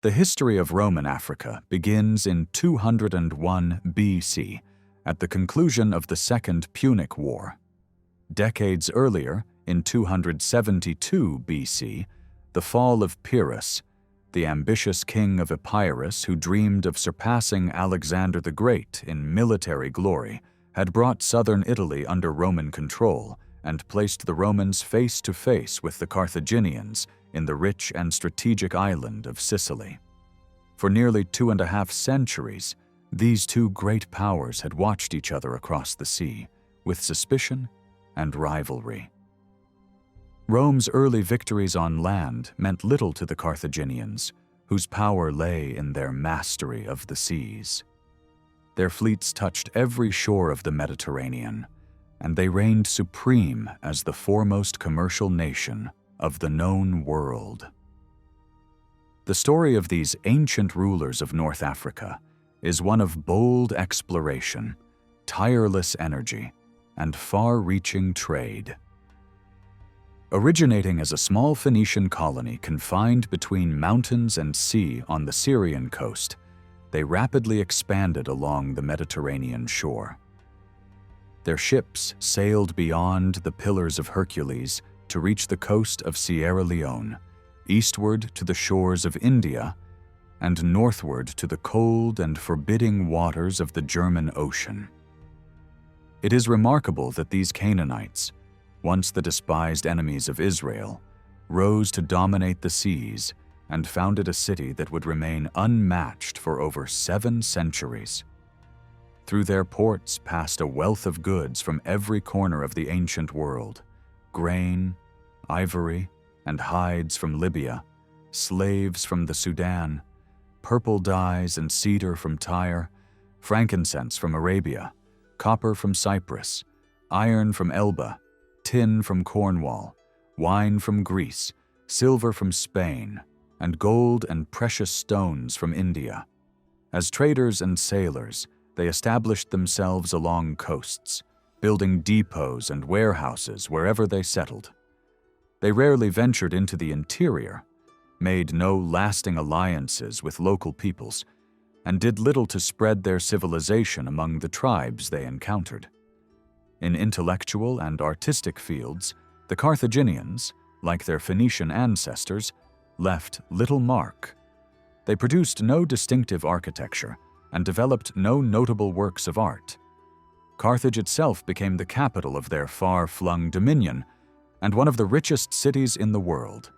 The history of Roman Africa begins in 201 BC, at the conclusion of the Second Punic War. Decades earlier, in 272 BC, the fall of Pyrrhus, the ambitious king of Epirus who dreamed of surpassing Alexander the Great in military glory, had brought southern Italy under Roman control and placed the Romans face to face with the Carthaginians in the rich and strategic island of Sicily. For nearly 2.5 centuries, these two great powers had watched each other across the sea, with suspicion and rivalry. Rome's early victories on land meant little to the Carthaginians, whose power lay in their mastery of the seas. Their fleets touched every shore of the Mediterranean, and they reigned supreme as the foremost commercial nation of the known world. The story of these ancient rulers of North Africa is one of bold exploration, tireless energy, and far-reaching trade. Originating as a small Phoenician colony confined between mountains and sea on the Syrian coast, they rapidly expanded along the Mediterranean shore. Their ships sailed beyond the Pillars of Hercules to reach the coast of Sierra Leone, eastward to the shores of India, and northward to the cold and forbidding waters of the German Ocean. It is remarkable that these Canaanites, once the despised enemies of Israel, rose to dominate the seas and founded a city that would remain unmatched for over 7 centuries. Through their ports passed a wealth of goods from every corner of the ancient world: grain, ivory, and hides from Libya, slaves from the Sudan, purple dyes and cedar from Tyre, frankincense from Arabia, copper from Cyprus, iron from Elba, tin from Cornwall, wine from Greece, silver from Spain, and gold and precious stones from India. As traders and sailors, they established themselves along coasts, building depots and warehouses wherever they settled. They rarely ventured into the interior, made no lasting alliances with local peoples, and did little to spread their civilization among the tribes they encountered. In intellectual and artistic fields, the Carthaginians, like their Phoenician ancestors, left little mark. They produced no distinctive architecture and developed no notable works of art. Carthage itself became the capital of their far-flung dominion and one of the richest cities in the world,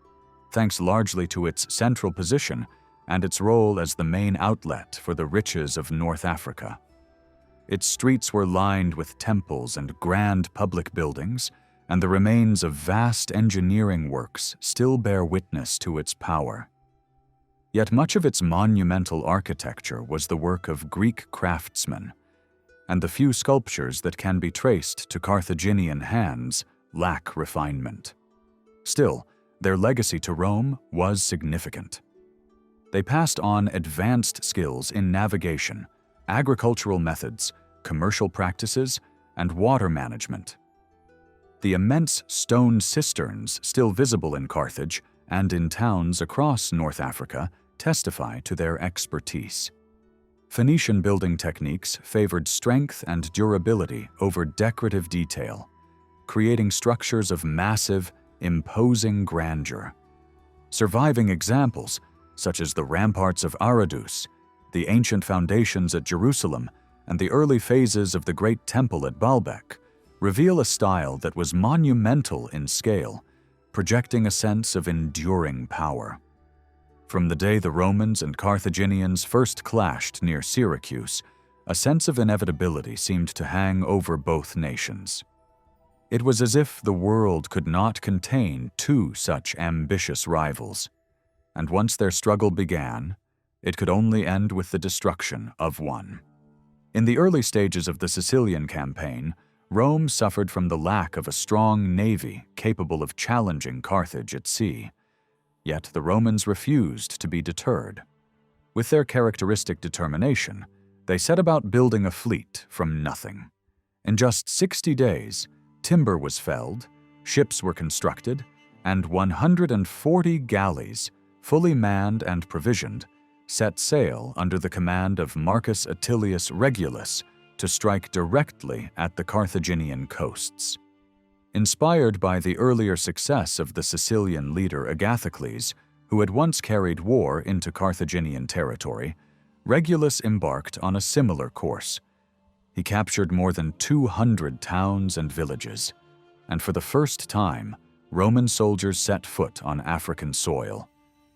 thanks largely to its central position and its role as the main outlet for the riches of North Africa. Its streets were lined with temples and grand public buildings, and the remains of vast engineering works still bear witness to its power. Yet much of its monumental architecture was the work of Greek craftsmen, and the few sculptures that can be traced to Carthaginian hands lack refinement. Still, their legacy to Rome was significant. They passed on advanced skills in navigation, agricultural methods, commercial practices, and water management. The immense stone cisterns still visible in Carthage and in towns across North Africa testify to their expertise. Phoenician building techniques favored strength and durability over decorative detail, creating structures of massive, imposing grandeur. Surviving examples, such as the ramparts of Aradus, the ancient foundations at Jerusalem, and the early phases of the Great Temple at Baalbek, reveal a style that was monumental in scale, projecting a sense of enduring power. From the day the Romans and Carthaginians first clashed near Syracuse, a sense of inevitability seemed to hang over both nations. It was as if the world could not contain two such ambitious rivals, and once their struggle began, it could only end with the destruction of one. In the early stages of the Sicilian campaign, Rome suffered from the lack of a strong navy capable of challenging Carthage at sea. Yet the Romans refused to be deterred. With their characteristic determination, they set about building a fleet from nothing. In just 60 days, timber was felled, ships were constructed, and 140 galleys, fully manned and provisioned, set sail under the command of Marcus Attilius Regulus to strike directly at the Carthaginian coasts. Inspired by the earlier success of the Sicilian leader Agathocles, who had once carried war into Carthaginian territory, Regulus embarked on a similar course. He captured more than 200 towns and villages, and for the first time, Roman soldiers set foot on African soil,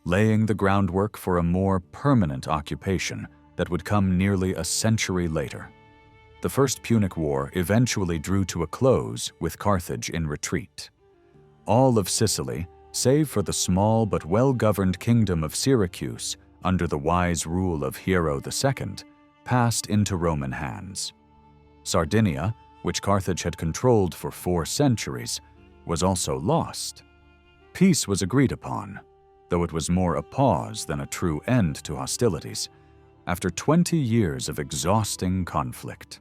laying the groundwork for a more permanent occupation that would come nearly a century later. The First Punic War eventually drew to a close with Carthage in retreat. All of Sicily, save for the small but well-governed kingdom of Syracuse under the wise rule of Hiero II, passed into Roman hands. Sardinia, which Carthage had controlled for 4 centuries, was also lost. Peace was agreed upon, though it was more a pause than a true end to hostilities, after 20 years of exhausting conflict.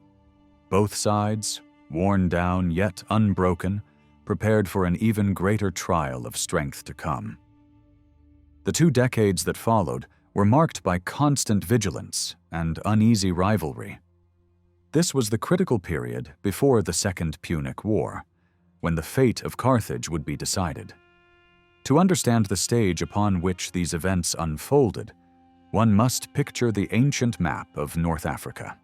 Both sides, worn down yet unbroken, prepared for an even greater trial of strength to come. The 2 decades that followed were marked by constant vigilance and uneasy rivalry. This was the critical period before the Second Punic War, when the fate of Carthage would be decided. To understand the stage upon which these events unfolded, one must picture the ancient map of North Africa.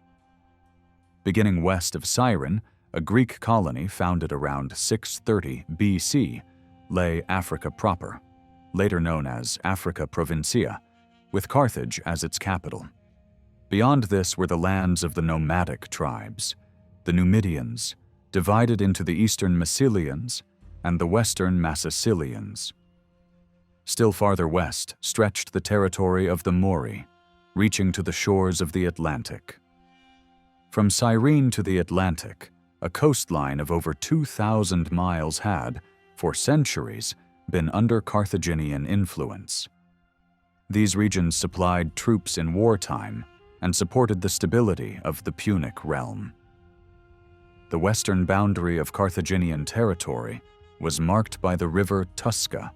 Beginning west of Cyrene, a Greek colony founded around 630 BC, lay Africa proper, later known as Africa Provincia, with Carthage as its capital. Beyond this were the lands of the nomadic tribes, the Numidians, divided into the eastern Massilians and the western Massicilians. Still farther west stretched the territory of the Mori, reaching to the shores of the Atlantic. From Cyrene to the Atlantic, a coastline of over 2,000 miles had, for centuries, been under Carthaginian influence. These regions supplied troops in wartime and supported the stability of the Punic realm. The western boundary of Carthaginian territory was marked by the river Tusca,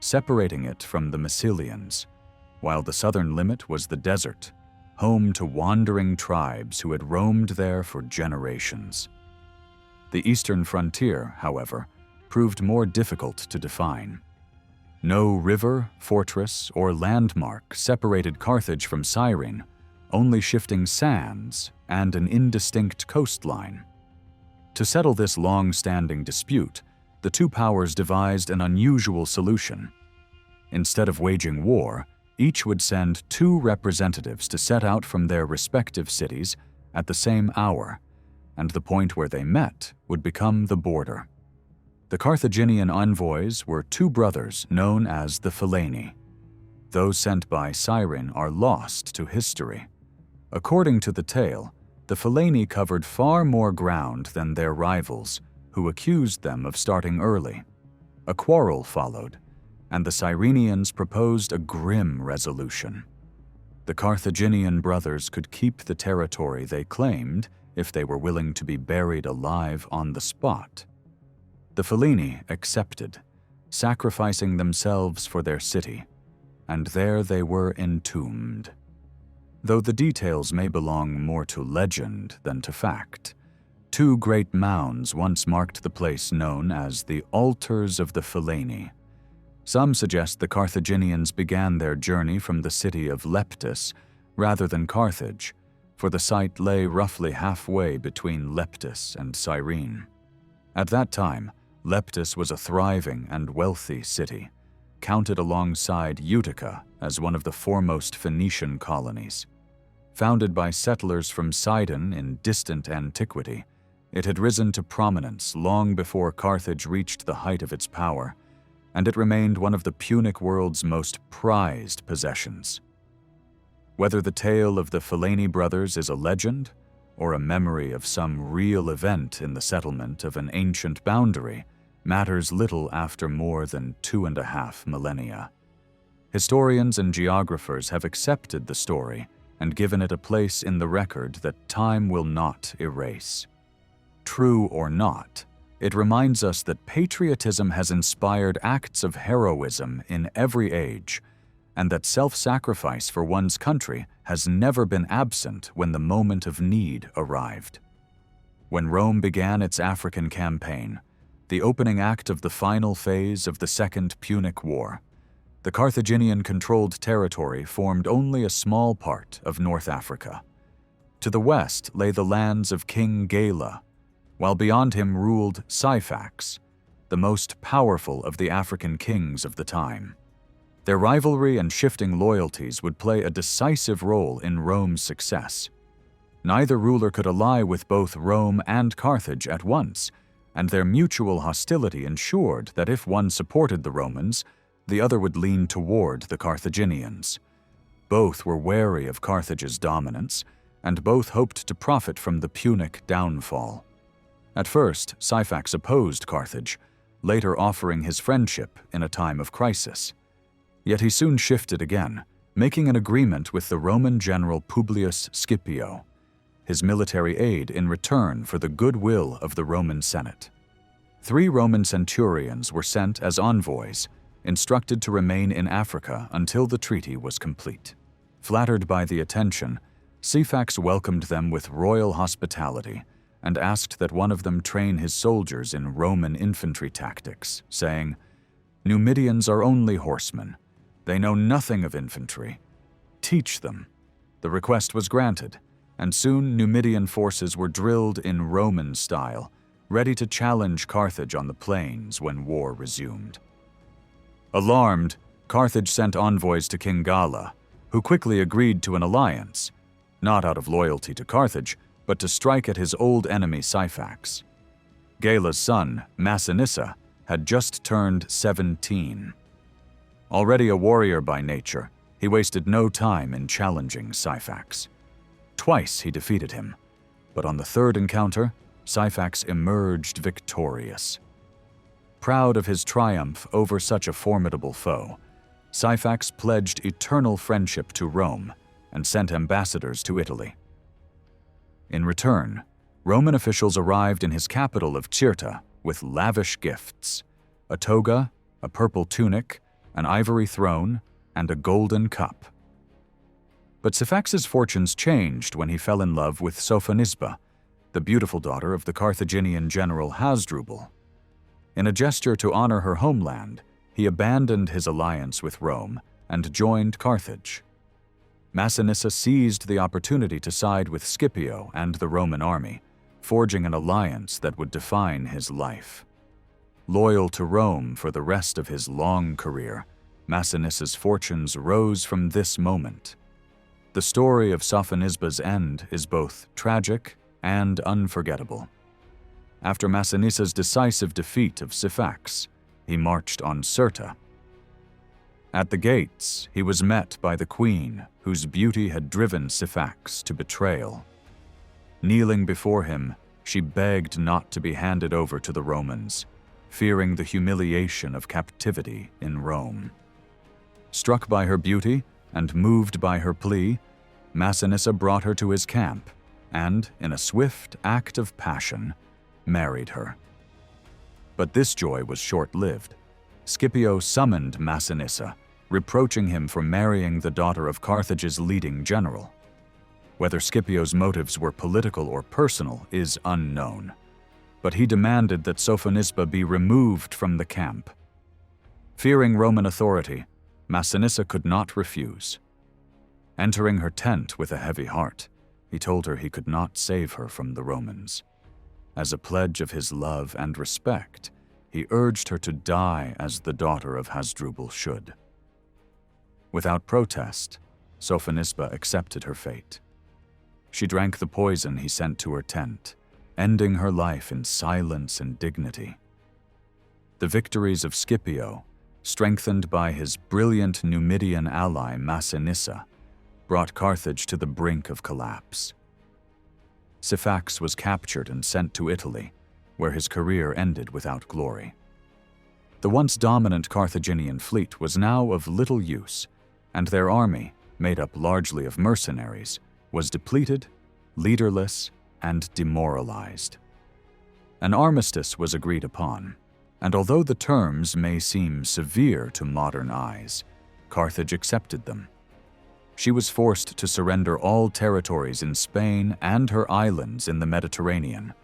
separating it from the Massilians, while the southern limit was the desert, home to wandering tribes who had roamed there for generations. The eastern frontier, however, proved more difficult to define. No river, fortress, or landmark separated Carthage from Cyrene, only shifting sands and an indistinct coastline. To settle this long-standing dispute, the 2 powers devised an unusual solution. Instead of waging war, each would send 2 representatives to set out from their respective cities at the same hour, and the point where they met would become the border. The Carthaginian envoys were 2 brothers known as the Phileni. Those sent by Cyrene are lost to history. According to the tale, the Phileni covered far more ground than their rivals, who accused them of starting early. A quarrel followed, and the Cyrenians proposed a grim resolution. The Carthaginian brothers could keep the territory they claimed if they were willing to be buried alive on the spot. The Phileni accepted, sacrificing themselves for their city, and there they were entombed. Though the details may belong more to legend than to fact, 2 great mounds once marked the place known as the Altars of the Phileni. Some suggest the Carthaginians began their journey from the city of Leptis rather than Carthage, for the site lay roughly halfway between Leptis and Cyrene. At that time, Leptis was a thriving and wealthy city, counted alongside Utica as one of the foremost Phoenician colonies. Founded by settlers from Sidon in distant antiquity, it had risen to prominence long before Carthage reached the height of its power, and it remained one of the Punic world's most prized possessions. Whether the tale of the Phileni brothers is a legend or a memory of some real event in the settlement of an ancient boundary matters little after more than 2.5 millennia. Historians and geographers have accepted the story and given it a place in the record that time will not erase. True or not, it reminds us that patriotism has inspired acts of heroism in every age, and that self-sacrifice for one's country has never been absent when the moment of need arrived. When Rome began its African campaign, the opening act of the final phase of the Second Punic War, the Carthaginian-controlled territory formed only a small part of North Africa. To the west lay the lands of King Gela, while beyond him ruled Syphax, the most powerful of the African kings of the time. Their rivalry and shifting loyalties would play a decisive role in Rome's success. Neither ruler could ally with both Rome and Carthage at once, and their mutual hostility ensured that if one supported the Romans, the other would lean toward the Carthaginians. Both were wary of Carthage's dominance, and both hoped to profit from the Punic downfall. At first, Syphax opposed Carthage, later offering his friendship in a time of crisis. Yet he soon shifted again, making an agreement with the Roman general Publius Scipio, his military aid in return for the goodwill of the Roman Senate. 3 Roman centurions were sent as envoys, instructed to remain in Africa until the treaty was complete. Flattered by the attention, Syphax welcomed them with royal hospitality and asked that one of them train his soldiers in Roman infantry tactics, saying, "Numidians are only horsemen. They know nothing of infantry. Teach them." The request was granted, and soon Numidian forces were drilled in Roman style, ready to challenge Carthage on the plains when war resumed. Alarmed, Carthage sent envoys to King Gala, who quickly agreed to an alliance, not out of loyalty to Carthage, but to strike at his old enemy Syphax. Gala's son, Massinissa, had just turned 17. Already a warrior by nature, he wasted no time in challenging Syphax. Twice he defeated him, but on the third encounter, Syphax emerged victorious. Proud of his triumph over such a formidable foe, Syphax pledged eternal friendship to Rome and sent ambassadors to Italy. In return, Roman officials arrived in his capital of Cirta with lavish gifts: a toga, a purple tunic, an ivory throne, and a golden cup. But Syphax's fortunes changed when he fell in love with Sophonisba, the beautiful daughter of the Carthaginian general Hasdrubal. In a gesture to honor her homeland, he abandoned his alliance with Rome and joined Carthage. Massinissa seized the opportunity to side with Scipio and the Roman army, forging an alliance that would define his life. Loyal to Rome for the rest of his long career, Massinissa's fortunes rose from this moment. The story of Sophonisba's end is both tragic and unforgettable. After Massinissa's decisive defeat of Syphax, he marched on Cirta. At the gates, he was met by the queen, whose beauty had driven Syphax to betrayal. Kneeling before him, she begged not to be handed over to the Romans, fearing the humiliation of captivity in Rome. Struck by her beauty and moved by her plea, Massinissa brought her to his camp and, in a swift act of passion, married her. But this joy was short-lived. Scipio summoned Massinissa, reproaching him for marrying the daughter of Carthage's leading general. Whether Scipio's motives were political or personal is unknown, but he demanded that Sophonisba be removed from the camp. Fearing Roman authority, Massinissa could not refuse. Entering her tent with a heavy heart, he told her he could not save her from the Romans. As a pledge of his love and respect, he urged her to die as the daughter of Hasdrubal should. Without protest, Sophonisba accepted her fate. She drank the poison he sent to her tent, ending her life in silence and dignity. The victories of Scipio, strengthened by his brilliant Numidian ally Massinissa, brought Carthage to the brink of collapse. Syphax was captured and sent to Italy, where his career ended without glory. The once dominant Carthaginian fleet was now of little use, and their army, made up largely of mercenaries, was depleted, leaderless, and demoralized. An armistice was agreed upon, and although the terms may seem severe to modern eyes, Carthage accepted them. She was forced to surrender all territories in Spain and her islands in the Mediterranean,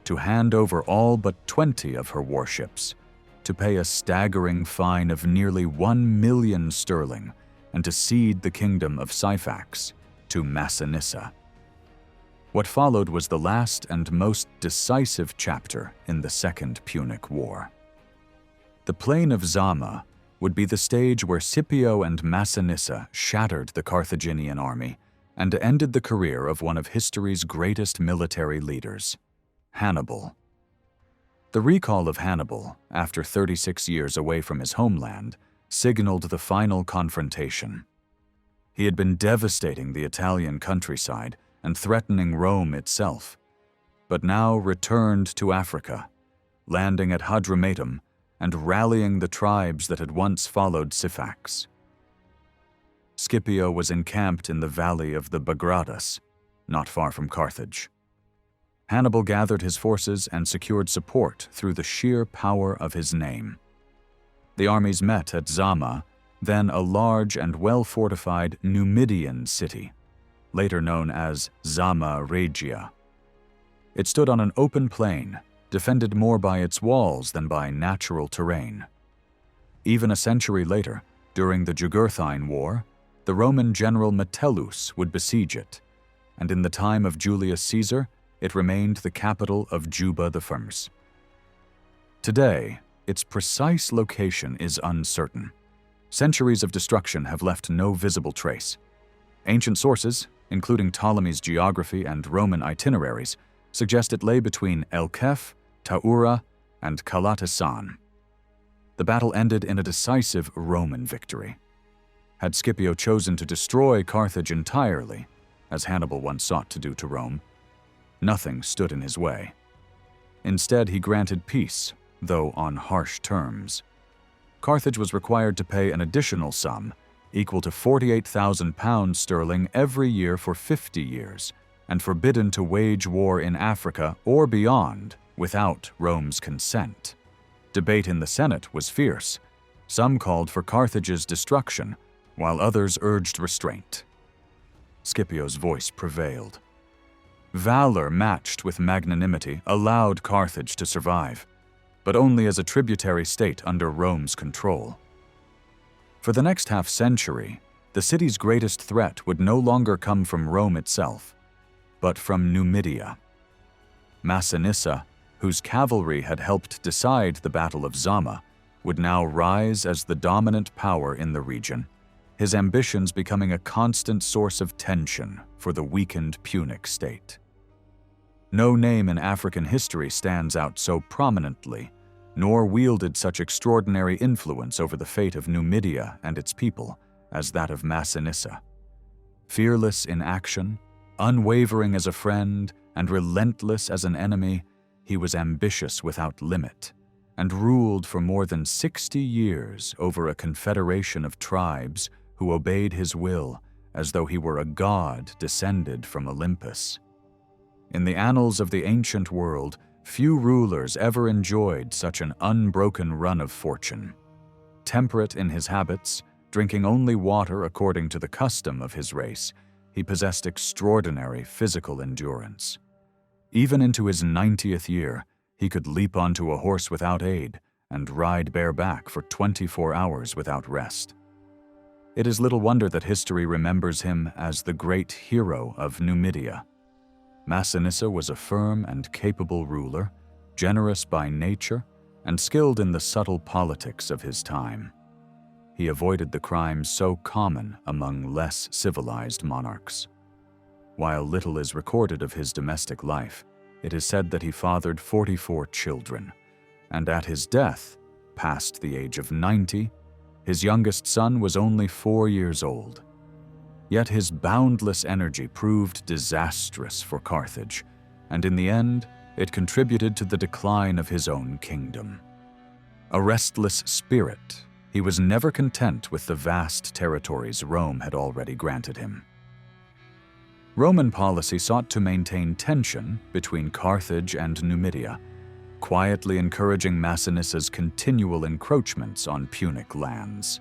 to hand over all but 20 of her warships, to pay a staggering fine of nearly 1 million sterling, and to cede the kingdom of Syphax to Massinissa. What followed was the last and most decisive chapter in the Second Punic War. The plain of Zama would be the stage where Scipio and Massinissa shattered the Carthaginian army and ended the career of one of history's greatest military leaders, Hannibal. The recall of Hannibal, after 36 years away from his homeland, signaled the final confrontation. He had been devastating the Italian countryside and threatening Rome itself, but now returned to Africa, landing at Hadrumetum and rallying the tribes that had once followed Syphax. Scipio was encamped in the valley of the Bagradas, not far from Carthage. Hannibal gathered his forces and secured support through the sheer power of his name. The armies met at Zama, then a large and well-fortified Numidian city, later known as Zama Regia. It stood on an open plain, defended more by its walls than by natural terrain. Even a century later, during the Jugurthine War, the Roman general Metellus would besiege it, and in the time of Julius Caesar, it remained the capital of Juba I. Today, its precise location is uncertain. Centuries of destruction have left no visible trace. Ancient sources, including Ptolemy's geography and Roman itineraries, suggest it lay between El Kef, Taura, and Calatasan. The battle ended in a decisive Roman victory. Had Scipio chosen to destroy Carthage entirely, as Hannibal once sought to do to Rome, nothing stood in his way. Instead, he granted peace, though on harsh terms. Carthage was required to pay an additional sum, equal to 48,000 pounds sterling every year for 50 years, and forbidden to wage war in Africa or beyond without Rome's consent. Debate in the Senate was fierce. Some called for Carthage's destruction, while others urged restraint. Scipio's voice prevailed. Valor matched with magnanimity allowed Carthage to survive, but only as a tributary state under Rome's control. For the next half-century, the city's greatest threat would no longer come from Rome itself, but from Numidia. Massinissa, whose cavalry had helped decide the Battle of Zama, would now rise as the dominant power in the region, his ambitions becoming a constant source of tension for the weakened Punic state. No name in African history stands out so prominently, nor wielded such extraordinary influence over the fate of Numidia and its people as that of Massinissa. Fearless in action, unwavering as a friend, and relentless as an enemy, he was ambitious without limit, and ruled for more than 60 years over a confederation of tribes who obeyed his will as though he were a god descended from Olympus. In the annals of the ancient world, few rulers ever enjoyed such an unbroken run of fortune. Temperate in his habits, drinking only water according to the custom of his race, he possessed extraordinary physical endurance. Even into his 90th year, he could leap onto a horse without aid and ride bareback for 24 hours without rest. It is little wonder that history remembers him as the great hero of Numidia. Massinissa was a firm and capable ruler, generous by nature, and skilled in the subtle politics of his time. He avoided the crimes so common among less civilized monarchs. While little is recorded of his domestic life, it is said that he fathered 44 children, and at his death, past the age of 90, his youngest son was only 4 years old. Yet his boundless energy proved disastrous for Carthage, and in the end, it contributed to the decline of his own kingdom. A restless spirit, he was never content with the vast territories Rome had already granted him. Roman policy sought to maintain tension between Carthage and Numidia, quietly encouraging Massinissa's continual encroachments on Punic lands.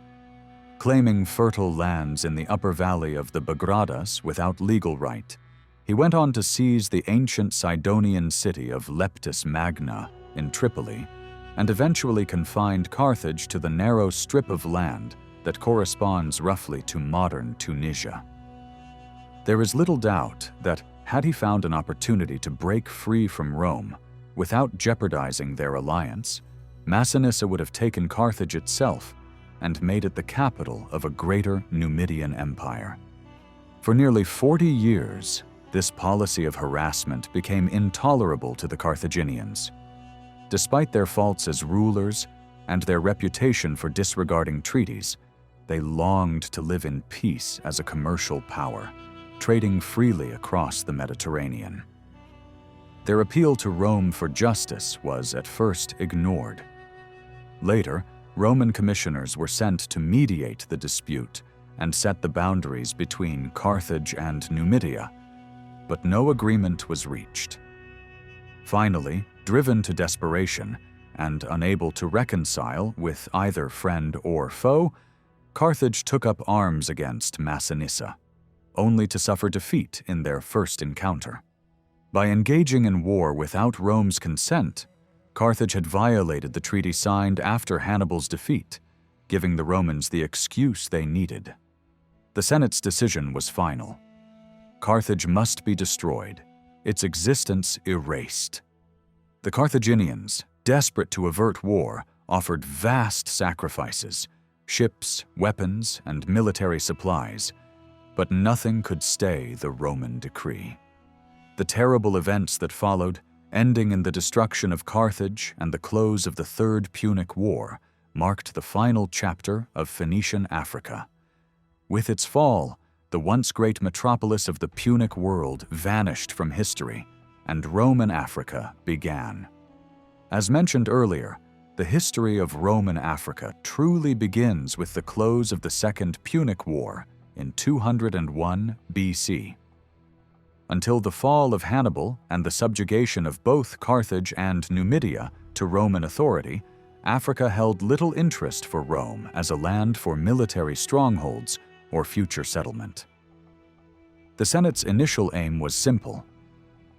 Claiming fertile lands in the upper valley of the Bagradas without legal right, he went on to seize the ancient Sidonian city of Leptis Magna in Tripoli and eventually confined Carthage to the narrow strip of land that corresponds roughly to modern Tunisia. There is little doubt that, had he found an opportunity to break free from Rome without jeopardizing their alliance, Massinissa would have taken Carthage itself and made it the capital of a greater Numidian empire. For nearly 40 years, this policy of harassment became intolerable to the Carthaginians. Despite their faults as rulers and their reputation for disregarding treaties, they longed to live in peace as a commercial power, trading freely across the Mediterranean. Their appeal to Rome for justice was at first ignored. Later, Roman commissioners were sent to mediate the dispute and set the boundaries between Carthage and Numidia, but no agreement was reached. Finally, driven to desperation and unable to reconcile with either friend or foe, Carthage took up arms against Massinissa, only to suffer defeat in their first encounter. By engaging in war without Rome's consent, Carthage had violated the treaty signed after Hannibal's defeat, giving the Romans the excuse they needed. The Senate's decision was final. Carthage must be destroyed, its existence erased. The Carthaginians, desperate to avert war, offered vast sacrifices, ships, weapons, and military supplies, but nothing could stay the Roman decree. The terrible events that followed, ending in the destruction of Carthage and the close of the Third Punic War, marked the final chapter of Phoenician Africa. With its fall, the once great metropolis of the Punic world vanished from history, and Roman Africa began. As mentioned earlier, the history of Roman Africa truly begins with the close of the Second Punic War in 201 BC. Until the fall of Hannibal and the subjugation of both Carthage and Numidia to Roman authority, Africa held little interest for Rome as a land for military strongholds or future settlement. The Senate's initial aim was simple: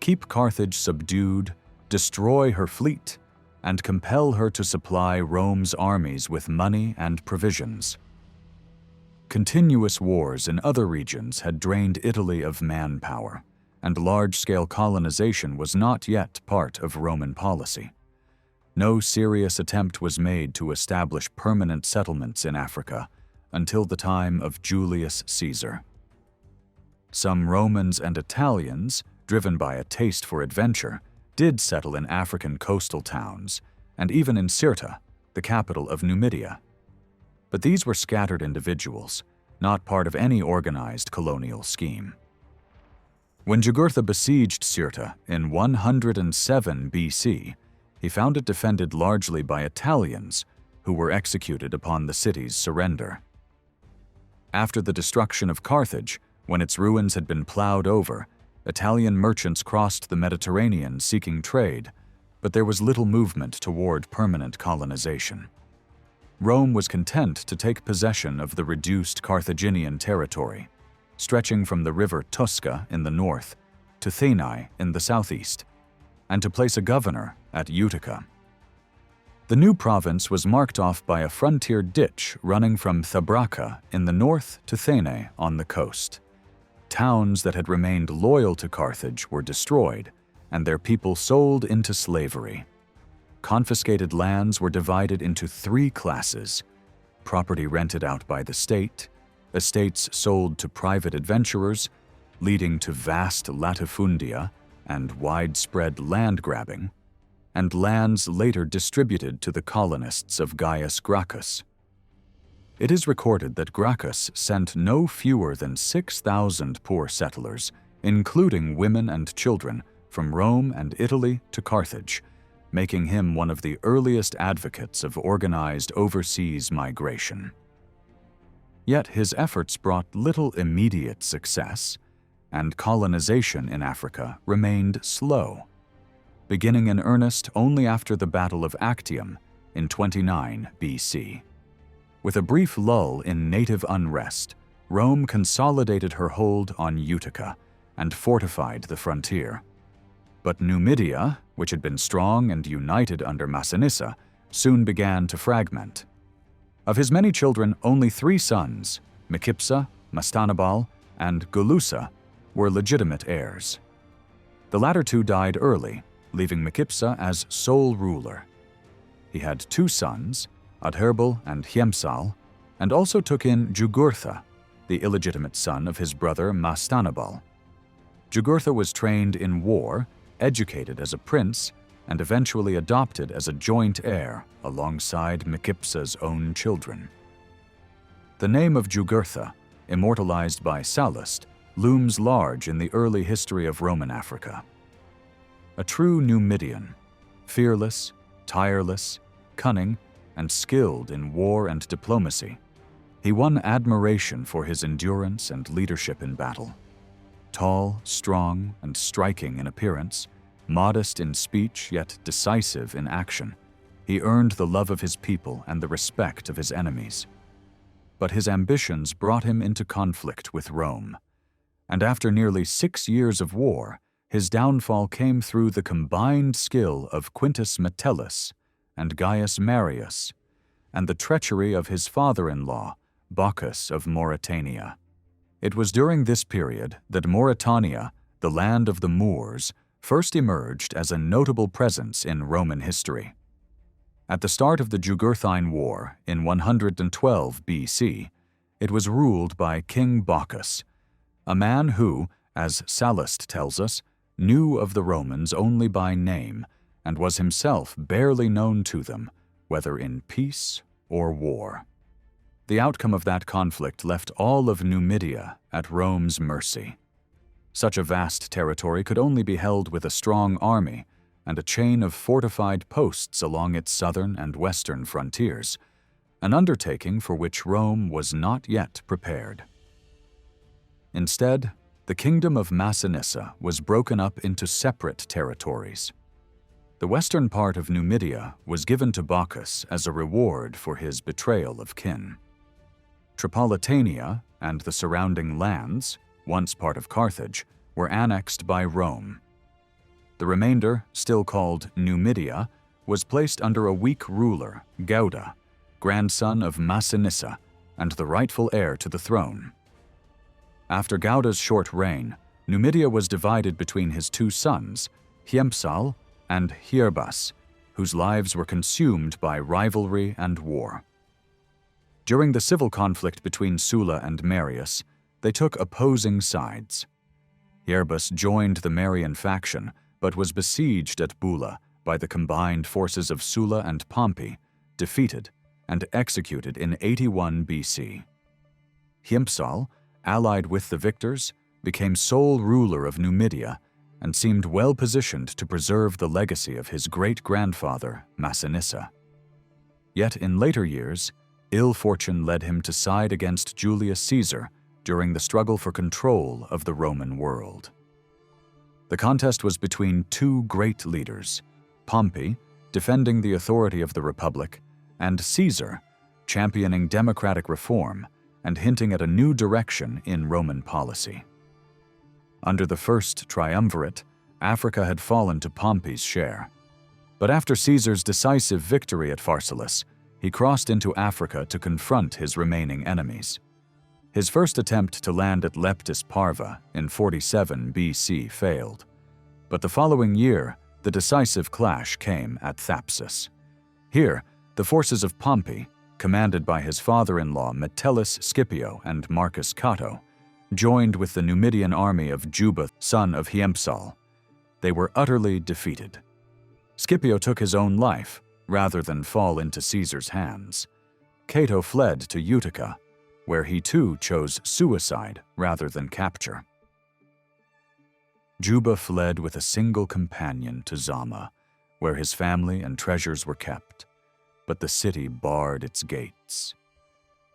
keep Carthage subdued, destroy her fleet, and compel her to supply Rome's armies with money and provisions. Continuous wars in other regions had drained Italy of manpower, and large-scale colonization was not yet part of Roman policy. No serious attempt was made to establish permanent settlements in Africa until the time of Julius Caesar. Some Romans and Italians, driven by a taste for adventure, did settle in African coastal towns, and even in Cirta, the capital of Numidia. But these were scattered individuals, not part of any organized colonial scheme. When Jugurtha besieged Cirta in 107 BC, he found it defended largely by Italians, who were executed upon the city's surrender. After the destruction of Carthage, when its ruins had been plowed over, Italian merchants crossed the Mediterranean seeking trade, but there was little movement toward permanent colonization. Rome was content to take possession of the reduced Carthaginian territory, stretching from the river Tusca in the north to Thenai in the southeast, and to place a governor at Utica. The new province was marked off by a frontier ditch running from Thabraca in the north to Thenai on the coast. Towns that had remained loyal to Carthage were destroyed, and their people sold into slavery. Confiscated lands were divided into three classes: property rented out by the state, estates sold to private adventurers, leading to vast latifundia and widespread land grabbing, and lands later distributed to the colonists of Gaius Gracchus. It is recorded that Gracchus sent no fewer than 6,000 poor settlers, including women and children, from Rome and Italy to Carthage, making him one of the earliest advocates of organized overseas migration. Yet his efforts brought little immediate success, and colonization in Africa remained slow, beginning in earnest only after the Battle of Actium in 29 BC. With a brief lull in native unrest, Rome consolidated her hold on Utica and fortified the frontier. But Numidia, which had been strong and united under Massinissa, soon began to fragment. Of his many children, only 3 sons, Micipsa, Mastanabal, and Gulusa, were legitimate heirs. The latter 2 died early, leaving Micipsa as sole ruler. He had 2 sons, Adherbal and Hiempsal, and also took in Jugurtha, the illegitimate son of his brother Mastanabal. Jugurtha was trained in war, educated as a prince, and eventually adopted as a joint heir alongside Micipsa's own children. The name of Jugurtha, immortalized by Sallust, looms large in the early history of Roman Africa. A true Numidian, fearless, tireless, cunning, and skilled in war and diplomacy, he won admiration for his endurance and leadership in battle. Tall, strong, and striking in appearance, modest in speech yet decisive in action, he earned the love of his people and the respect of his enemies. But his ambitions brought him into conflict with Rome, and after nearly 6 years of war, his downfall came through the combined skill of Quintus Metellus and Gaius Marius, and the treachery of his father-in-law, Bocchus of Mauritania. It was during this period that Mauritania, the land of the Moors, first emerged as a notable presence in Roman history. At the start of the Jugurthine War in 112 BC, it was ruled by King Bocchus, a man who, as Sallust tells us, knew of the Romans only by name and was himself barely known to them, whether in peace or war. The outcome of that conflict left all of Numidia at Rome's mercy. Such a vast territory could only be held with a strong army and a chain of fortified posts along its southern and western frontiers, an undertaking for which Rome was not yet prepared. Instead, the kingdom of Massinissa was broken up into separate territories. The western part of Numidia was given to Bocchus as a reward for his betrayal of kin. Tripolitania and the surrounding lands, once part of Carthage, were annexed by Rome. The remainder, still called Numidia, was placed under a weak ruler, Gauda, grandson of Massinissa and the rightful heir to the throne. After Gauda's short reign, Numidia was divided between his 2 sons, Hiempsal and Hierbas, whose lives were consumed by rivalry and war. During the civil conflict between Sulla and Marius, they took opposing sides. Hierbas joined the Marian faction, but was besieged at Bulla by the combined forces of Sulla and Pompey, defeated and executed in 81 BC. Hiempsal, allied with the victors, became sole ruler of Numidia and seemed well positioned to preserve the legacy of his great-grandfather, Massinissa. Yet in later years, ill fortune led him to side against Julius Caesar during the struggle for control of the Roman world. The contest was between 2 great leaders, Pompey, defending the authority of the Republic, and Caesar, championing democratic reform and hinting at a new direction in Roman policy. Under the first triumvirate, Africa had fallen to Pompey's share. But after Caesar's decisive victory at Pharsalus, he crossed into Africa to confront his remaining enemies. His first attempt to land at Leptis Parva in 47 BC failed, but the following year, the decisive clash came at Thapsus. Here, the forces of Pompey, commanded by his father-in-law Metellus Scipio and Marcus Cato, joined with the Numidian army of Juba, son of Hiempsal. They were utterly defeated. Scipio took his own life, rather than fall into Caesar's hands. Cato fled to Utica, where he too chose suicide rather than capture. Juba fled with a single companion to Zama, where his family and treasures were kept, but the city barred its gates.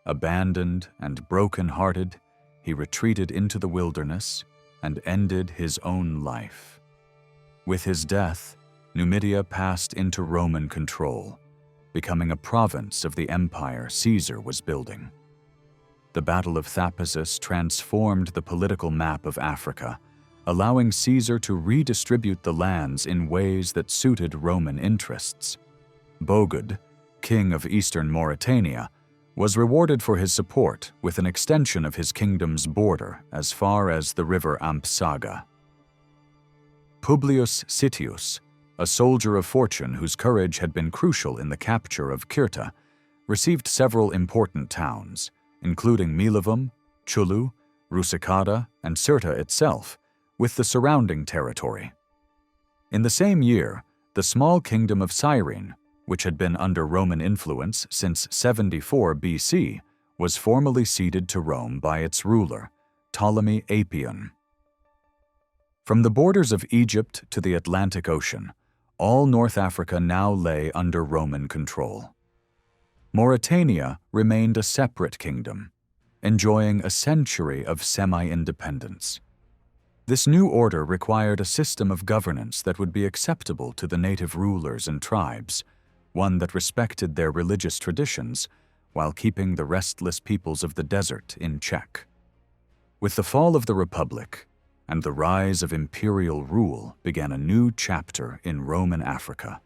Abandoned and broken-hearted, he retreated into the wilderness and ended his own life. With his death, Numidia passed into Roman control, becoming a province of the empire Caesar was building. The Battle of Thapsus transformed the political map of Africa, allowing Caesar to redistribute the lands in ways that suited Roman interests. Bogud, king of eastern Mauritania, was rewarded for his support with an extension of his kingdom's border as far as the river Ampsaga. Publius Sittius, a soldier of fortune whose courage had been crucial in the capture of Cirta, received several important towns, including Milavum, Chulu, Rusicada, and Cirta itself, with the surrounding territory. In the same year, the small kingdom of Cyrene, which had been under Roman influence since 74 BC, was formally ceded to Rome by its ruler, Ptolemy Apion. From the borders of Egypt to the Atlantic Ocean, all North Africa now lay under Roman control. Mauritania remained a separate kingdom, enjoying a century of semi-independence. This new order required a system of governance that would be acceptable to the native rulers and tribes, one that respected their religious traditions while keeping the restless peoples of the desert in check. With the fall of the Republic and the rise of imperial rule began a new chapter in Roman Africa,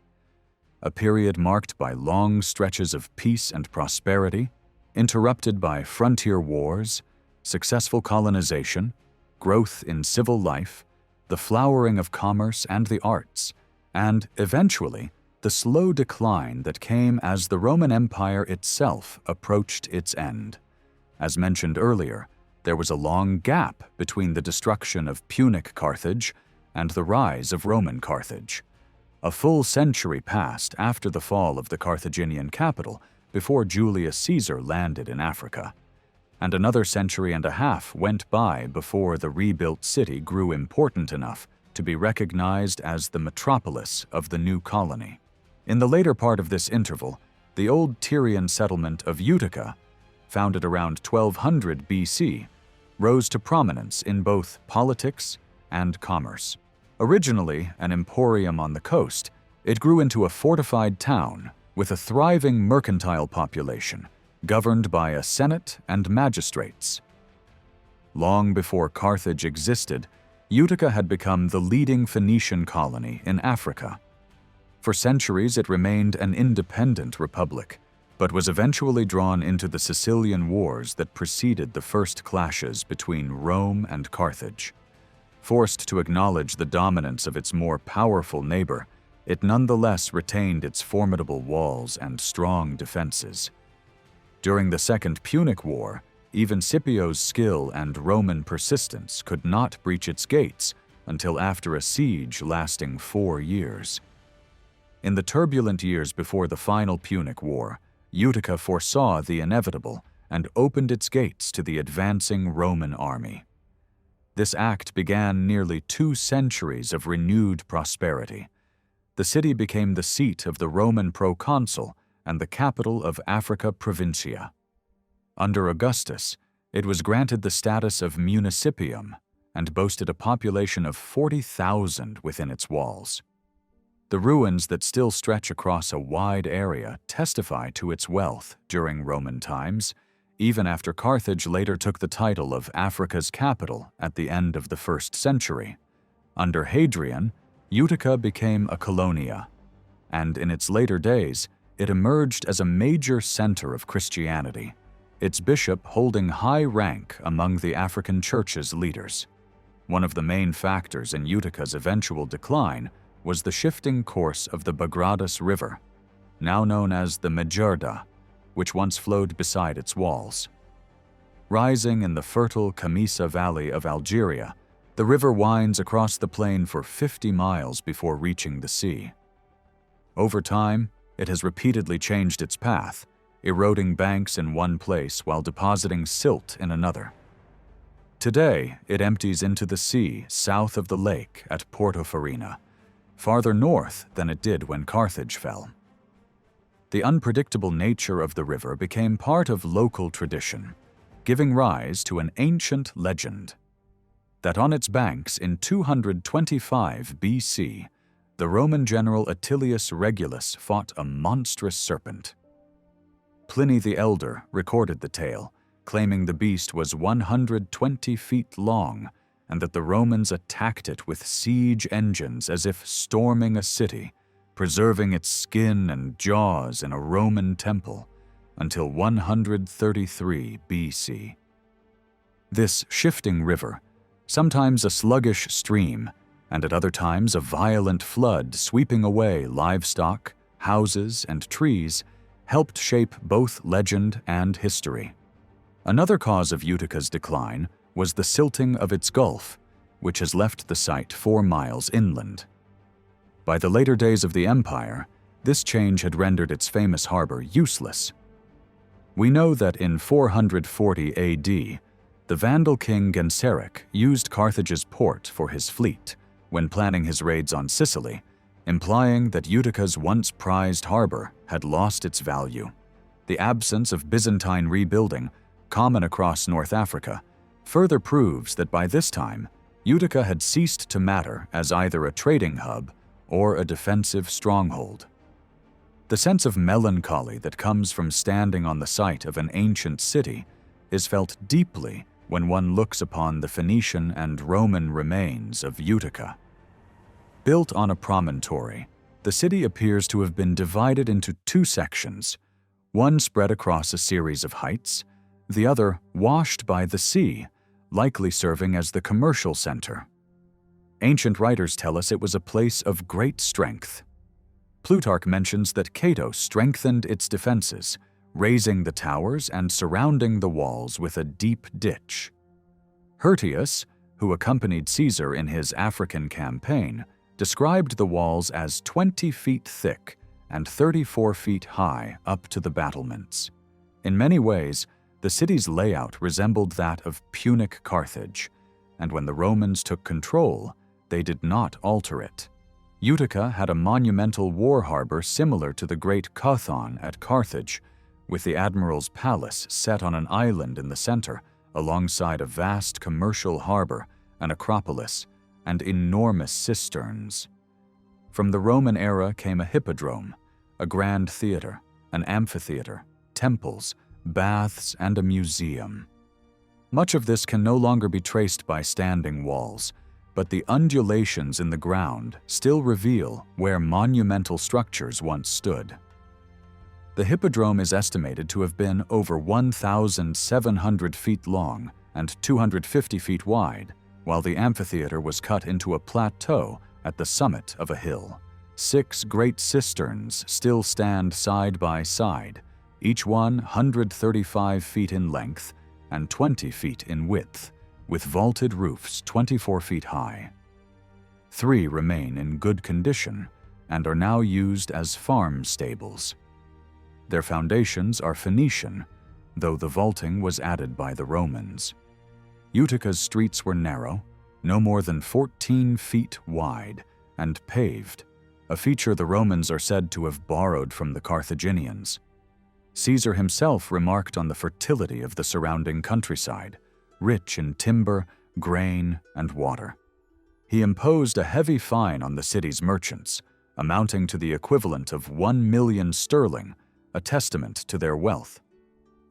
a period marked by long stretches of peace and prosperity, interrupted by frontier wars, successful colonization, growth in civil life, the flowering of commerce and the arts, and, eventually, the slow decline that came as the Roman Empire itself approached its end. As mentioned earlier, there was a long gap between the destruction of Punic Carthage and the rise of Roman Carthage. A full century passed after the fall of the Carthaginian capital before Julius Caesar landed in Africa, and another century and a half went by before the rebuilt city grew important enough to be recognized as the metropolis of the new colony. In the later part of this interval, the old Tyrian settlement of Utica, founded around 1200 BC, rose to prominence in both politics and commerce. Originally an emporium on the coast, it grew into a fortified town with a thriving mercantile population, governed by a senate and magistrates. Long before Carthage existed, Utica had become the leading Phoenician colony in Africa. For centuries it remained an independent republic, but was eventually drawn into the Sicilian Wars that preceded the first clashes between Rome and Carthage. Forced to acknowledge the dominance of its more powerful neighbor, it nonetheless retained its formidable walls and strong defenses. During the Second Punic War, even Scipio's skill and Roman persistence could not breach its gates until after a siege lasting 4 years. In the turbulent years before the final Punic War, Utica foresaw the inevitable and opened its gates to the advancing Roman army. This act began nearly 2 centuries of renewed prosperity. The city became the seat of the Roman proconsul and the capital of Africa Provincia. Under Augustus, it was granted the status of municipium and boasted a population of 40,000 within its walls. The ruins that still stretch across a wide area testify to its wealth during Roman times, even after Carthage later took the title of Africa's capital at the end of the 1st century. Under Hadrian, Utica became a colonia, and in its later days, it emerged as a major center of Christianity, its bishop holding high rank among the African church's leaders. One of the main factors in Utica's eventual decline was the shifting course of the Bagradus River, now known as the Mejerda, which once flowed beside its walls. Rising in the fertile Camisa Valley of Algeria, the river winds across the plain for 50 miles before reaching the sea. Over time, it has repeatedly changed its path, eroding banks in one place while depositing silt in another. Today, it empties into the sea south of the lake at Portofarina, farther north than it did when Carthage fell. The unpredictable nature of the river became part of local tradition, giving rise to an ancient legend that on its banks in 225 BC, the Roman general Attilius Regulus fought a monstrous serpent. Pliny the Elder recorded the tale, claiming the beast was 120 feet long and that the Romans attacked it with siege engines as if storming a city, preserving its skin and jaws in a Roman temple until 133 BC. This shifting river, sometimes a sluggish stream, and at other times a violent flood sweeping away livestock, houses, and trees, helped shape both legend and history. Another cause of Utica's decline was the silting of its gulf, which has left the site 4 miles inland. By the later days of the empire, this change had rendered its famous harbor useless. We know that in 440 AD, the Vandal king Genseric used Carthage's port for his fleet when planning his raids on Sicily, implying that Utica's once prized harbor had lost its value. The absence of Byzantine rebuilding, common across North Africa, further proves that by this time, Utica had ceased to matter as either a trading hub or a defensive stronghold. The sense of melancholy that comes from standing on the site of an ancient city is felt deeply when one looks upon the Phoenician and Roman remains of Utica. Built on a promontory, the city appears to have been divided into 2 sections, one spread across a series of heights, the other washed by the sea, likely serving as the commercial center. Ancient writers tell us it was a place of great strength. Plutarch mentions that Cato strengthened its defenses, raising the towers and surrounding the walls with a deep ditch. Hirtius, who accompanied Caesar in his African campaign, described the walls as 20 feet thick and 34 feet high up to the battlements. In many ways, the city's layout resembled that of Punic Carthage, and when the Romans took control, they did not alter it. Utica had a monumental war harbor similar to the Great Chthon at Carthage, with the admiral's palace set on an island in the center, alongside a vast commercial harbor, an acropolis, and enormous cisterns. From the Roman era came a hippodrome, a grand theater, an amphitheater, temples, baths, and a museum. Much of this can no longer be traced by standing walls, but the undulations in the ground still reveal where monumental structures once stood. The hippodrome is estimated to have been over 1,700 feet long and 250 feet wide, while the amphitheater was cut into a plateau at the summit of a hill. 6 great cisterns still stand side by side, each one 135 feet in length and 20 feet in width, with vaulted roofs 24 feet high. 3 remain in good condition and are now used as farm stables. Their foundations are Phoenician, though the vaulting was added by the Romans. Utica's streets were narrow, no more than 14 feet wide, and paved, a feature the Romans are said to have borrowed from the Carthaginians. Caesar himself remarked on the fertility of the surrounding countryside, rich in timber, grain, and water. He imposed a heavy fine on the city's merchants, amounting to the equivalent of 1 million sterling, a testament to their wealth.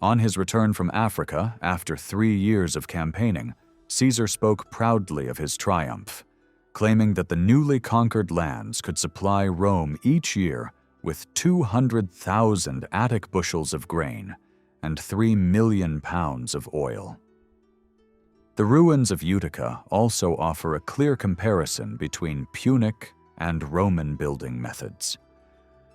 On his return from Africa after 3 years of campaigning, Caesar spoke proudly of his triumph, claiming that the newly conquered lands could supply Rome each year with 200,000 Attic bushels of grain and 3 million pounds of oil. The ruins of Utica also offer a clear comparison between Punic and Roman building methods.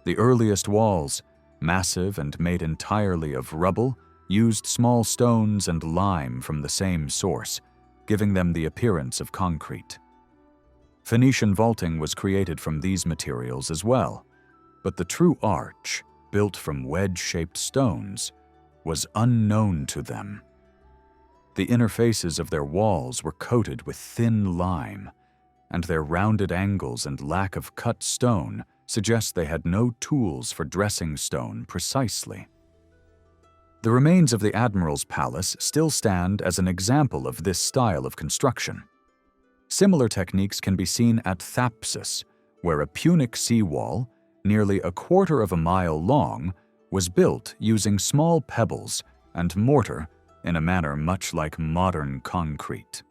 The earliest walls, massive and made entirely of rubble, used small stones and lime from the same source, giving them the appearance of concrete. Phoenician vaulting was created from these materials as well, but the true arch, built from wedge-shaped stones, was unknown to them. The inner faces of their walls were coated with thin lime, and their rounded angles and lack of cut stone suggest they had no tools for dressing stone precisely. The remains of the Admiral's Palace still stand as an example of this style of construction. Similar techniques can be seen at Thapsus, where a Punic seawall, nearly a quarter of a mile long, was built using small pebbles and mortar in a manner much like modern concrete.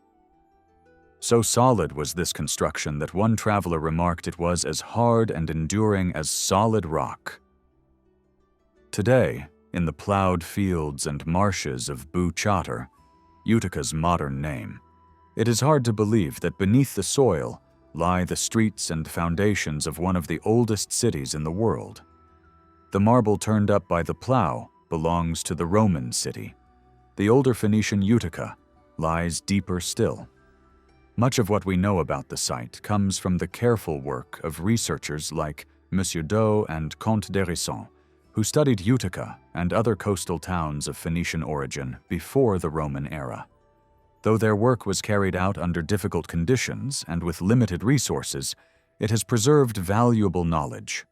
So solid was this construction that one traveler remarked it was as hard and enduring as solid rock. Today, in the plowed fields and marshes of Chater, Utica's modern name, it is hard to believe that beneath the soil lie the streets and foundations of one of the oldest cities in the world. The marble turned up by the plow belongs to the Roman city. The older Phoenician Utica lies deeper still. Much of what we know about the site comes from the careful work of researchers like Monsieur Dougga and Comte d'Hérisson, who studied Utica and other coastal towns of Phoenician origin before the Roman era. Though their work was carried out under difficult conditions and with limited resources, it has preserved valuable knowledge.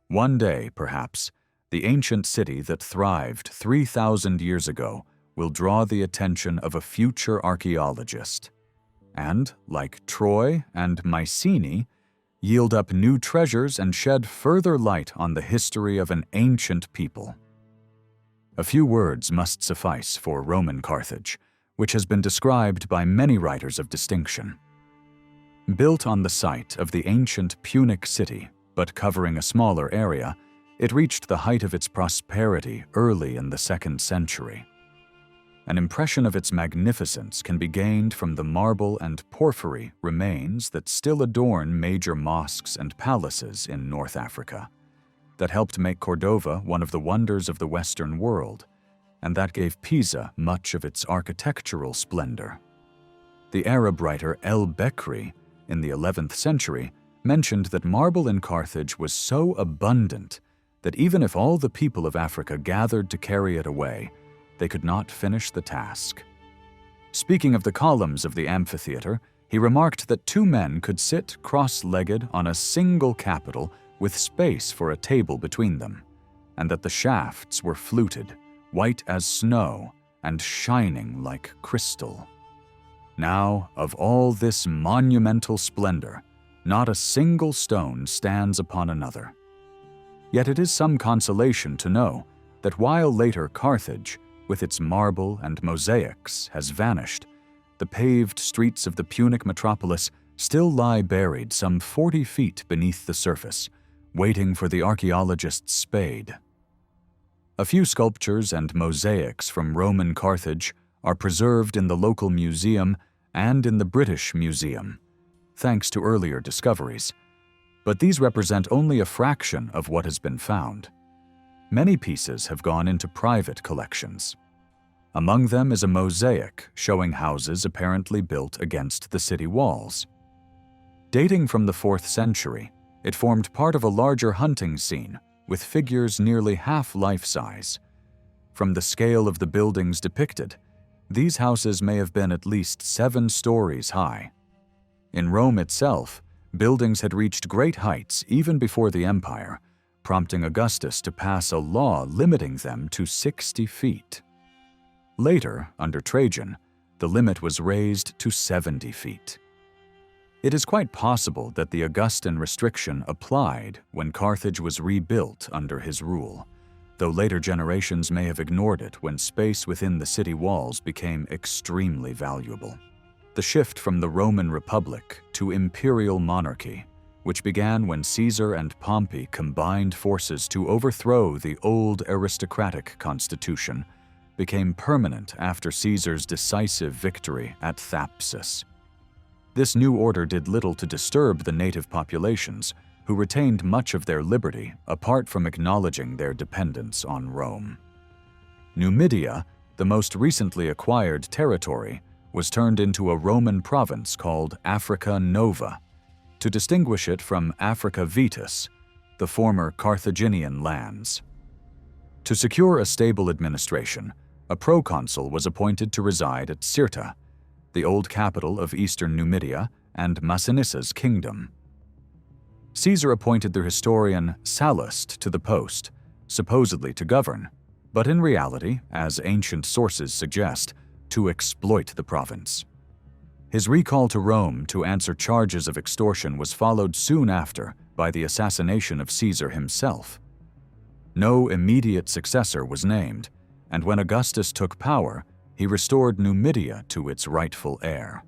One day, perhaps, the ancient city that thrived 3,000 years ago will draw the attention of a future archaeologist, and, like Troy and Mycenae, yield up new treasures and shed further light on the history of an ancient people. A few words must suffice for Roman Carthage, which has been described by many writers of distinction. Built on the site of the ancient Punic city, but covering a smaller area, it reached the height of its prosperity early in the 2nd century. An impression of its magnificence can be gained from the marble and porphyry remains that still adorn major mosques and palaces in North Africa, that helped make Cordova one of the wonders of the Western world, and that gave Pisa much of its architectural splendor. The Arab writer El-Bekri, in the 11th century, mentioned that marble in Carthage was so abundant that even if all the people of Africa gathered to carry it away, they could not finish the task. Speaking of the columns of the amphitheatre, he remarked that 2 men could sit cross-legged on a single capital with space for a table between them, and that the shafts were fluted, white as snow and shining like crystal. Now, of all this monumental splendor, not a single stone stands upon another. Yet it is some consolation to know that while later Carthage, with its marble and mosaics, has vanished, the paved streets of the Punic metropolis still lie buried some 40 feet beneath the surface, waiting for the archaeologist's spade. A few sculptures and mosaics from Roman Carthage are preserved in the local museum and in the British Museum, thanks to earlier discoveries, but these represent only a fraction of what has been found. Many pieces have gone into private collections. Among them is a mosaic showing houses apparently built against the city walls. Dating from the 4th century, it formed part of a larger hunting scene with figures nearly half life-size. From the scale of the buildings depicted, these houses may have been at least 7 stories high. In Rome itself, buildings had reached great heights even before the empire, prompting Augustus to pass a law limiting them to 60 feet. Later, under Trajan, the limit was raised to 70 feet. It is quite possible that the Augustan restriction applied when Carthage was rebuilt under his rule, though later generations may have ignored it when space within the city walls became extremely valuable. The shift from the Roman Republic to imperial monarchy, which began when Caesar and Pompey combined forces to overthrow the old aristocratic constitution, became permanent after Caesar's decisive victory at Thapsus. This new order did little to disturb the native populations, who retained much of their liberty apart from acknowledging their dependence on Rome. Numidia, the most recently acquired territory, was turned into a Roman province called Africa Nova, to distinguish it from Africa Vetus, the former Carthaginian lands. To secure a stable administration, a proconsul was appointed to reside at Cirta, the old capital of eastern Numidia and Massinissa's kingdom. Caesar appointed the historian Sallust to the post, supposedly to govern, but in reality, as ancient sources suggest, to exploit the province. His recall to Rome to answer charges of extortion was followed soon after by the assassination of Caesar himself. No immediate successor was named, and when Augustus took power, he restored Numidia to its rightful heir,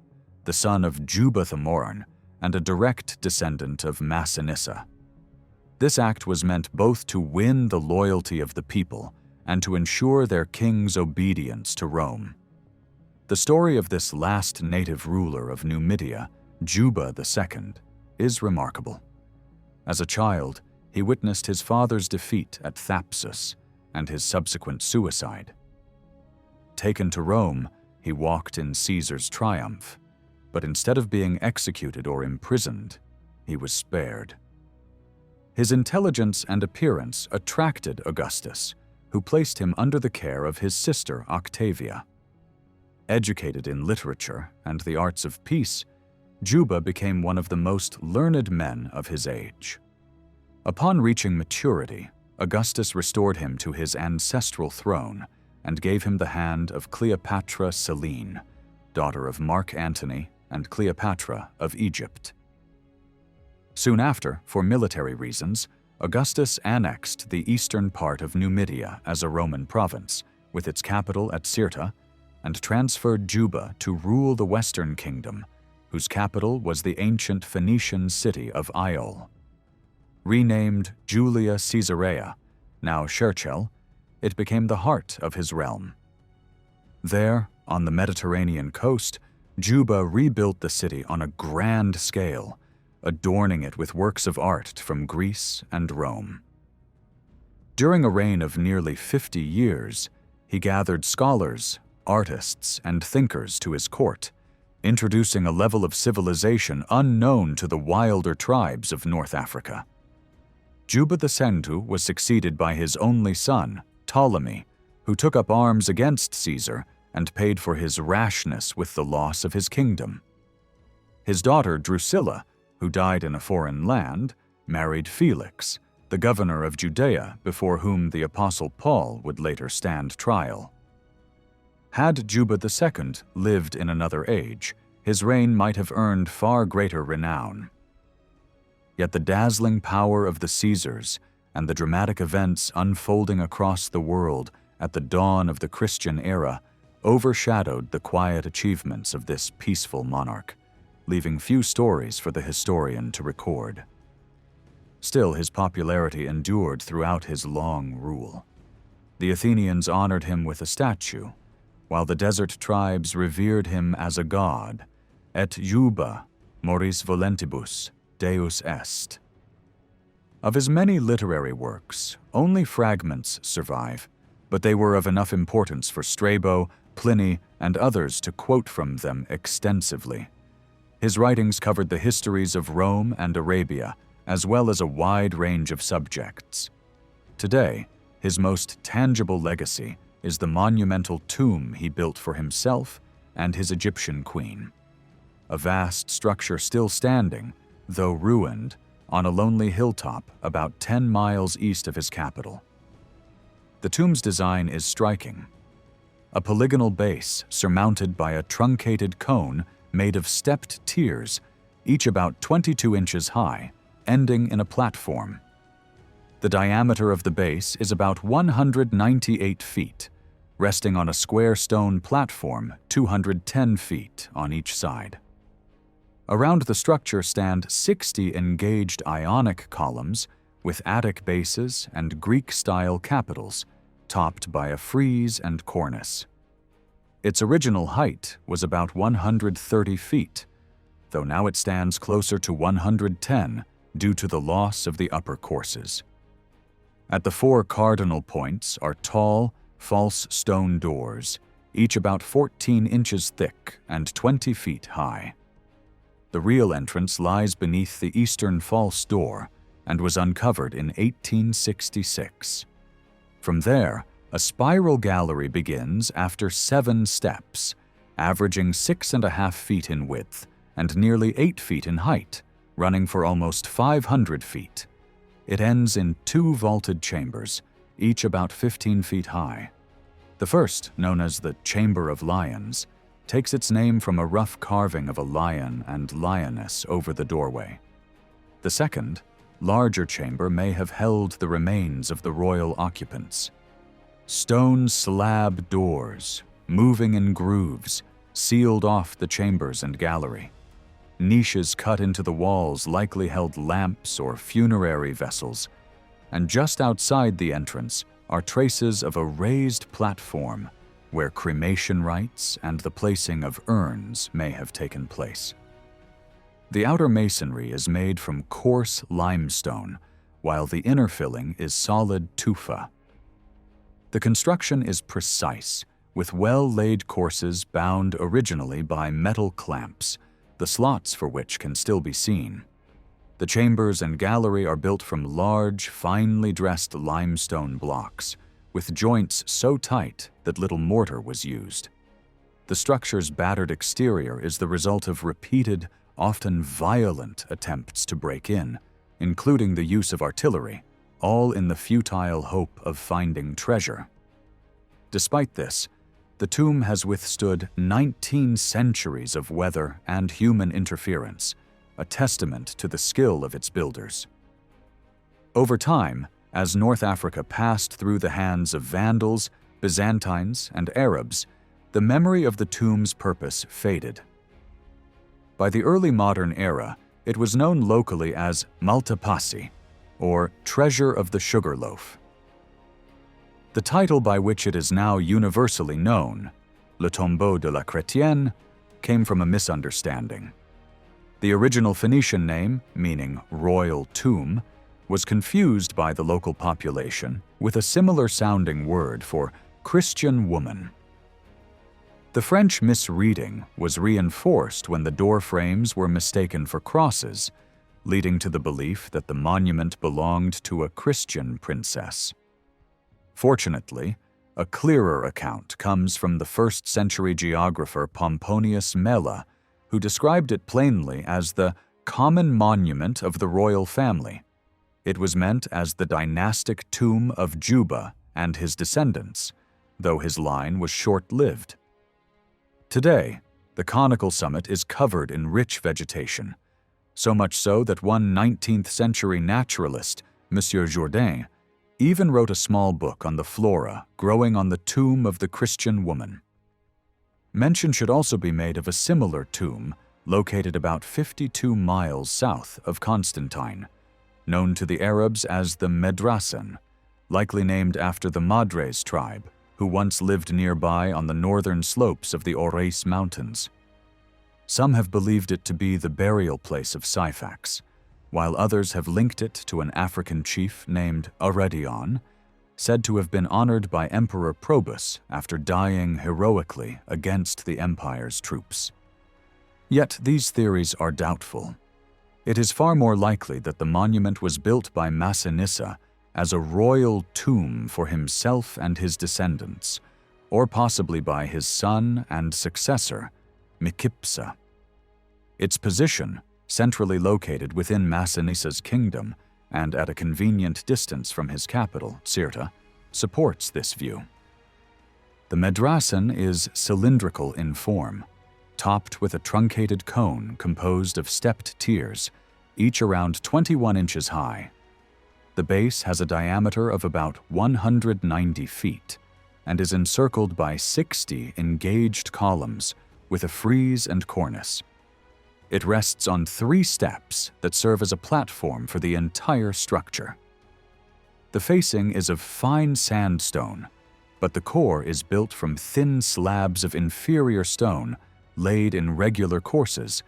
the son of Juba II and a direct descendant of Massinissa. This act was meant both to win the loyalty of the people and to ensure their king's obedience to Rome. The story of this last native ruler of Numidia, Juba II, is remarkable. As a child, he witnessed his father's defeat at Thapsus and his subsequent suicide. Taken to Rome, he walked in Caesar's triumph, but instead of being executed or imprisoned, he was spared. His intelligence and appearance attracted Augustus, who placed him under the care of his sister Octavia. Educated in literature and the arts of peace, Juba became one of the most learned men of his age. Upon reaching maturity, Augustus restored him to his ancestral throne and gave him the hand of Cleopatra Selene, daughter of Mark Antony and Cleopatra of Egypt. Soon after, for military reasons, Augustus annexed the eastern part of Numidia as a Roman province, with its capital at Cirta, and transferred Juba to rule the western kingdom, whose capital was the ancient Phoenician city of Iole. Renamed Julia Caesarea, now Cherchell, it became the heart of his realm. There, on the Mediterranean coast, Juba rebuilt the city on a grand scale, adorning it with works of art from Greece and Rome. During a reign of nearly 50 years, he gathered scholars, artists, and thinkers to his court, introducing a level of civilization unknown to the wilder tribes of North Africa. Juba II was succeeded by his only son, Ptolemy, who took up arms against Caesar and paid for his rashness with the loss of his kingdom. His daughter Drusilla, who died in a foreign land, married Felix, the governor of Judea before whom the Apostle Paul would later stand trial. Had Juba II lived in another age, his reign might have earned far greater renown. Yet the dazzling power of the Caesars and the dramatic events unfolding across the world at the dawn of the Christian era overshadowed the quiet achievements of this peaceful monarch, leaving few stories for the historian to record. Still, his popularity endured throughout his long rule. The Athenians honored him with a statue, while the desert tribes revered him as a god, et Juba, moris volentibus, deus est. Of his many literary works, only fragments survive, but they were of enough importance for Strabo, Pliny, and others to quote from them extensively. His writings covered the histories of Rome and Arabia, as well as a wide range of subjects. Today, his most tangible legacy is the monumental tomb he built for himself and his Egyptian queen. A vast structure still standing, though ruined, on a lonely hilltop about 10 miles east of his capital. The tomb's design is striking. A polygonal base surmounted by a truncated cone made of stepped tiers, each about 22 inches high, ending in a platform. The diameter of the base is about 198 feet, resting on a square stone platform 210 feet on each side. Around the structure stand 60 engaged Ionic columns with Attic bases and Greek-style capitals, topped by a frieze and cornice. Its original height was about 130 feet, though now it stands closer to 110 due to the loss of the upper courses. At the 4 cardinal points are tall, false stone doors, each about 14 inches thick and 20 feet high. The real entrance lies beneath the eastern false door and was uncovered in 1866. From there, a spiral gallery begins after 7 steps, averaging 6.5 feet in width and nearly 8 feet in height, running for almost 500 feet. It ends in 2 vaulted chambers, each about 15 feet high. The first, known as the Chamber of Lions, takes its name from a rough carving of a lion and lioness over the doorway. The second, larger chamber may have held the remains of the royal occupants. Stone slab doors, moving in grooves, sealed off the chambers and gallery. Niches cut into the walls likely held lamps or funerary vessels, and just outside the entrance are traces of a raised platform where cremation rites and the placing of urns may have taken place. The outer masonry is made from coarse limestone, while the inner filling is solid tufa. The construction is precise, with well-laid courses bound originally by metal clamps, the slots for which can still be seen. The chambers and gallery are built from large, finely dressed limestone blocks, with joints so tight that little mortar was used. The structure's battered exterior is the result of repeated, often violent attempts to break in, including the use of artillery, all in the futile hope of finding treasure. Despite this, the tomb has withstood 19 centuries of weather and human interference, a testament to the skill of its builders. Over time, as North Africa passed through the hands of Vandals, Byzantines, and Arabs, the memory of the tomb's purpose faded. By the early modern era, it was known locally as Maltapassi, or Treasure of the Sugar Loaf. The title by which it is now universally known, Le Tombeau de la Chrétienne, came from a misunderstanding. The original Phoenician name, meaning royal tomb, was confused by the local population with a similar-sounding word for Christian woman. The French misreading was reinforced when the door frames were mistaken for crosses, leading to the belief that the monument belonged to a Christian princess. Fortunately, a clearer account comes from the 1st-century geographer Pomponius Mela, who described it plainly as the common monument of the royal family. It was meant as the dynastic tomb of Juba and his descendants, though his line was short-lived. Today, the conical summit is covered in rich vegetation, so much so that one 19th-century naturalist, Monsieur Jourdain, even wrote a small book on the flora growing on the tomb of the Christian woman. Mention should also be made of a similar tomb located about 52 miles south of Constantine, known to the Arabs as the Medracen, likely named after the Madres tribe, who once lived nearby on the northern slopes of the Orais Mountains. Some have believed it to be the burial place of Syphax, while others have linked it to an African chief named Aredion, said to have been honored by Emperor Probus after dying heroically against the empire's troops. Yet these theories are doubtful. It is far more likely that the monument was built by Massinissa as a royal tomb for himself and his descendants, or possibly by his son and successor, Micipsa. Its position, centrally located within Massinissa's kingdom and at a convenient distance from his capital, Cirta, supports this view. The Medracen is cylindrical in form, topped with a truncated cone composed of stepped tiers, each around 21 inches high. The base has a diameter of about 190 feet and is encircled by 60 engaged columns with a frieze and cornice. It rests on 3 steps that serve as a platform for the entire structure. The facing is of fine sandstone, but the core is built from thin slabs of inferior stone laid in regular courses,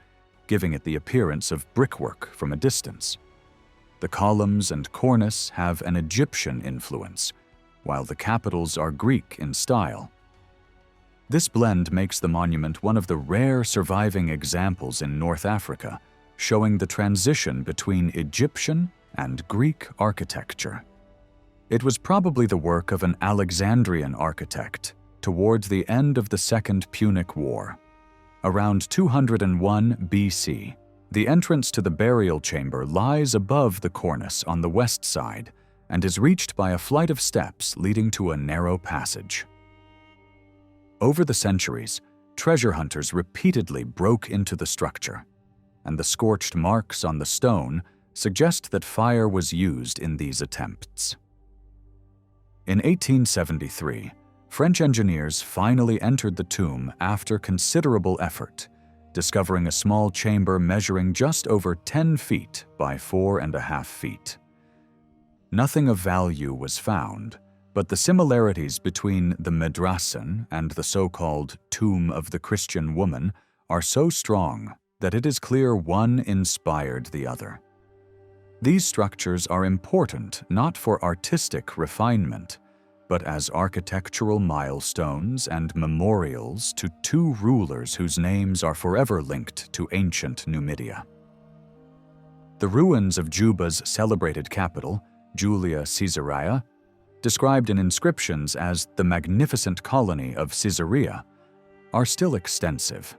giving it the appearance of brickwork from a distance. The columns and cornice have an Egyptian influence, while the capitals are Greek in style. This blend makes the monument one of the rare surviving examples in North Africa, showing the transition between Egyptian and Greek architecture. It was probably the work of an Alexandrian architect towards the end of the Second Punic War. Around 201 BC, the entrance to the burial chamber lies above the cornice on the west side and is reached by a flight of steps leading to a narrow passage. Over the centuries, treasure hunters repeatedly broke into the structure, and the scorched marks on the stone suggest that fire was used in these attempts. In 1873, French engineers finally entered the tomb after considerable effort, discovering a small chamber measuring just over 10 feet by 4.5 feet. Nothing of value was found, but the similarities between the Medracen and the so-called Tomb of the Christian Woman are so strong that it is clear one inspired the other. These structures are important not for artistic refinement, but as architectural milestones and memorials to two rulers whose names are forever linked to ancient Numidia. The ruins of Juba's celebrated capital, Julia Caesarea, described in inscriptions as the Magnificent Colony of Caesarea, are still extensive.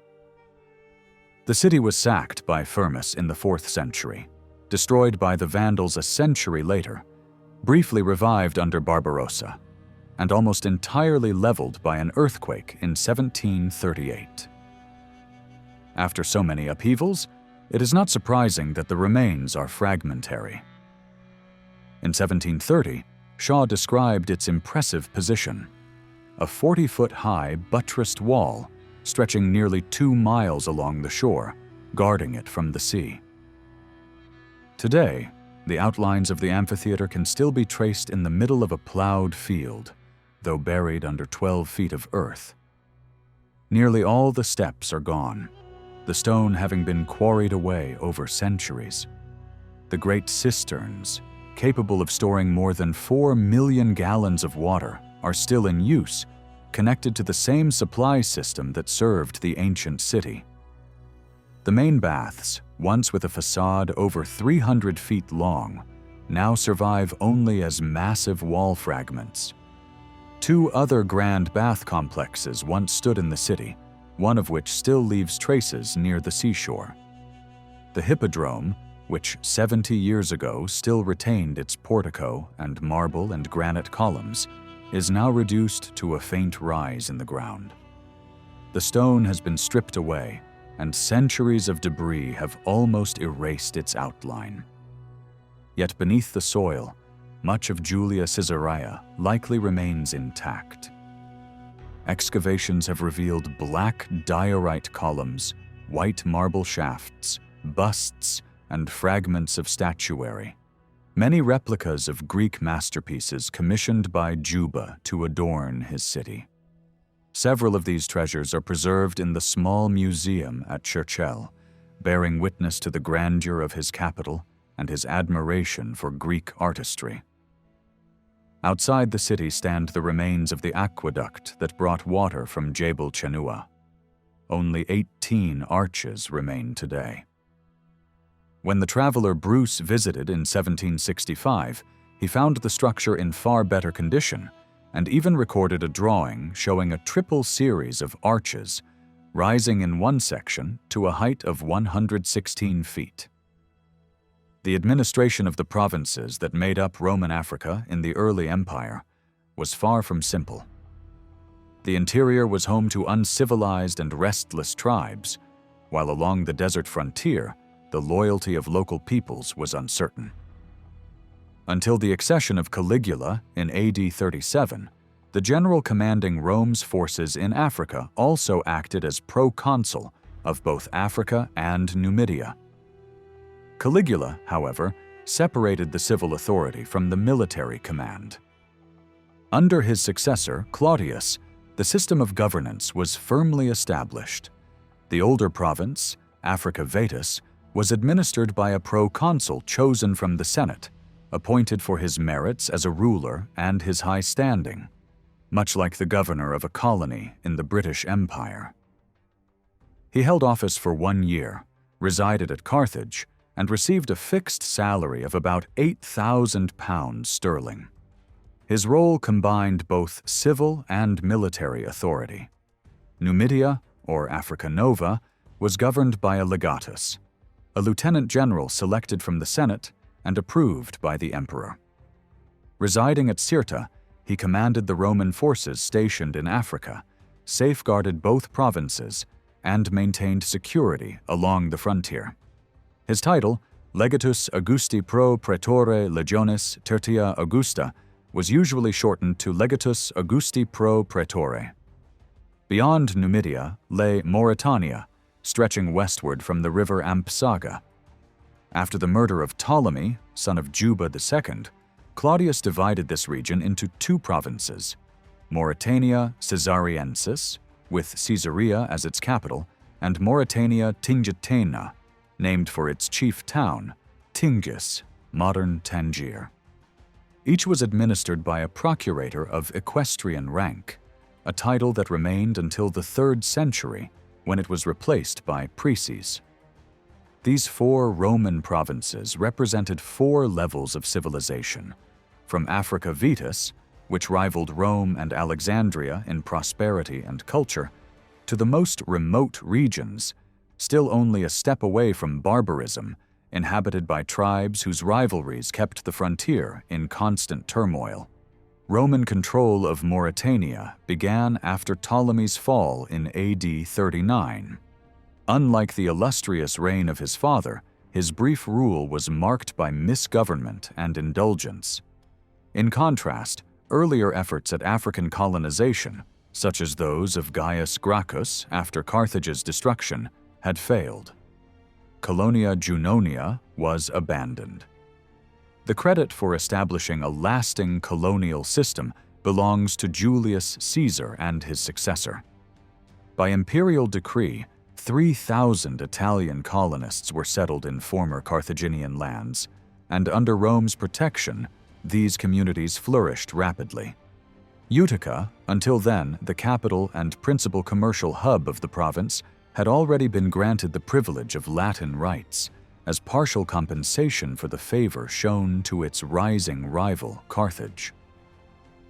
The city was sacked by Firmus in the 4th century, destroyed by the Vandals a century later, briefly revived under Barbarossa, and almost entirely leveled by an earthquake in 1738. After so many upheavals, it is not surprising that the remains are fragmentary. In 1730, Shaw described its impressive position, a 40-foot-high buttressed wall stretching nearly 2 miles along the shore, guarding it from the sea. Today, the outlines of the amphitheatre can still be traced in the middle of a plowed field, though buried under 12 feet of earth. Nearly all the steps are gone, the stone having been quarried away over centuries. The great cisterns, capable of storing more than 4 million gallons of water, are still in use, connected to the same supply system that served the ancient city. The main baths, once with a facade over 300 feet long, now survive only as massive wall fragments. 2 other grand bath complexes once stood in the city, one of which still leaves traces near the seashore. The Hippodrome, which 70 years ago still retained its portico and marble and granite columns, is now reduced to a faint rise in the ground. The stone has been stripped away, and centuries of debris have almost erased its outline. Yet beneath the soil, much of Julia Caesarea likely remains intact. Excavations have revealed black diorite columns, white marble shafts, busts, and fragments of statuary, many replicas of Greek masterpieces commissioned by Juba to adorn his city. Several of these treasures are preserved in the small museum at Churchill, bearing witness to the grandeur of his capital and his admiration for Greek artistry. Outside the city stand the remains of the aqueduct that brought water from Jebel Chenua. Only 18 arches remain today. When the traveler Bruce visited in 1765, he found the structure in far better condition and even recorded a drawing showing a triple series of arches rising in one section to a height of 116 feet. The administration of the provinces that made up Roman Africa in the early empire was far from simple. The interior was home to uncivilized and restless tribes, while along the desert frontier, the loyalty of local peoples was uncertain. Until the accession of Caligula in AD 37, the general commanding Rome's forces in Africa also acted as proconsul of both Africa and Numidia. Caligula, however, separated the civil authority from the military command. Under his successor, Claudius, the system of governance was firmly established. The older province, Africa Vetus, was administered by a proconsul chosen from the Senate, appointed for his merits as a ruler and his high standing, much like the governor of a colony in the British Empire. He held office for 1 year, resided at Carthage, and received a fixed salary of about £8,000 sterling. His role combined both civil and military authority. Numidia, or Africa Nova, was governed by a legatus, a lieutenant general selected from the Senate and approved by the emperor. Residing at Cirta, he commanded the Roman forces stationed in Africa safeguarded both provinces and maintained security along the frontier. His title, Legatus Augusti pro praetore legionis tertia Augusta, was usually shortened to Legatus Augusti pro praetore. Beyond Numidia lay Mauritania, stretching westward from the river Ampsaga. After the murder of Ptolemy, son of Juba II, Claudius divided this region into two provinces, Mauritania Caesariensis, with Caesarea as its capital, and Mauritania Tingitana, named for its chief town, Tingis, modern Tangier. Each was administered by a procurator of equestrian rank, a title that remained until the 3rd century, when it was replaced by precies. These 4 Roman provinces represented 4 levels of civilization, from Africa Vetus, which rivaled Rome and Alexandria in prosperity and culture, to the most remote regions, still only a step away from barbarism, inhabited by tribes whose rivalries kept the frontier in constant turmoil. Roman control of Mauritania began after Ptolemy's fall in AD 39. Unlike the illustrious reign of his father, his brief rule was marked by misgovernment and indulgence. In contrast, earlier efforts at African colonization, such as those of Gaius Gracchus after Carthage's destruction, had failed. Colonia Junonia was abandoned. The credit for establishing a lasting colonial system belongs to Julius Caesar and his successor. By imperial decree, 3,000 Italian colonists were settled in former Carthaginian lands, and under Rome's protection, these communities flourished rapidly. Utica, until then the capital and principal commercial hub of the province, had already been granted the privilege of Latin rights, as partial compensation for the favor shown to its rising rival, Carthage.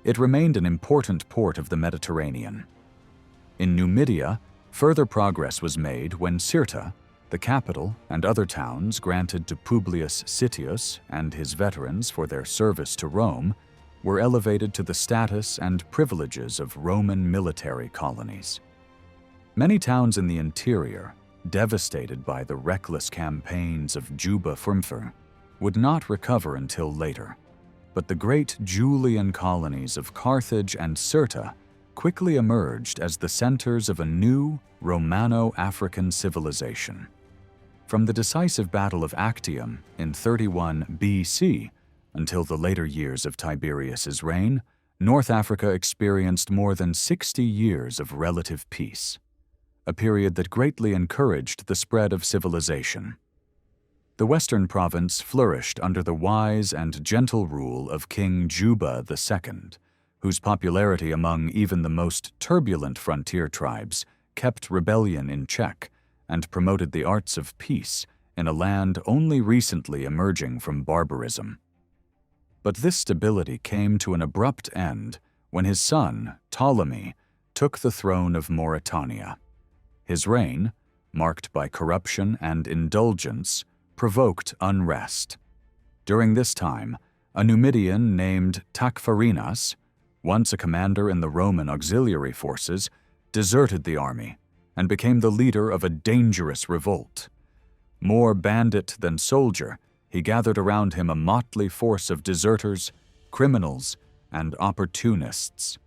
It remained an important port of the Mediterranean. In Numidia, further progress was made when Cirta, the capital, and other towns granted to Publius Sittius and his veterans for their service to Rome were elevated to the status and privileges of Roman military colonies. Many towns in the interior, devastated by the reckless campaigns of Juba II, would not recover until later, but the great Julian colonies of Carthage and Cirta quickly emerged as the centers of a new Romano-African civilization. From the decisive Battle of Actium in 31 BC until the later years of Tiberius's reign, North Africa experienced more than 60 years of relative peace, a period that greatly encouraged the spread of civilization. The western province flourished under the wise and gentle rule of King Juba II, whose popularity among even the most turbulent frontier tribes kept rebellion in check and promoted the arts of peace in a land only recently emerging from barbarism. But this stability came to an abrupt end when his son, Ptolemy, took the throne of Mauritania. His reign, marked by corruption and indulgence, provoked unrest. During this time, a Numidian named Tacfarinas, once a commander in the Roman auxiliary forces, deserted the army and became the leader of a dangerous revolt. More bandit than soldier, he gathered around him a motley force of deserters, criminals, and opportunists.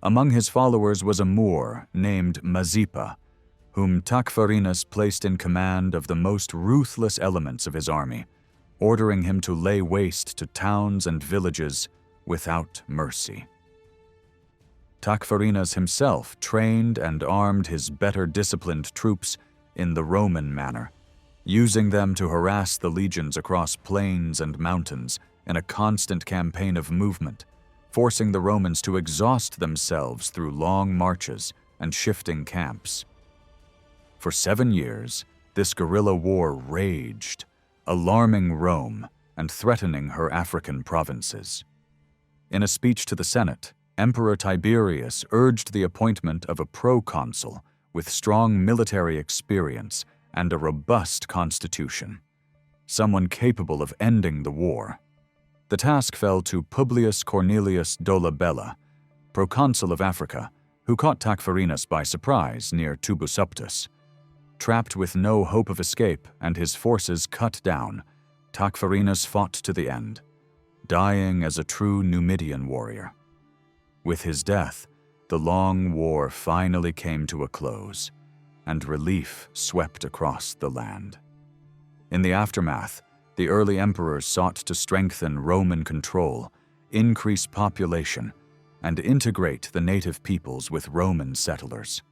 Among his followers was a Moor named Mazeppa, whom Tacfarinas placed in command of the most ruthless elements of his army, ordering him to lay waste to towns and villages without mercy. Tacfarinas himself trained and armed his better disciplined troops in the Roman manner, using them to harass the legions across plains and mountains in a constant campaign of movement, forcing the Romans to exhaust themselves through long marches and shifting camps. For 7 years, this guerrilla war raged, alarming Rome and threatening her African provinces. In a speech to the Senate, Emperor Tiberius urged the appointment of a proconsul with strong military experience and a robust constitution, someone capable of ending the war. The task fell to Publius Cornelius Dolabella, proconsul of Africa, who caught Tacfarinas by surprise near Tubusuptus. Trapped with no hope of escape and his forces cut down, Tacfarinas fought to the end, dying as a true Numidian warrior. With his death, the long war finally came to a close, and relief swept across the land. In the aftermath, the early emperors sought to strengthen Roman control, increase population, and integrate the native peoples with Roman settlers.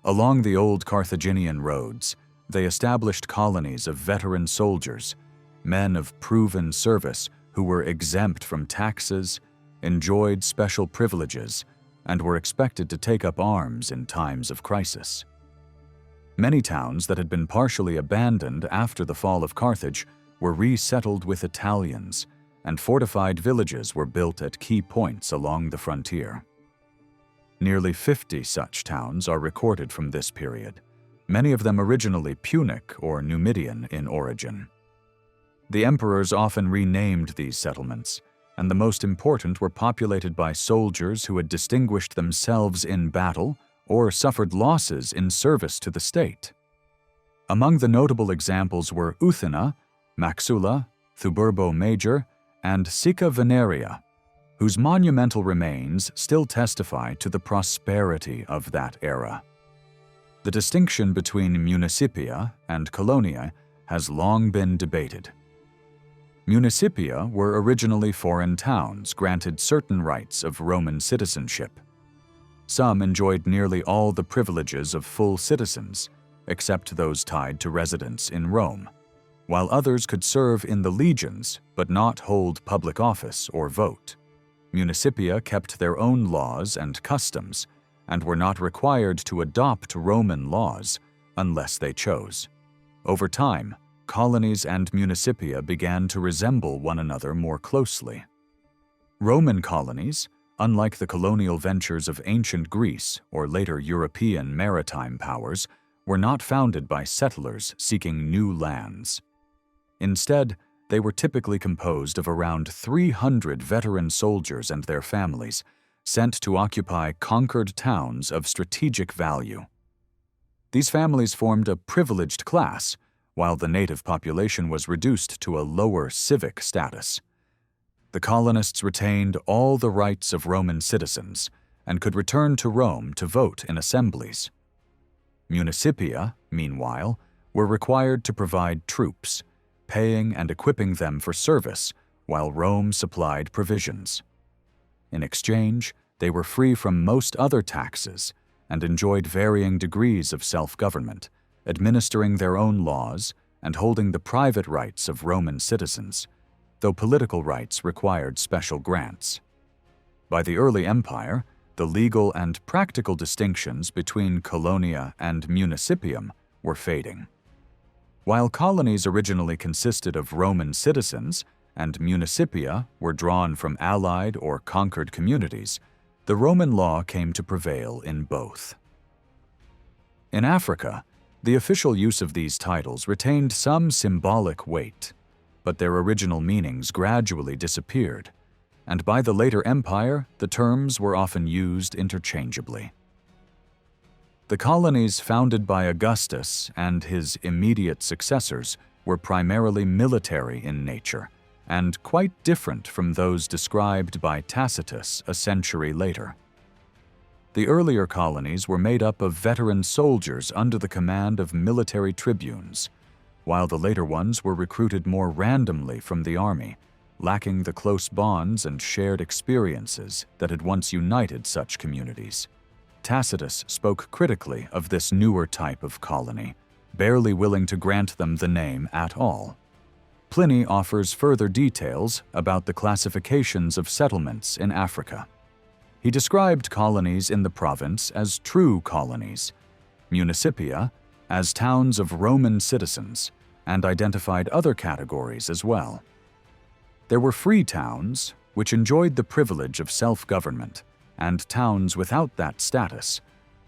Along the old Carthaginian roads, they established colonies of veteran soldiers, men of proven service who were exempt from taxes, enjoyed special privileges, and were expected to take up arms in times of crisis. Many towns that had been partially abandoned after the fall of Carthage were resettled with Italians, and fortified villages were built at key points along the frontier. Nearly 50 such towns are recorded from this period, many of them originally Punic or Numidian in origin. The emperors often renamed these settlements, and the most important were populated by soldiers who had distinguished themselves in battle or suffered losses in service to the state. Among the notable examples were Uthina, Maxula, Thuburbo Major, and Sica Veneria, whose monumental remains still testify to the prosperity of that era. The distinction between municipia and colonia has long been debated. Municipia were originally foreign towns granted certain rights of Roman citizenship. Some enjoyed nearly all the privileges of full citizens, except those tied to residence in Rome, while others could serve in the legions but not hold public office or vote. Municipia kept their own laws and customs and were not required to adopt Roman laws unless they chose. Over time, colonies and municipia began to resemble one another more closely. Roman colonies, unlike the colonial ventures of ancient Greece or later European maritime powers, were not founded by settlers seeking new lands. Instead, they were typically composed of around 300 veteran soldiers and their families, sent to occupy conquered towns of strategic value. These families formed a privileged class, while the native population was reduced to a lower civic status. The colonists retained all the rights of Roman citizens and could return to Rome to vote in assemblies. Municipia, meanwhile, were required to provide troops, paying and equipping them for service, while Rome supplied provisions. In exchange, they were free from most other taxes and enjoyed varying degrees of self-government, administering their own laws and holding the private rights of Roman citizens, though political rights required special grants. By the early empire, the legal and practical distinctions between colonia and municipium were fading. While colonies originally consisted of Roman citizens and municipia were drawn from allied or conquered communities, the Roman law came to prevail in both. In Africa, the official use of these titles retained some symbolic weight, but their original meanings gradually disappeared, and by the later empire, the terms were often used interchangeably. The colonies founded by Augustus and his immediate successors were primarily military in nature, and quite different from those described by Tacitus a century later. The earlier colonies were made up of veteran soldiers under the command of military tribunes, while the later ones were recruited more randomly from the army, lacking the close bonds and shared experiences that had once united such communities. Tacitus spoke critically of this newer type of colony, barely willing to grant them the name at all. Pliny offers further details about the classifications of settlements in Africa. He described colonies in the province as true colonies, municipia as towns of Roman citizens, and identified other categories as well. There were free towns, which enjoyed the privilege of self-government, and towns without that status,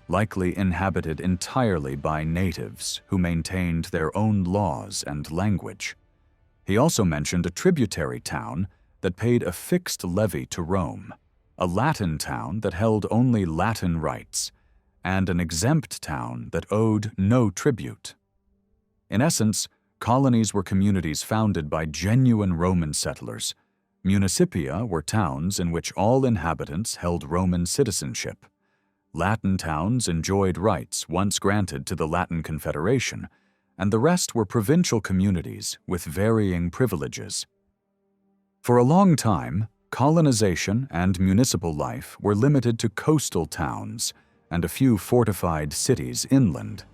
likely inhabited entirely by natives who maintained their own laws and language. He also mentioned a tributary town that paid a fixed levy to Rome, a Latin town that held only Latin rights, and an exempt town that owed no tribute. In essence, colonies were communities founded by genuine Roman settlers. Municipia were towns in which all inhabitants held Roman citizenship. Latin towns enjoyed rights once granted to the Latin Confederation, and the rest were provincial communities with varying privileges. For a long time, colonization and municipal life were limited to coastal towns and a few fortified cities inland.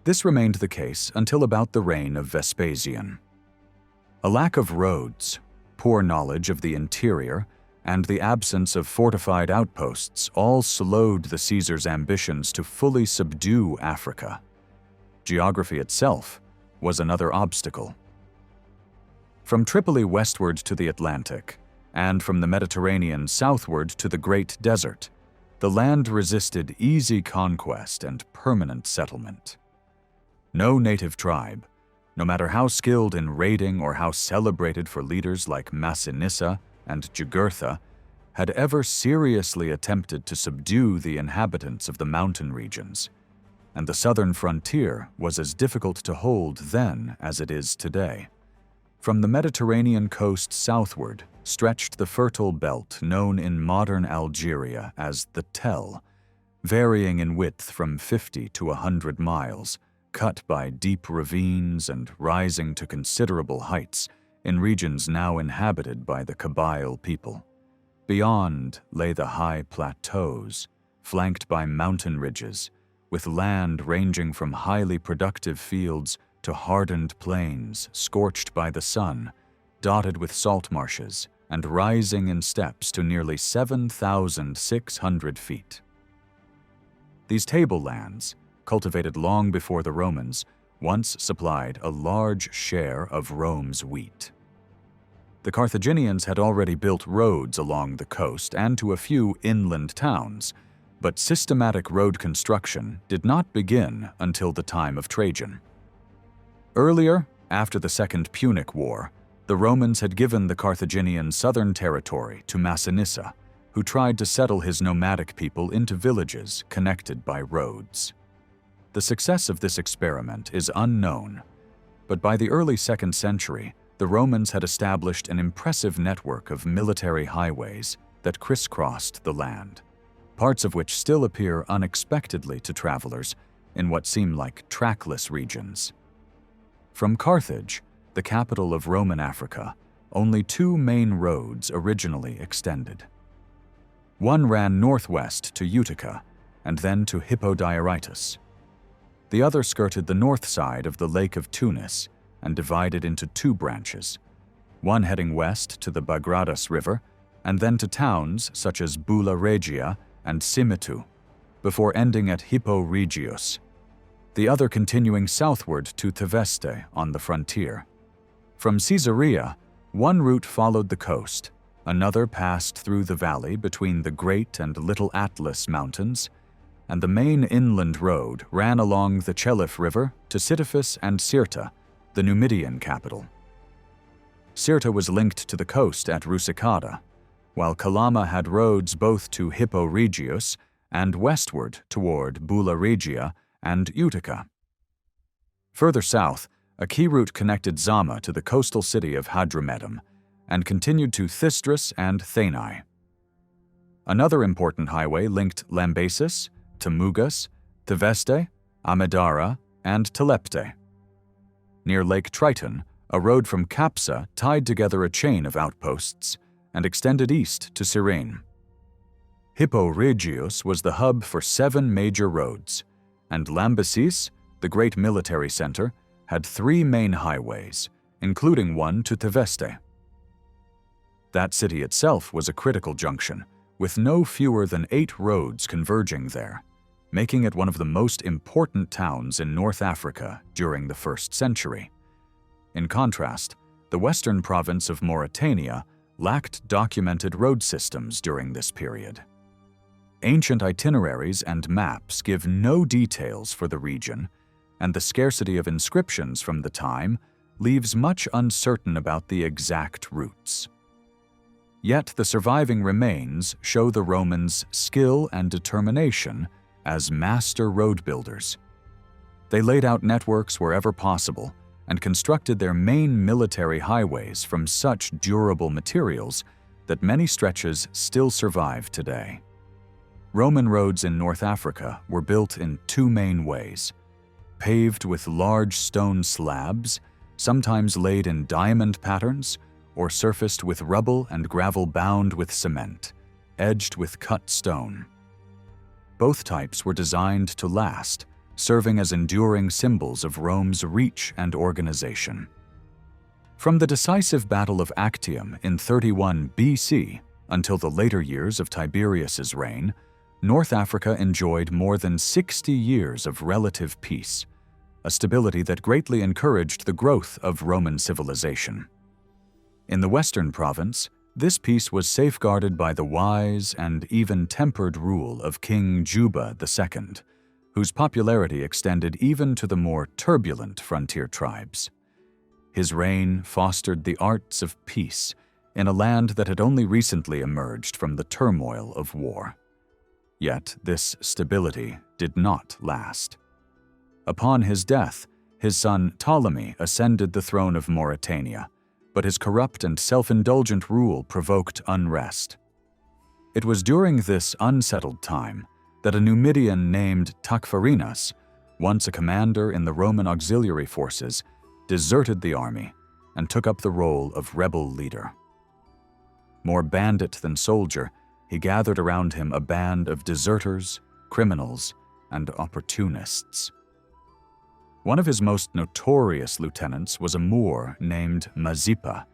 This remained the case until about the reign of Vespasian. A lack of roads, poor knowledge of the interior, and the absence of fortified outposts all slowed the Caesars' ambitions to fully subdue Africa. Geography itself was another obstacle. From Tripoli westward to the Atlantic, and from the Mediterranean southward to the Great Desert, the land resisted easy conquest and permanent settlement. No native tribe, no matter how skilled in raiding or how celebrated for leaders like Massinissa and Jugurtha, had ever seriously attempted to subdue the inhabitants of the mountain regions, and the southern frontier was as difficult to hold then as it is today. From the Mediterranean coast southward stretched the fertile belt known in modern Algeria as the Tell, varying in width from 50 to 100 miles, cut by deep ravines and rising to considerable heights in regions now inhabited by the Kabyle people. Beyond lay the high plateaus, flanked by mountain ridges, with land ranging from highly productive fields to hardened plains scorched by the sun, dotted with salt marshes, and rising in steps to nearly 7,600 feet. These tablelands, cultivated long before the Romans, once supplied a large share of Rome's wheat. The Carthaginians had already built roads along the coast and to a few inland towns, but systematic road construction did not begin until the time of Trajan. Earlier, after the Second Punic War, the Romans had given the Carthaginian southern territory to Massinissa, who tried to settle his nomadic people into villages connected by roads. The success of this experiment is unknown, but by the early 2nd century, the Romans had established an impressive network of military highways that crisscrossed the land, parts of which still appear unexpectedly to travelers in what seem like trackless regions. From Carthage, the capital of Roman Africa, only 2 main roads originally extended. One ran northwest to Utica and then to Hippodiarytus. The other skirted the north side of the Lake of Tunis and divided into 2 branches, one heading west to the Bagradas River and then to towns such as Bula Regia and Simitu, before ending at Hippo Regius, the other continuing southward to Taveste on the frontier. From Caesarea, one route followed the coast, another passed through the valley between the Great and Little Atlas mountains, and the main inland road ran along the Chelif River to Sitifus and Sirta, the Numidian capital. Sirta was linked to the coast at Rusicada, while Calama had roads both to Hippo Regius and westward toward Bula Regia and Utica. Further south, a key route connected Zama to the coastal city of Hadrumetum and continued to Thystris and Thanai. Another important highway linked Lambasis, Tamugas, Taveste, Amidara, and Telepte. Near Lake Triton, a road from Capsa tied together a chain of outposts and extended east to Cyrene. Hippo Regius was the hub for 7 major roads, and Lambasis, the great military center, had 3 main highways, including one to Taveste. That city itself was a critical junction, with no fewer than 8 roads converging there, making it one of the most important towns in North Africa during the 1st century. In contrast, the western province of Mauritania lacked documented road systems during this period. Ancient itineraries and maps give no details for the region, and the scarcity of inscriptions from the time leaves much uncertain about the exact routes. Yet the surviving remains show the Romans' skill and determination as master road builders. They laid out networks wherever possible and constructed their main military highways from such durable materials that many stretches still survive today. Roman roads in North Africa were built in two main ways: paved with large stone slabs, sometimes laid in diamond patterns, or surfaced with rubble and gravel bound with cement, edged with cut stone. Both types were designed to last, serving as enduring symbols of Rome's reach and organization. From the decisive Battle of Actium in 31 BC until the later years of Tiberius's reign, North Africa enjoyed more than 60 years of relative peace, a stability that greatly encouraged the growth of Roman civilization. In the Western province, this peace was safeguarded by the wise and even tempered rule of King Juba II, whose popularity extended even to the more turbulent frontier tribes. His reign fostered the arts of peace in a land that had only recently emerged from the turmoil of war. Yet this stability did not last. Upon his death, his son Ptolemy ascended the throne of Mauritania, but his corrupt and self-indulgent rule provoked unrest. It was during this unsettled time that a Numidian named Tacfarinas, once a commander in the Roman auxiliary forces, deserted the army and took up the role of rebel leader. More bandit than soldier, he gathered around him a band of deserters, criminals, and opportunists. One of his most notorious lieutenants was a Moor named Mazeppa,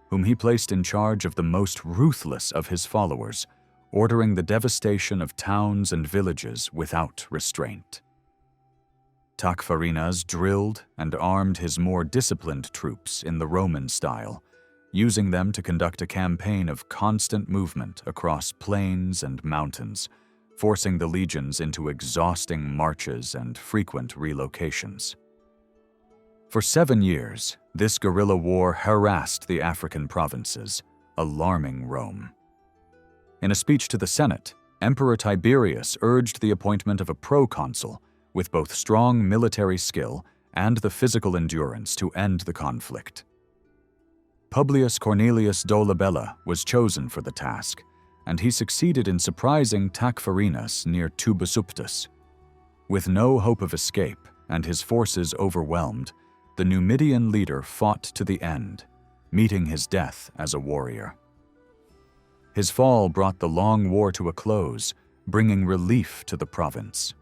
whom he placed in charge of the most ruthless of his followers, ordering the devastation of towns and villages without restraint. Tacfarinas drilled and armed his more disciplined troops in the Roman style, using them to conduct a campaign of constant movement across plains and mountains, forcing the legions into exhausting marches and frequent relocations. For 7 years, this guerrilla war harassed the African provinces, alarming Rome. In a speech to the Senate, Emperor Tiberius urged the appointment of a proconsul with both strong military skill and the physical endurance to end the conflict. Publius Cornelius Dolabella was chosen for the task, and he succeeded in surprising Tacfarinas near Tubasuptus. With no hope of escape and his forces overwhelmed, the Numidian leader fought to the end, meeting his death as a warrior. His fall brought the long war to a close, bringing relief to the province.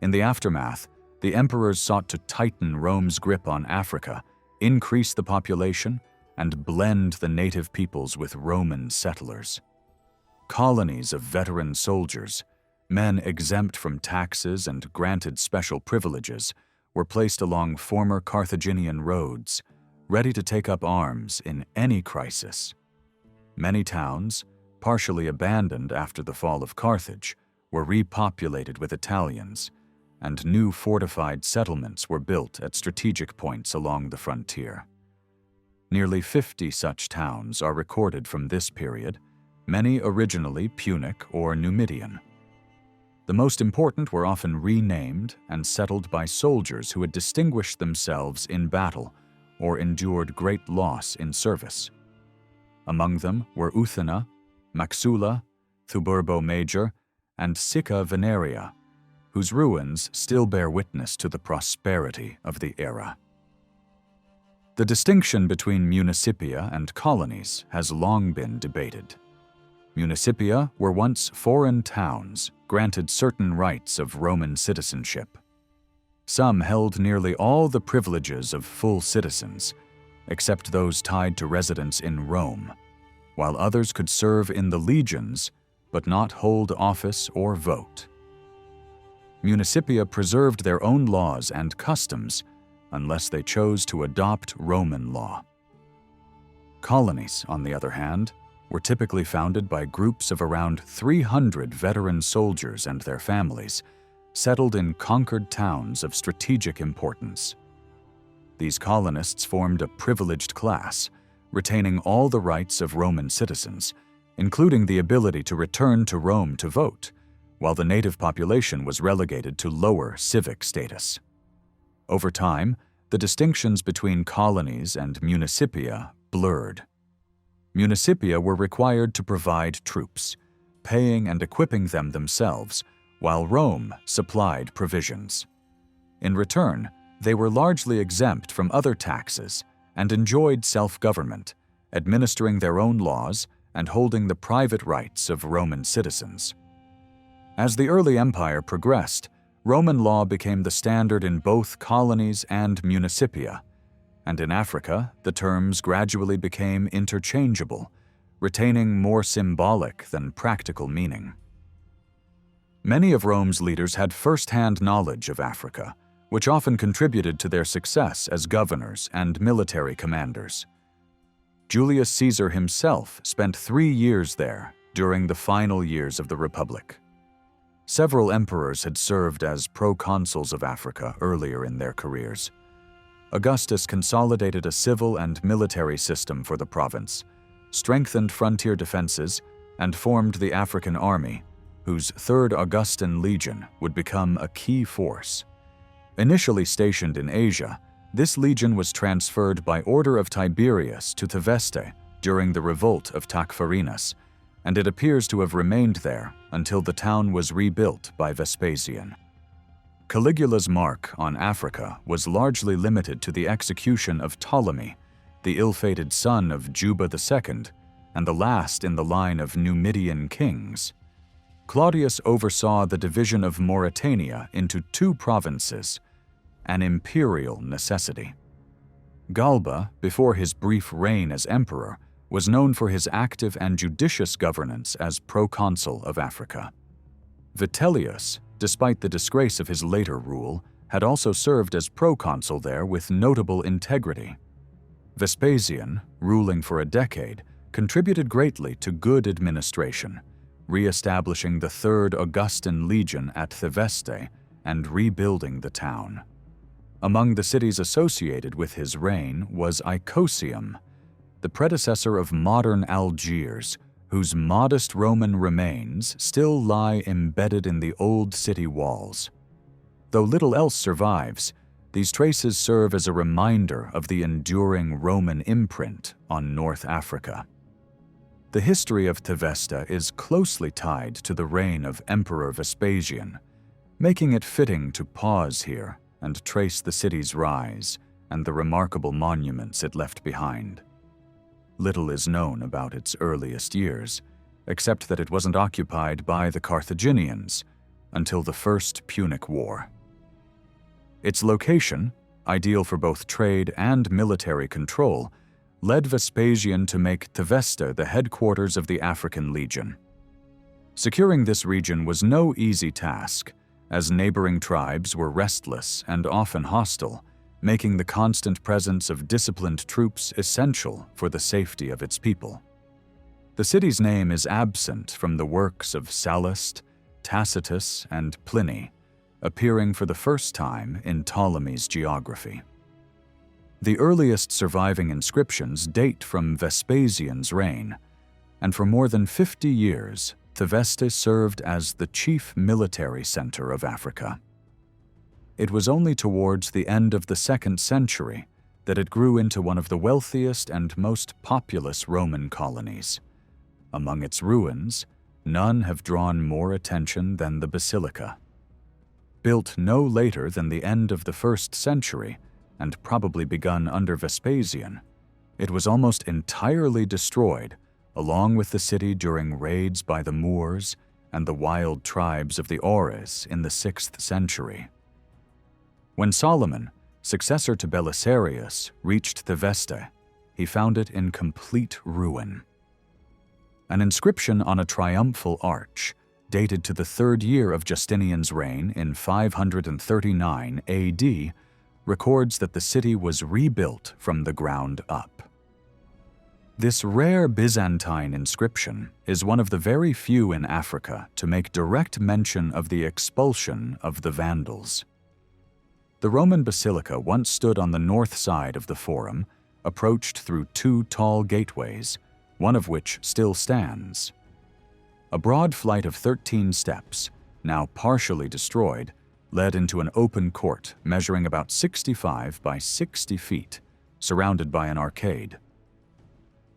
In the aftermath, the emperors sought to tighten Rome's grip on Africa, increase the population, and blend the native peoples with Roman settlers. Colonies of veteran soldiers, men exempt from taxes and granted special privileges, were placed along former Carthaginian roads, ready to take up arms in any crisis. Many towns, partially abandoned after the fall of Carthage, were repopulated with Italians, and new fortified settlements were built at strategic points along the frontier. Nearly 50 such towns are recorded from this period, many originally Punic or Numidian. The most important were often renamed and settled by soldiers who had distinguished themselves in battle or endured great loss in service. Among them were Uthena, Maxula, Thuburbo Major, and Sicca Veneria, whose ruins still bear witness to the prosperity of the era. The distinction between municipia and colonies has long been debated. Municipia were once foreign towns granted certain rights of Roman citizenship. Some held nearly all the privileges of full citizens, except those tied to residence in Rome, while others could serve in the legions but not hold office or vote. Municipia preserved their own laws and customs unless they chose to adopt Roman law. Colonies, on the other hand, were typically founded by groups of around 300 veteran soldiers and their families, settled in conquered towns of strategic importance. These colonists formed a privileged class, retaining all the rights of Roman citizens, including the ability to return to Rome to vote, while the native population was relegated to lower civic status. Over time, the distinctions between colonies and municipia blurred. Municipia were required to provide troops, paying and equipping them themselves, while Rome supplied provisions. In return, they were largely exempt from other taxes and enjoyed self-government, administering their own laws and holding the private rights of Roman citizens. As the early empire progressed, Roman law became the standard in both colonies and municipia, and in Africa, the terms gradually became interchangeable, retaining more symbolic than practical meaning. Many of Rome's leaders had first-hand knowledge of Africa, which often contributed to their success as governors and military commanders. Julius Caesar himself spent 3 years there during the final years of the Republic. Several emperors had served as proconsuls of Africa earlier in their careers. Augustus consolidated a civil and military system for the province, strengthened frontier defenses, and formed the African army, whose Third Augustan Legion would become a key force. Initially stationed in Asia, this legion was transferred by order of Tiberius to Theveste during the revolt of Tacfarinas, and it appears to have remained there until the town was rebuilt by Vespasian. Caligula's mark on Africa was largely limited to the execution of Ptolemy, the ill-fated son of Juba II, and the last in the line of Numidian kings. Claudius oversaw the division of Mauritania into 2 provinces, an imperial necessity. Galba, before his brief reign as emperor, was known for his active and judicious governance as proconsul of Africa. Vitellius, despite the disgrace of his later rule, had also served as proconsul there with notable integrity. Vespasian, ruling for a decade, contributed greatly to good administration, re-establishing the Third Augustan Legion at Theveste and rebuilding the town. Among the cities associated with his reign was Icosium, the predecessor of modern Algiers, whose modest Roman remains still lie embedded in the old city walls. Though little else survives, these traces serve as a reminder of the enduring Roman imprint on North Africa. The history of Theveste is closely tied to the reign of Emperor Vespasian, making it fitting to pause here and trace the city's rise and the remarkable monuments it left behind. Little is known about its earliest years, except that it wasn't occupied by the Carthaginians until the First Punic War. Its location, ideal for both trade and military control, led Vespasian to make Theveste the headquarters of the African Legion. Securing this region was no easy task, as neighboring tribes were restless and often hostile, making the constant presence of disciplined troops essential for the safety of its people. The city's name is absent from the works of Sallust, Tacitus, and Pliny, appearing for the first time in Ptolemy's geography. The earliest surviving inscriptions date from Vespasian's reign, and for more than 50 years, Theveste served as the chief military center of Africa. It was only towards the end of the 2nd century that it grew into one of the wealthiest and most populous Roman colonies. Among its ruins, none have drawn more attention than the basilica. Built no later than the end of the 1st century, and probably begun under Vespasian, it was almost entirely destroyed, along with the city during raids by the Moors and the wild tribes of the Aures in the 6th century. When Solomon, successor to Belisarius, reached Theveste, he found it in complete ruin. An inscription on a triumphal arch, dated to the 3rd year of Justinian's reign in 539 AD, records that the city was rebuilt from the ground up. This rare Byzantine inscription is one of the very few in Africa to make direct mention of the expulsion of the Vandals. The Roman basilica once stood on the north side of the Forum, approached through 2 tall gateways, one of which still stands. A broad flight of 13 steps, now partially destroyed, led into an open court measuring about 65 by 60 feet, surrounded by an arcade.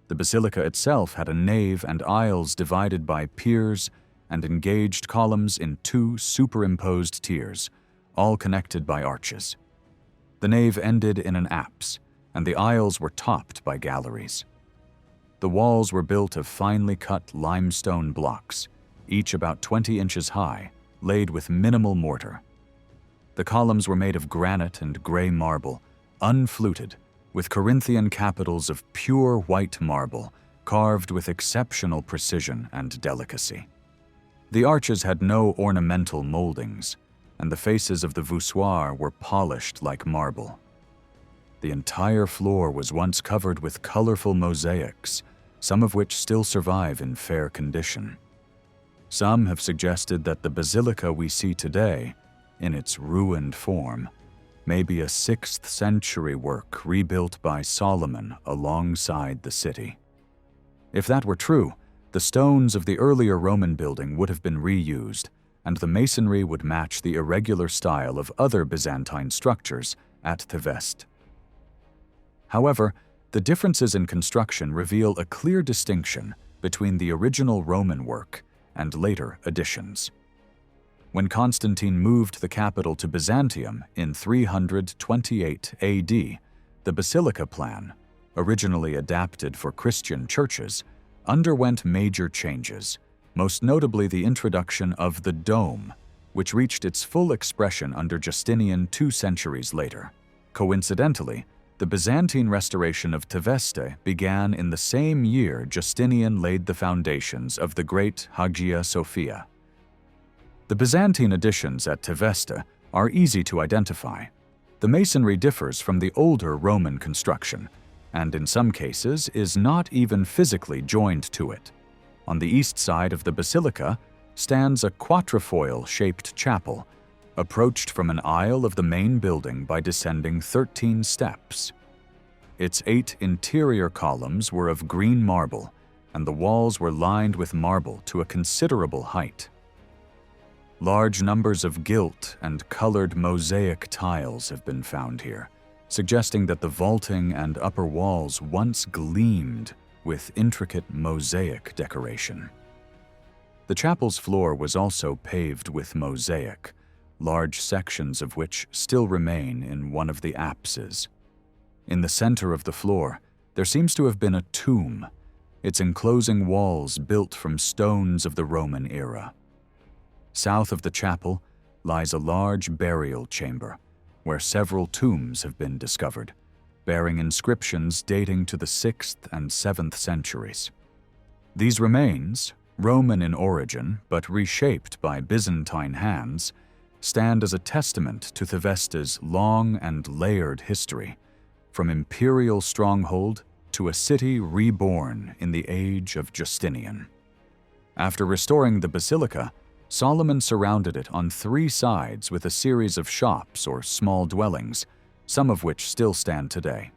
The basilica itself had a nave and aisles divided by piers and engaged columns in two superimposed tiers, all connected by arches. The nave ended in an apse, and the aisles were topped by galleries. The walls were built of finely cut limestone blocks, each about 20 inches high, laid with minimal mortar. The columns were made of granite and gray marble, unfluted, with Corinthian capitals of pure white marble, carved with exceptional precision and delicacy. The arches had no ornamental moldings, and the faces of the voussoirs were polished like marble. The entire floor was once covered with colorful mosaics, some of which still survive in fair condition. Some have suggested that the basilica we see today, in its ruined form, may be a 6th century work rebuilt by Solomon alongside the city. If that were true, the stones of the earlier Roman building would have been reused, and the masonry would match the irregular style of other Byzantine structures at Tvest. However, the differences in construction reveal a clear distinction between the original Roman work and later additions. When Constantine moved the capital to Byzantium in 328 AD, the basilica plan, originally adapted for Christian churches, underwent major changes, most notably the introduction of the dome, which reached its full expression under Justinian 2 centuries later. Coincidentally, the Byzantine restoration of Tveste began in the same year Justinian laid the foundations of the great Hagia Sophia. The Byzantine additions at Tveste are easy to identify. The masonry differs from the older Roman construction, and in some cases is not even physically joined to it. On the east side of the basilica stands a quatrefoil-shaped chapel, approached from an aisle of the main building by descending 13 steps. Its 8 interior columns were of green marble, and the walls were lined with marble to a considerable height. Large numbers of gilt and colored mosaic tiles have been found here, suggesting that the vaulting and upper walls once gleamed with intricate mosaic decoration. The chapel's floor was also paved with mosaic, large sections of which still remain in one of the apses. In the center of the floor, there seems to have been a tomb, its enclosing walls built from stones of the Roman era. South of the chapel lies a large burial chamber, where several tombs have been discovered, bearing inscriptions dating to the 6th and 7th centuries. These remains, Roman in origin but reshaped by Byzantine hands, stand as a testament to Tveste's long and layered history, from imperial stronghold to a city reborn in the age of Justinian. After restoring the basilica, Solomon surrounded it on 3 sides with a series of shops or small dwellings, some of which still stand today.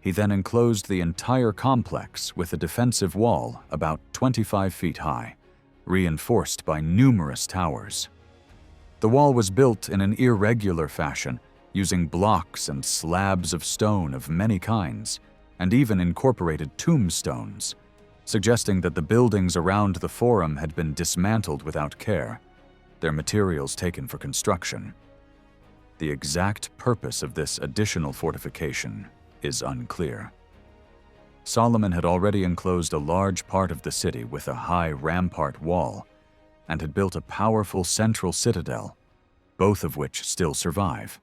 He then enclosed the entire complex with a defensive wall about 25 feet high, reinforced by numerous towers. The wall was built in an irregular fashion, using blocks and slabs of stone of many kinds, and even incorporated tombstones, suggesting that the buildings around the forum had been dismantled without care, their materials taken for construction. The exact purpose of this additional fortification is unclear. Solomon had already enclosed a large part of the city with a high rampart wall, and had built a powerful central citadel, both of which still survive.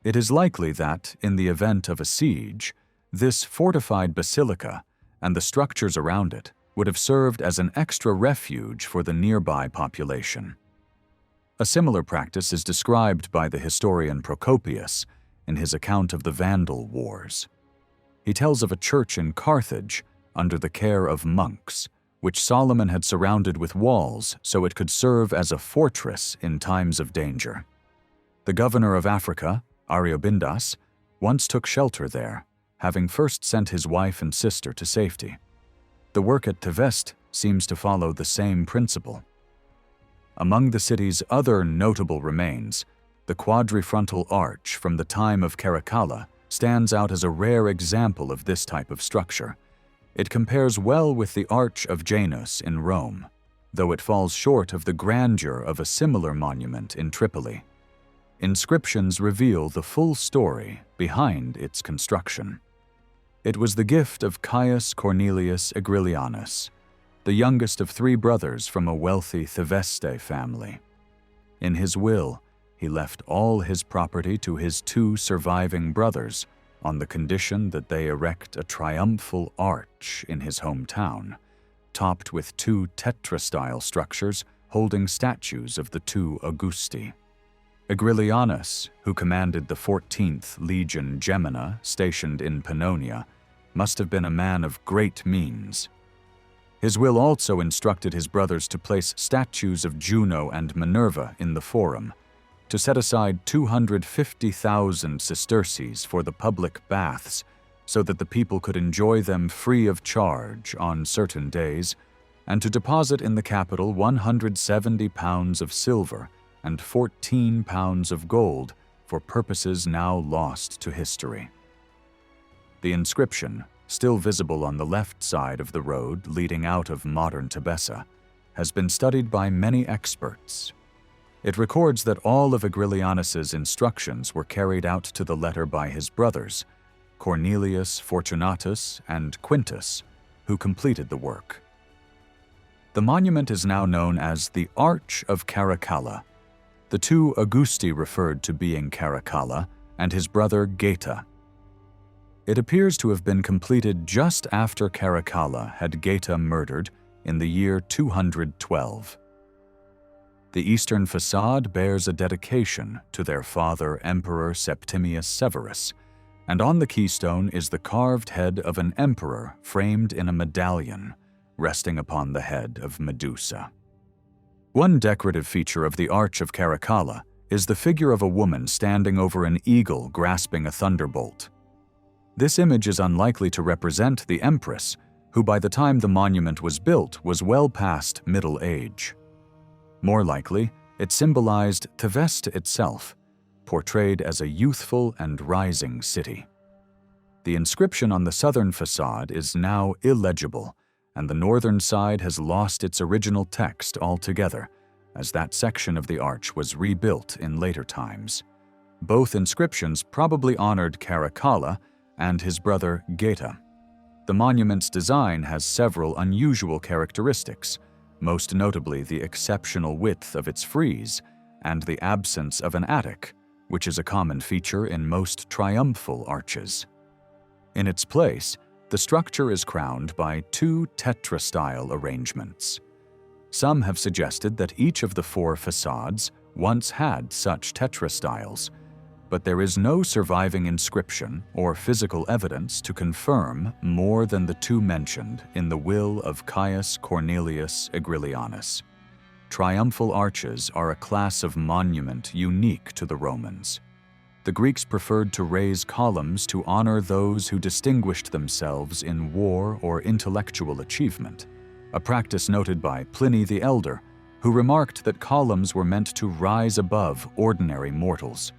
It is likely that, in the event of a siege, this fortified basilica and the structures around it would have served as an extra refuge for the nearby population. A similar practice is described by the historian Procopius in his account of the Vandal Wars. He tells of a church in Carthage under the care of monks, which Solomon had surrounded with walls so it could serve as a fortress in times of danger. The governor of Africa, Ariobarzus, once took shelter there, having first sent his wife and sister to safety. The work at Tveste seems to follow the same principle. Among the city's other notable remains, the quadrifrontal arch from the time of Caracalla stands out as a rare example of this type of structure. It compares well with the Arch of Janus in Rome, though it falls short of the grandeur of a similar monument in Tripoli. Inscriptions reveal the full story behind its construction. It was the gift of Caius Cornelius Agrilianus, the youngest of 3 brothers from a wealthy Theveste family. In his will, he left all his property to his 2 surviving brothers on the condition that they erect a triumphal arch in his hometown, topped with 2 tetrastyle structures holding statues of the 2 Augusti. Agrilianus, who commanded the 14th Legion Gemina stationed in Pannonia, must have been a man of great means. His will also instructed his brothers to place statues of Juno and Minerva in the forum, to set aside 250,000 sesterces for the public baths so that the people could enjoy them free of charge on certain days, and to deposit in the capital 170 pounds of silver and 14 pounds of gold for purposes now lost to history. The inscription, still visible on the left side of the road leading out of modern Tebessa, has been studied by many experts. It records that all of Agrilianus's instructions were carried out to the letter by his brothers, Cornelius Fortunatus and Quintus, who completed the work. The monument is now known as the Arch of Caracalla, the 2 Augusti referred to being Caracalla and his brother Geta. It appears to have been completed just after Caracalla had Geta murdered in the year 212. The eastern facade bears a dedication to their father, Emperor Septimius Severus, and on the keystone is the carved head of an emperor framed in a medallion, resting upon the head of Medusa. One decorative feature of the Arch of Caracalla is the figure of a woman standing over an eagle grasping a thunderbolt. This image is unlikely to represent the empress, who by the time the monument was built was well past middle age. More likely, it symbolized Teveste itself, portrayed as a youthful and rising city. The inscription on the southern facade is now illegible, and the northern side has lost its original text altogether, as that section of the arch was rebuilt in later times. Both inscriptions probably honored Caracalla and his brother Geta. The monument's design has several unusual characteristics, most notably the exceptional width of its frieze and the absence of an attic, which is a common feature in most triumphal arches. In its place, the structure is crowned by 2 tetrastyle arrangements. Some have suggested that each of the 4 facades once had such tetrastyles, but there is no surviving inscription or physical evidence to confirm more than the 2 mentioned in the will of Caius Cornelius Agrilianus. Triumphal arches are a class of monument unique to the Romans. The Greeks preferred to raise columns to honor those who distinguished themselves in war or intellectual achievement, a practice noted by Pliny the Elder, who remarked that columns were meant to rise above ordinary mortals,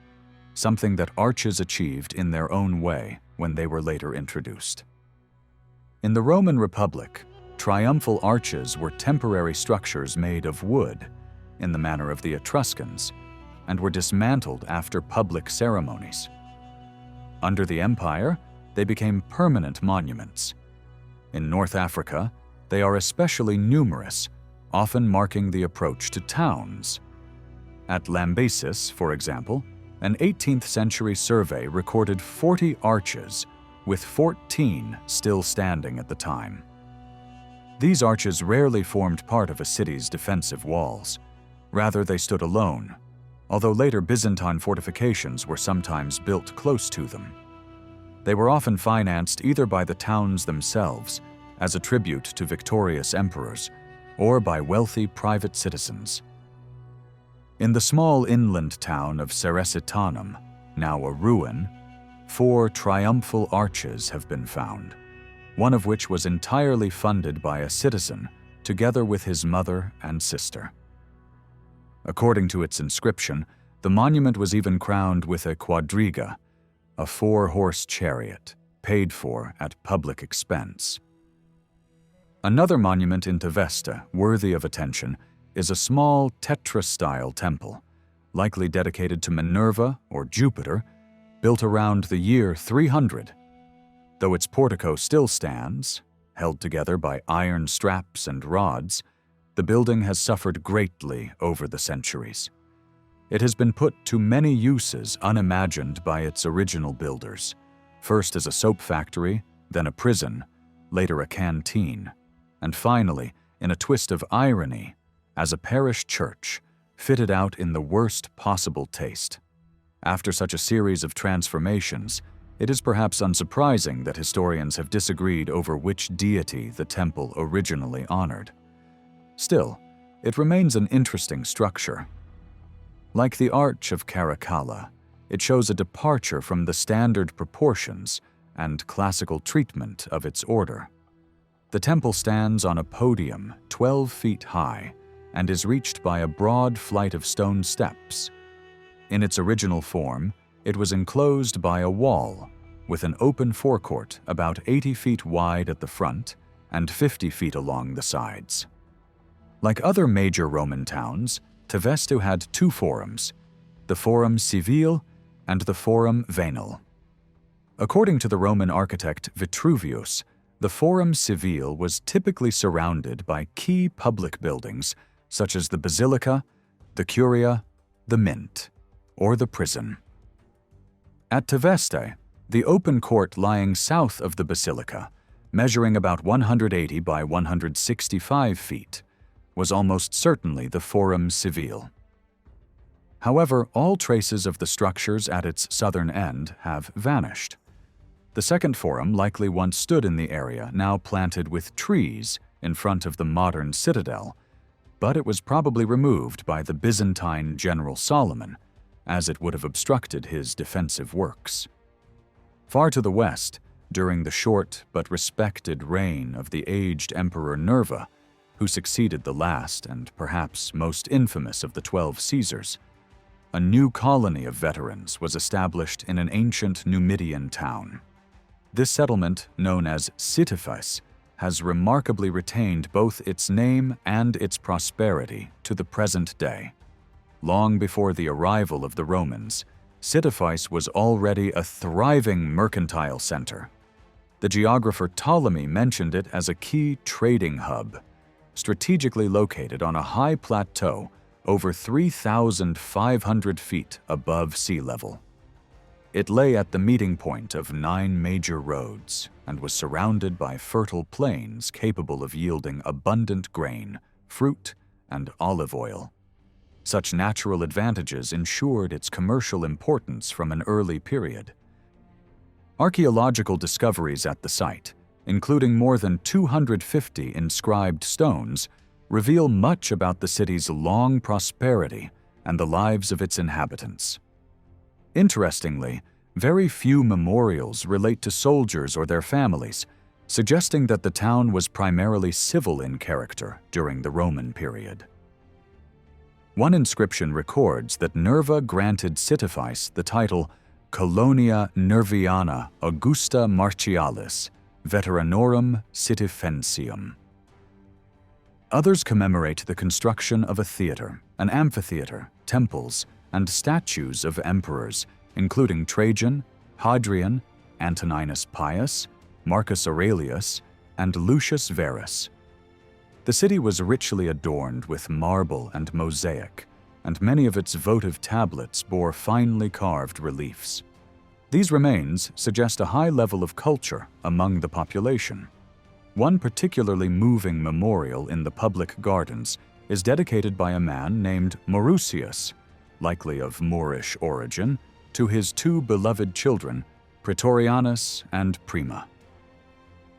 something that arches achieved in their own way when they were later introduced. In the Roman Republic, triumphal arches were temporary structures made of wood, in the manner of the Etruscans, and were dismantled after public ceremonies. Under the Empire, they became permanent monuments. In North Africa, they are especially numerous, often marking the approach to towns. At Lambesis, for example, an 18th century survey recorded 40 arches, with 14 still standing at the time. These arches rarely formed part of a city's defensive walls. Rather, they stood alone, although later Byzantine fortifications were sometimes built close to them. They were often financed either by the towns themselves, as a tribute to victorious emperors, or by wealthy private citizens. In the small inland town of Ceresitanum, now a ruin, 4 triumphal arches have been found, one of which was entirely funded by a citizen, together with his mother and sister. According to its inscription, the monument was even crowned with a quadriga, a 4-horse chariot, paid for at public expense. Another monument in Tavesta, worthy of attention, is a small tetra-style temple, likely dedicated to Minerva or Jupiter, built around the year 300. Though its portico still stands, held together by iron straps and rods, the building has suffered greatly over the centuries. It has been put to many uses unimagined by its original builders, first as a soap factory, then a prison, later a canteen, and finally, in a twist of irony, as a parish church, fitted out in the worst possible taste. After such a series of transformations, it is perhaps unsurprising that historians have disagreed over which deity the temple originally honored. Still, it remains an interesting structure. Like the Arch of Caracalla, it shows a departure from the standard proportions and classical treatment of its order. The temple stands on a podium 12 feet high and is reached by a broad flight of stone steps. In its original form, it was enclosed by a wall with an open forecourt about 80 feet wide at the front and 50 feet along the sides. Like other major Roman towns, Tavesta had 2 forums, the Forum Civile and the Forum Venal. According to the Roman architect Vitruvius, the Forum Civile was typically surrounded by key public buildings such as the Basilica, the Curia, the Mint, or the prison. At Tavesta, the open court lying south of the Basilica, measuring about 180 by 165 feet, was almost certainly the Forum Civile. However, all traces of the structures at its southern end have vanished. The second forum likely once stood in the area now planted with trees in front of the modern citadel, but it was probably removed by the Byzantine general Solomon, as it would have obstructed his defensive works. Far to the west, during the short but respected reign of the aged Emperor Nerva, who succeeded the last and perhaps most infamous of the 12 Caesars, a new colony of veterans was established in an ancient Numidian town. This settlement, known as Sitifis, has remarkably retained both its name and its prosperity to the present day. Long before the arrival of the Romans, Sitifis was already a thriving mercantile center. The geographer Ptolemy mentioned it as a key trading hub, strategically located on a high plateau over 3,500 feet above sea level. It lay at the meeting point of 9 major roads and was surrounded by fertile plains capable of yielding abundant grain, fruit, and olive oil. Such natural advantages ensured its commercial importance from an early period. Archaeological discoveries at the site, including more than 250 inscribed stones, reveal much about the city's long prosperity and the lives of its inhabitants. Interestingly, very few memorials relate to soldiers or their families, suggesting that the town was primarily civil in character during the Roman period. One inscription records that Nerva granted Sitifis the title Colonia Nerviana Augusta Martialis Veteranorum Sitifensium. Others commemorate the construction of a theater, an amphitheatre, temples, and statues of emperors, including Trajan, Hadrian, Antoninus Pius, Marcus Aurelius, and Lucius Verus. The city was richly adorned with marble and mosaic, and many of its votive tablets bore finely carved reliefs. These remains suggest a high level of culture among the population. One particularly moving memorial in the public gardens is dedicated by a man named Mauricius, likely of Moorish origin, to his 2 beloved children, Praetorianus and Prima.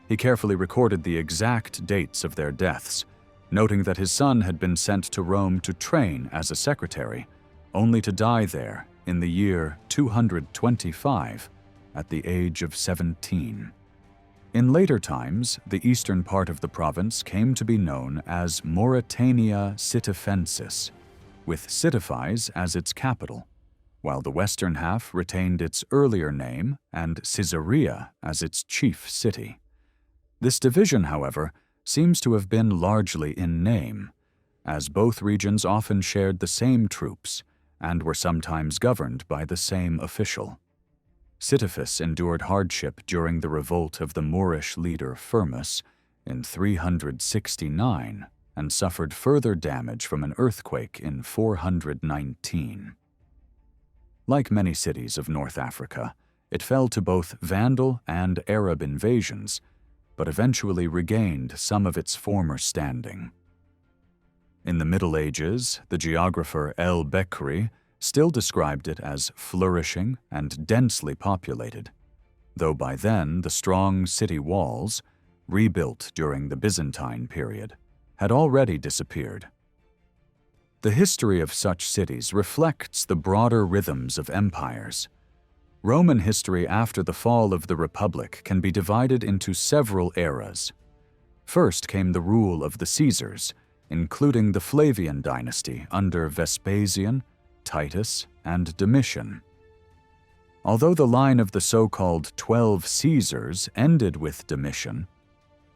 He carefully recorded the exact dates of their deaths, noting that his son had been sent to Rome to train as a secretary, only to die there in the year 225 at the age of 17. In later times, the eastern part of the province came to be known as Mauritania Sitifensis, with Citifies as its capital, while the western half retained its earlier name and Caesarea as its chief city. This division, however, seems to have been largely in name, as both regions often shared the same troops and were sometimes governed by the same official. Sisyphus endured hardship during the revolt of the Moorish leader Firmus in 369 and suffered further damage from an earthquake in 419. Like many cities of North Africa, it fell to both Vandal and Arab invasions, but eventually regained some of its former standing. In the Middle Ages, the geographer El-Bekri still described it as flourishing and densely populated, though by then the strong city walls, rebuilt during the Byzantine period, had already disappeared. The history of such cities reflects the broader rhythms of empires. Roman history after the fall of the Republic can be divided into several eras. First came the rule of the Caesars, including the Flavian dynasty under Vespasian, Titus, and Domitian. Although the line of the so-called 12 Caesars ended with Domitian,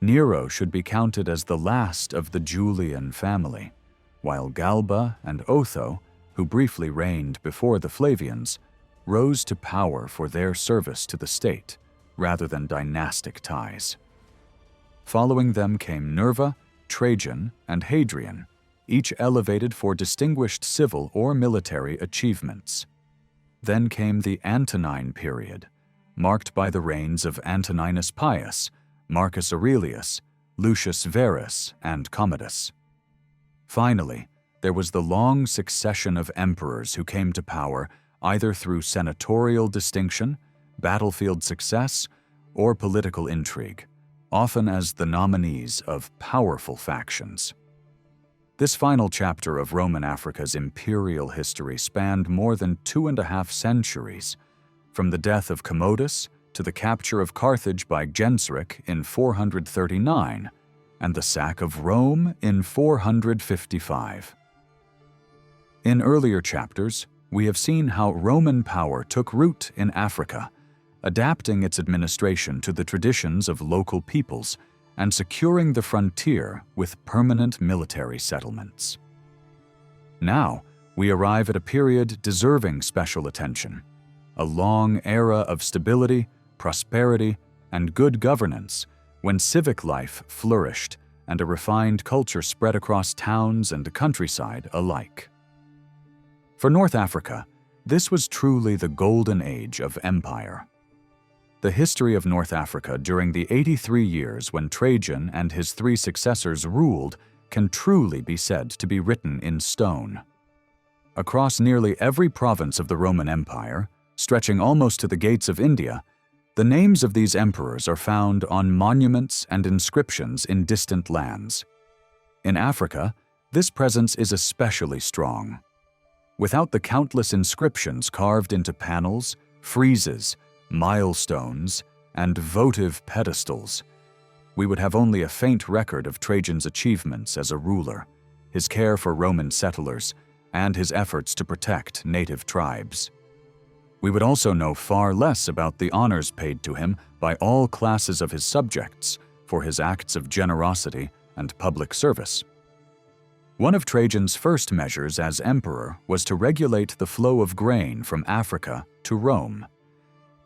Nero should be counted as the last of the Julian family, while Galba and Otho, who briefly reigned before the Flavians, rose to power for their service to the state rather than dynastic ties. Following them came Nerva, Trajan, and Hadrian, each elevated for distinguished civil or military achievements. Then came the Antonine period, marked by the reigns of Antoninus Pius, Marcus Aurelius, Lucius Verus, and Commodus. Finally, there was the long succession of emperors who came to power either through senatorial distinction, battlefield success, or political intrigue, often as the nominees of powerful factions. This final chapter of Roman Africa's imperial history spanned more than 2.5 centuries, from the death of Commodus to the capture of Carthage by Genseric in 439 and the sack of Rome in 455. In earlier chapters, we have seen how Roman power took root in Africa, adapting its administration to the traditions of local peoples and securing the frontier with permanent military settlements. Now, we arrive at a period deserving special attention, a long era of stability, prosperity, and good governance when civic life flourished and a refined culture spread across towns and the countryside alike. For North Africa, this was truly the golden age of empire. The history of North Africa during the 83 years when Trajan and his 3 successors ruled can truly be said to be written in stone. Across nearly every province of the Roman Empire, stretching almost to the gates of India, the names of these emperors are found on monuments and inscriptions in distant lands. In Africa, this presence is especially strong. Without the countless inscriptions carved into panels, friezes, milestones, and votive pedestals, we would have only a faint record of Trajan's achievements as a ruler, his care for Roman settlers, and his efforts to protect native tribes. We would also know far less about the honors paid to him by all classes of his subjects for his acts of generosity and public service. One of Trajan's first measures as emperor was to regulate the flow of grain from Africa to Rome.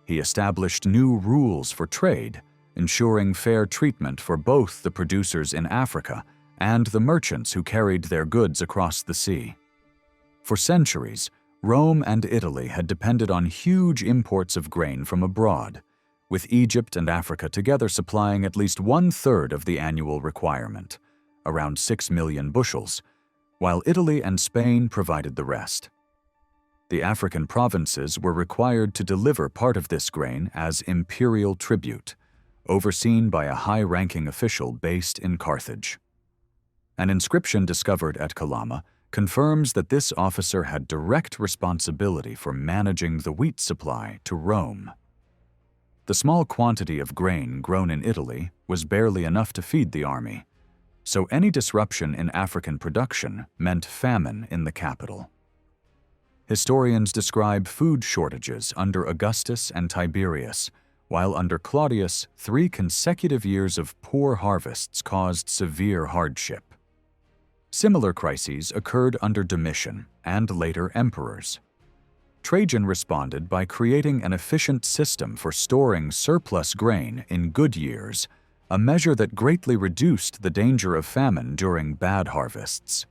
He established new rules for trade, ensuring fair treatment for both the producers in Africa and the merchants who carried their goods across the sea. For centuries, Rome and Italy had depended on huge imports of grain from abroad, with Egypt and Africa together supplying at least 1/3 of the annual requirement, around 6 million bushels, while Italy and Spain provided the rest. The African provinces were required to deliver part of this grain as imperial tribute, overseen by a high-ranking official based in Carthage. An inscription discovered at Calama confirms that this officer had direct responsibility for managing the wheat supply to Rome. The small quantity of grain grown in Italy was barely enough to feed the army, so any disruption in African production meant famine in the capital. Historians describe food shortages under Augustus and Tiberius, while under Claudius, 3 consecutive years of poor harvests caused severe hardship. Similar crises occurred under Domitian and later emperors. Trajan responded by creating an efficient system for storing surplus grain in good years, a measure that greatly reduced the danger of famine during bad harvests.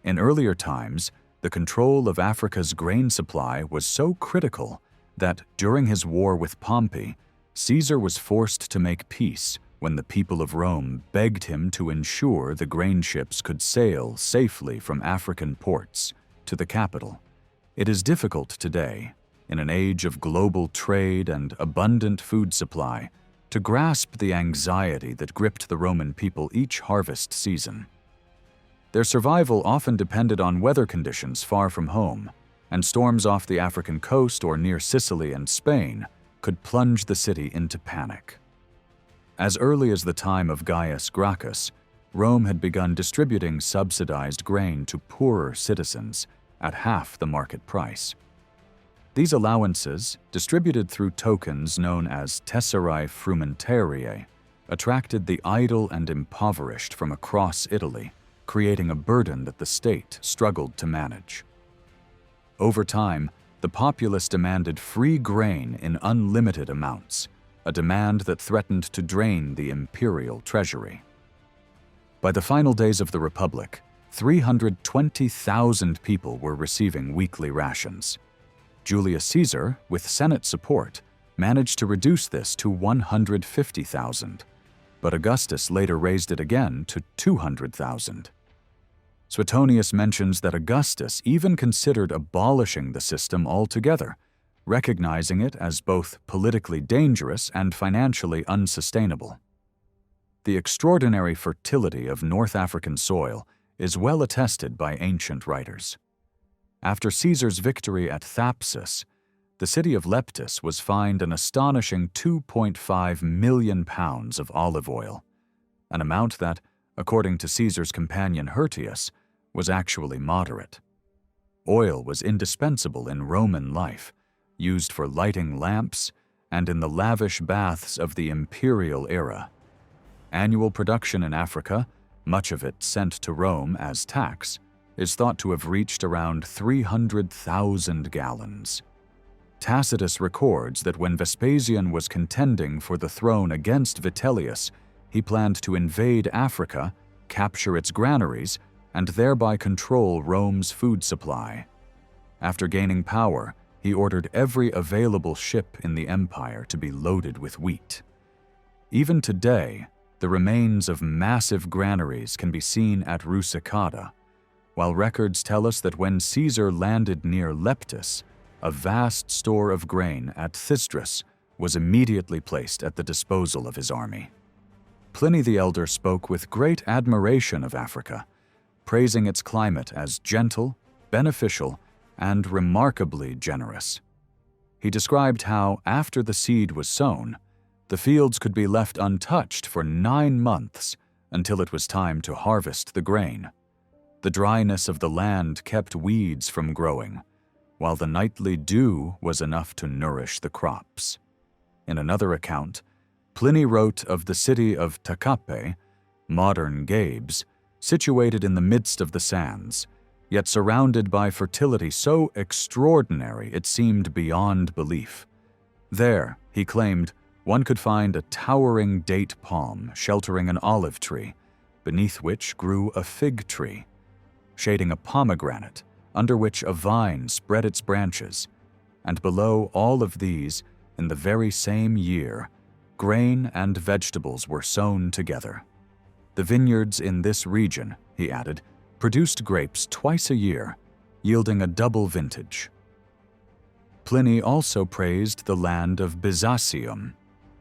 In earlier times, the control of Africa's grain supply was so critical that, during his war with Pompey, Caesar was forced to make peace when the people of Rome begged him to ensure the grain ships could sail safely from African ports to the capital. It is difficult today, in an age of global trade and abundant food supply, to grasp the anxiety that gripped the Roman people each harvest season. Their survival often depended on weather conditions far from home, and storms off the African coast or near Sicily and Spain could plunge the city into panic. As early as the time of Gaius Gracchus, Rome had begun distributing subsidized grain to poorer citizens at half the market price. These allowances, distributed through tokens known as tesserae frumentariae, attracted the idle and impoverished from across Italy, creating a burden that the state struggled to manage. Over time, the populace demanded free grain in unlimited amounts, a demand that threatened to drain the imperial treasury. By the final days of the Republic, 320,000 people were receiving weekly rations. Julius Caesar, with Senate support, managed to reduce this to 150,000, but Augustus later raised it again to 200,000. Suetonius mentions that Augustus even considered abolishing the system altogether, recognizing it as both politically dangerous and financially unsustainable. The extraordinary fertility of North African soil is well attested by ancient writers. After Caesar's victory at Thapsus, the city of Leptis was fined an astonishing 2.5 million pounds of olive oil, an amount that, according to Caesar's companion Hirtius, was actually moderate. Oil was indispensable in Roman life, used for lighting lamps and in the lavish baths of the imperial era. Annual production in Africa, much of it sent to Rome as tax, is thought to have reached around 300,000 gallons. Tacitus records that when Vespasian was contending for the throne against Vitellius, he planned to invade Africa, capture its granaries, and thereby control Rome's food supply. After gaining power, he ordered every available ship in the empire to be loaded with wheat. Even today, the remains of massive granaries can be seen at Rusicada, while records tell us that when Caesar landed near Leptis, a vast store of grain at Thysdrus was immediately placed at the disposal of his army. Pliny the Elder spoke with great admiration of Africa, praising its climate as gentle, beneficial, and remarkably generous. He described how, after the seed was sown, the fields could be left untouched for 9 months until it was time to harvest the grain. The dryness of the land kept weeds from growing, while the nightly dew was enough to nourish the crops. In another account, Pliny wrote of the city of Tacape, modern Gabes, situated in the midst of the sands, yet surrounded by fertility so extraordinary it seemed beyond belief. There, he claimed, one could find a towering date palm sheltering an olive tree, beneath which grew a fig tree, shading a pomegranate, under which a vine spread its branches, and below all of these, in the very same year, grain and vegetables were sown together. The vineyards in this region, he added, produced grapes twice a year, yielding a double vintage. Pliny also praised the land of Byzasium,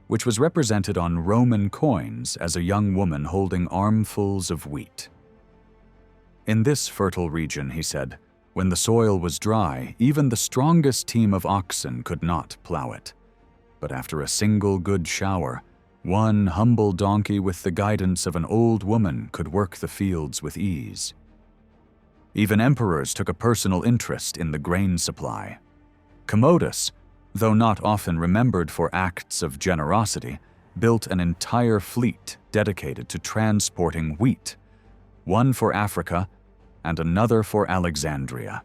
which was represented on Roman coins as a young woman holding armfuls of wheat. In this fertile region, he said, when the soil was dry, even the strongest team of oxen could not plow it. But after a single good shower, One humble donkey with the guidance of an old woman could work the fields with ease. Even emperors took a personal interest in the grain supply. Commodus, though not often remembered for acts of generosity, built an entire fleet dedicated to transporting wheat, one for Africa and another for Alexandria.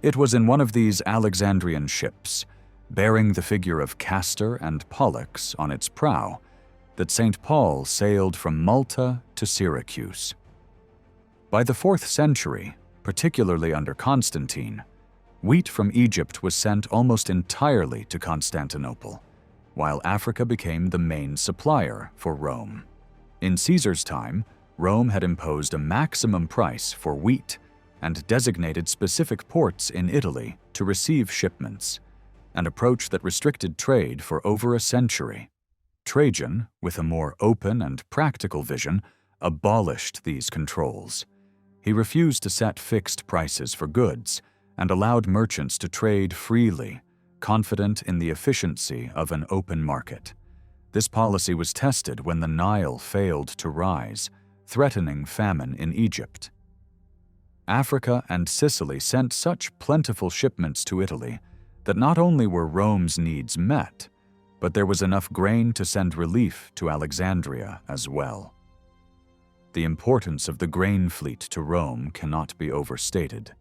It was in one of these Alexandrian ships, bearing the figure of Castor and Pollux on its prow, that St. Paul sailed from Malta to Syracuse. By the 4th century, particularly under Constantine, wheat from Egypt was sent almost entirely to Constantinople, while Africa became the main supplier for Rome. In Caesar's time, Rome had imposed a maximum price for wheat and designated specific ports in Italy to receive shipments, an approach that restricted trade for over a century. Trajan, with a more open and practical vision, abolished these controls. He refused to set fixed prices for goods and allowed merchants to trade freely, confident in the efficiency of an open market. This policy was tested when the Nile failed to rise, threatening famine in Egypt. Africa and Sicily sent such plentiful shipments to Italy that not only were Rome's needs met, but there was enough grain to send relief to Alexandria as well. The importance of the grain fleet to Rome cannot be overstated.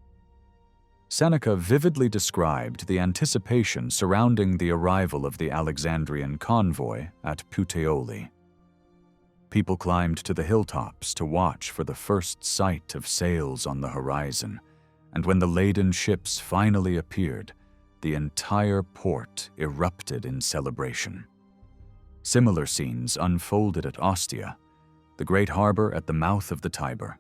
Seneca vividly described the anticipation surrounding the arrival of the Alexandrian convoy at Puteoli. People climbed to the hilltops to watch for the first sight of sails on the horizon, and when the laden ships finally appeared, the entire port erupted in celebration. Similar scenes unfolded at Ostia, the great harbor at the mouth of the Tiber.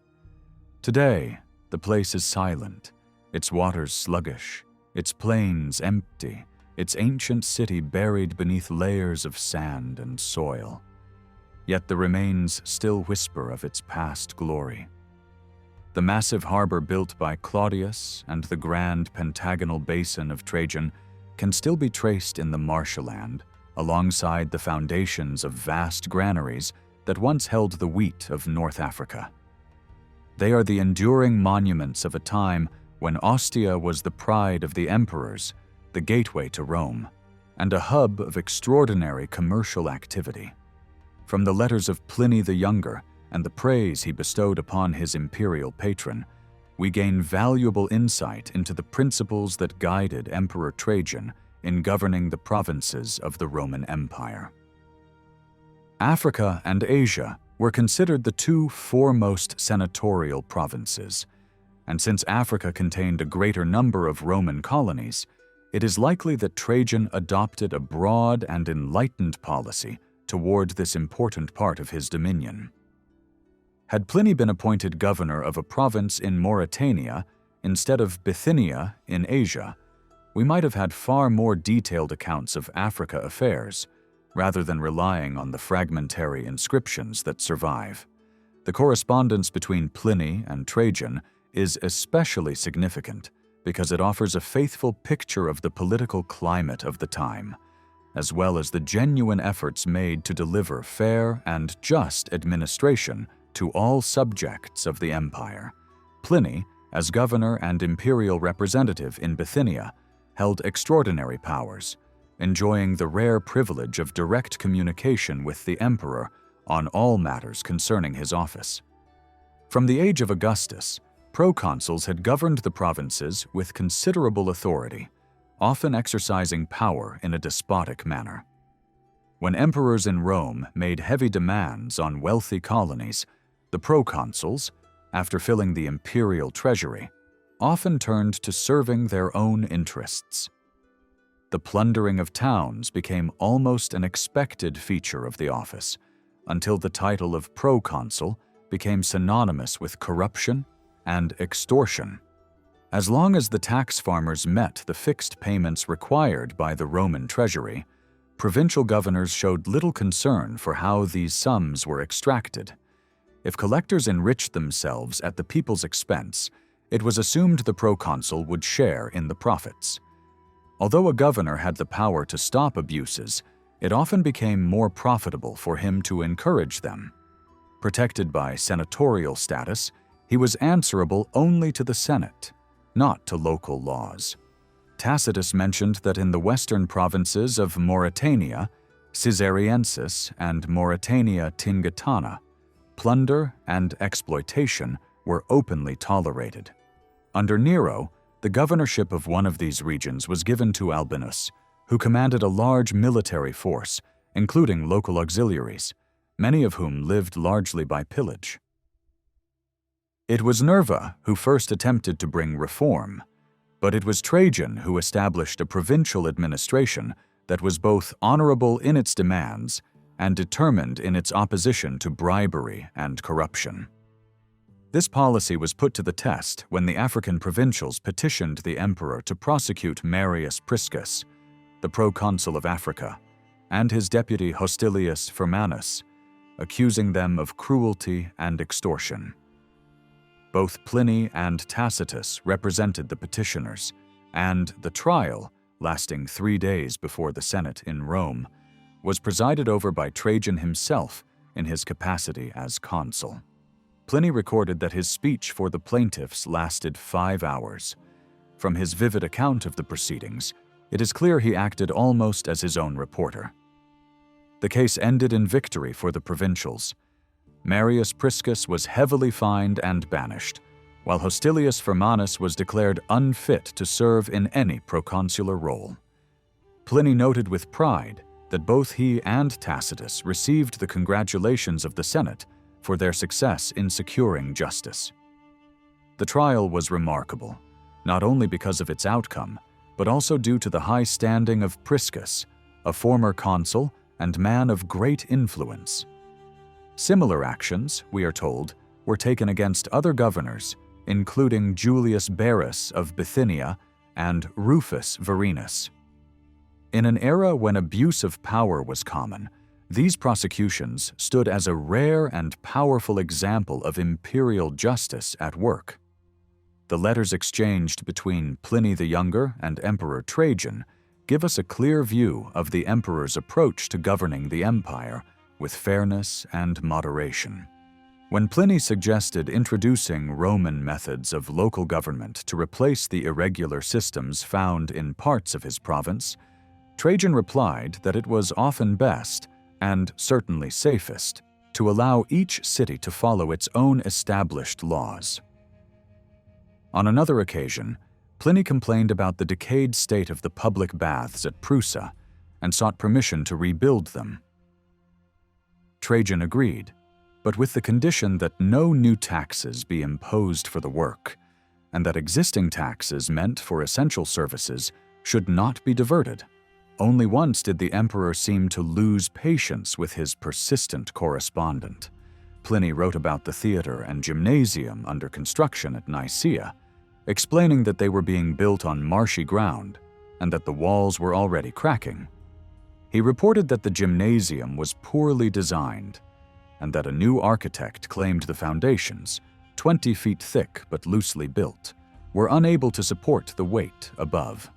Today, the place is silent, its waters sluggish, its plains empty, its ancient city buried beneath layers of sand and soil. Yet the remains still whisper of its past glory. The massive harbor built by Claudius and the grand pentagonal basin of Trajan can still be traced in the marshland, alongside the foundations of vast granaries that once held the wheat of North Africa. They are the enduring monuments of a time when Ostia was the pride of the emperors, the gateway to Rome, and a hub of extraordinary commercial activity. From the letters of Pliny the Younger and the praise he bestowed upon his imperial patron, we gain valuable insight into the principles that guided Emperor Trajan in governing the provinces of the Roman Empire. Africa and Asia were considered the two foremost senatorial provinces, and since Africa contained a greater number of Roman colonies, it is likely that Trajan adopted a broad and enlightened policy toward this important part of his dominion. Had Pliny been appointed governor of a province in Mauritania instead of Bithynia in Asia, we might have had far more detailed accounts of Africa affairs, rather than relying on the fragmentary inscriptions that survive. The correspondence between Pliny and Trajan is especially significant because it offers a faithful picture of the political climate of the time, as well as the genuine efforts made to deliver fair and just administration to all subjects of the empire. Pliny, as governor and imperial representative in Bithynia, held extraordinary powers, enjoying the rare privilege of direct communication with the emperor on all matters concerning his office. From the age of Augustus, proconsuls had governed the provinces with considerable authority, often exercising power in a despotic manner. When emperors in Rome made heavy demands on wealthy colonies, the proconsuls, after filling the imperial treasury, often turned to serving their own interests. The plundering of towns became almost an expected feature of the office, until the title of proconsul became synonymous with corruption and extortion. As long as the tax farmers met the fixed payments required by the Roman treasury, provincial governors showed little concern for how these sums were extracted. If collectors enriched themselves at the people's expense, it was assumed the proconsul would share in the profits. Although a governor had the power to stop abuses, it often became more profitable for him to encourage them. Protected by senatorial status, he was answerable only to the Senate, not to local laws. Tacitus mentioned that in the western provinces of Mauritania, Caesariensis and Mauritania Tingitana, plunder and exploitation were openly tolerated. Under Nero, the governorship of one of these regions was given to Albinus, who commanded a large military force, including local auxiliaries, many of whom lived largely by pillage. It was Nerva who first attempted to bring reform, but it was Trajan who established a provincial administration that was both honorable in its demands and determined in its opposition to bribery and corruption. This policy was put to the test when the African provincials petitioned the emperor to prosecute Marius Priscus, the proconsul of Africa, and his deputy Hostilius Firmanus, accusing them of cruelty and extortion. Both Pliny and Tacitus represented the petitioners, and the trial, lasting 3 days before the Senate in Rome, was presided over by Trajan himself in his capacity as consul. Pliny recorded that his speech for the plaintiffs lasted 5 hours. From his vivid account of the proceedings, it is clear he acted almost as his own reporter. The case ended in victory for the provincials. Marius Priscus was heavily fined and banished, while Hostilius Firmanus was declared unfit to serve in any proconsular role. Pliny noted with pride that both he and Tacitus received the congratulations of the Senate for their success in securing justice. The trial was remarkable, not only because of its outcome, but also due to the high standing of Priscus, a former consul and man of great influence. Similar actions, we are told, were taken against other governors, including Julius Barus of Bithynia and Rufus Varinus. In an era when abuse of power was common, these prosecutions stood as a rare and powerful example of imperial justice at work. The letters exchanged between Pliny the Younger and Emperor Trajan give us a clear view of the emperor's approach to governing the empire with fairness and moderation. When Pliny suggested introducing Roman methods of local government to replace the irregular systems found in parts of his province, Trajan replied that it was often best, and certainly safest, to allow each city to follow its own established laws. On another occasion, Pliny complained about the decayed state of the public baths at Prusa and sought permission to rebuild them. Trajan agreed, but with the condition that no new taxes be imposed for the work, and that existing taxes meant for essential services should not be diverted. Only once did the emperor seem to lose patience with his persistent correspondent. Pliny wrote about the theater and gymnasium under construction at Nicaea, explaining that they were being built on marshy ground and that the walls were already cracking. He reported that the gymnasium was poorly designed and that a new architect claimed the foundations, 20 feet thick but loosely built, were unable to support the weight above.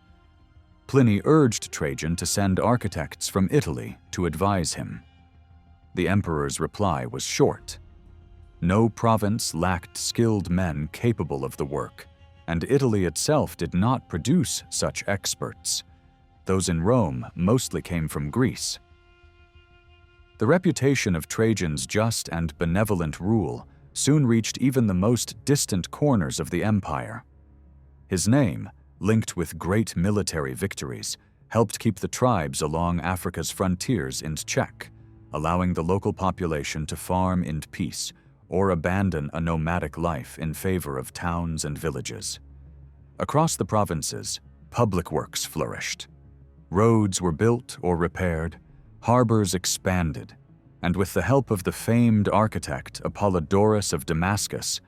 Pliny urged Trajan to send architects from Italy to advise him. The emperor's reply was short. No province lacked skilled men capable of the work, and Italy itself did not produce such experts. Those in Rome mostly came from Greece. The reputation of Trajan's just and benevolent rule soon reached even the most distant corners of the empire. His name, linked with great military victories, helped keep the tribes along Africa's frontiers in check, allowing the local population to farm in peace or abandon a nomadic life in favor of towns and villages. Across the provinces, public works flourished. Roads were built or repaired, harbors expanded, and with the help of the famed architect Apollodorus of Damascus,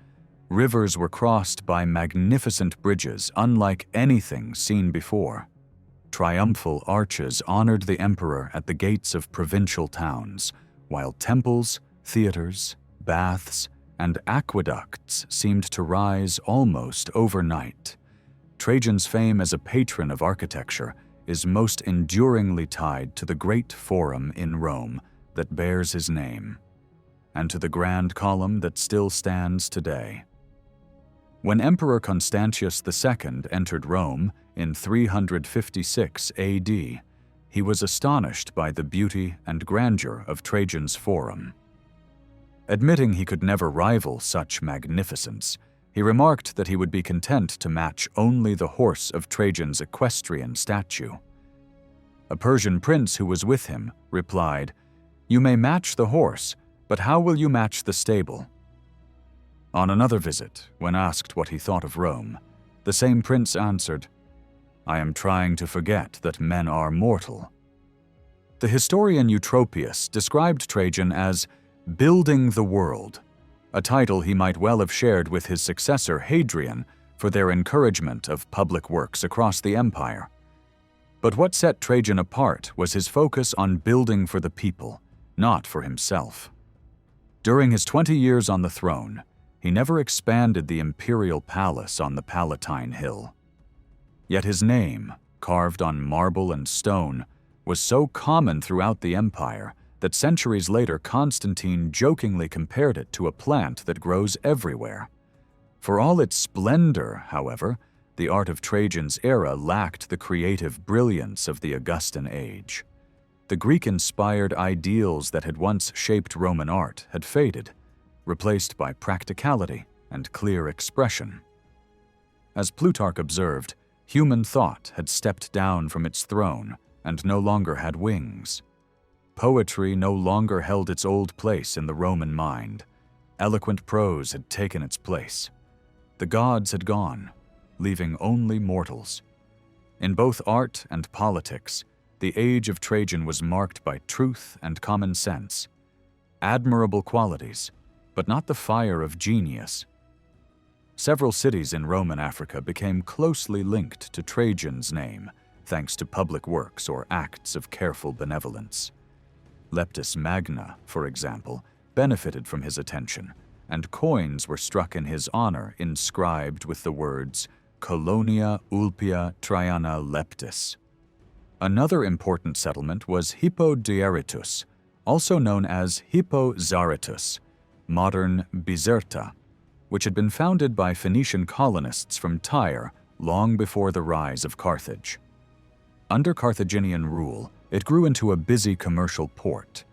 rivers were crossed by magnificent bridges unlike anything seen before. Triumphal arches honored the emperor at the gates of provincial towns, while temples, theaters, baths, and aqueducts seemed to rise almost overnight. Trajan's fame as a patron of architecture is most enduringly tied to the great forum in Rome that bears his name, and to the grand column that still stands today. When Emperor Constantius II entered Rome in 356 AD, he was astonished by the beauty and grandeur of Trajan's Forum. Admitting he could never rival such magnificence, he remarked that he would be content to match only the horse of Trajan's equestrian statue. A Persian prince who was with him replied, "You may match the horse, but how will you match the stable?" On another visit, when asked what he thought of Rome, the same prince answered, "I am trying to forget that men are mortal." The historian Eutropius described Trajan as building the world, a title he might well have shared with his successor Hadrian for their encouragement of public works across the empire. But what set Trajan apart was his focus on building for the people, not for himself. During his 20 years on the throne, he never expanded the imperial palace on the Palatine Hill. Yet his name, carved on marble and stone, was so common throughout the empire that centuries later Constantine jokingly compared it to a plant that grows everywhere. For all its splendor, however, the art of Trajan's era lacked the creative brilliance of the Augustan age. The Greek-inspired ideals that had once shaped Roman art had faded, replaced by practicality and clear expression. As Plutarch observed, human thought had stepped down from its throne and no longer had wings. Poetry no longer held its old place in the Roman mind. Eloquent prose had taken its place. The gods had gone, leaving only mortals. In both art and politics, the age of Trajan was marked by truth and common sense, admirable qualities, but not the fire of genius. Several cities in Roman Africa became closely linked to Trajan's name, thanks to public works or acts of careful benevolence. Leptis Magna, for example, benefited from his attention, and coins were struck in his honor inscribed with the words Colonia Ulpia Traiana Leptis. Another important settlement was Hippo Dieritus, also known as Hippo Zarytus, modern Bizerta, which had been founded by Phoenician colonists from Tyre long before the rise of Carthage. Under Carthaginian rule, it grew into a busy commercial port,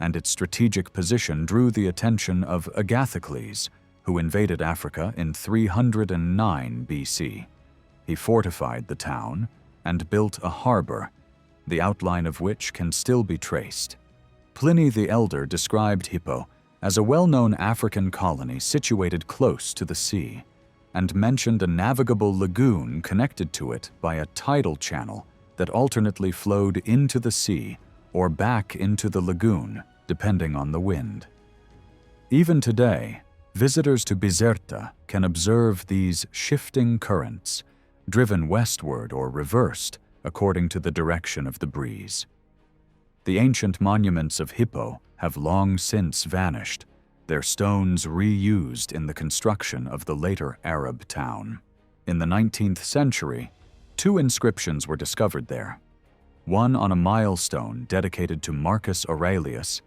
and its strategic position drew the attention of Agathocles, who invaded Africa in 309 BC. He fortified the town and built a harbor, the outline of which can still be traced. Pliny the Elder described Hippo as a well-known African colony situated close to the sea, and mentioned a navigable lagoon connected to it by a tidal channel that alternately flowed into the sea or back into the lagoon, depending on the wind. Even today, visitors to Bizerta can observe these shifting currents, driven westward or reversed according to the direction of the breeze. The ancient monuments of Hippo have long since vanished, their stones reused in the construction of the later Arab town. In the 19th century, 2 inscriptions were discovered there, one on a milestone dedicated to Marcus Aurelius,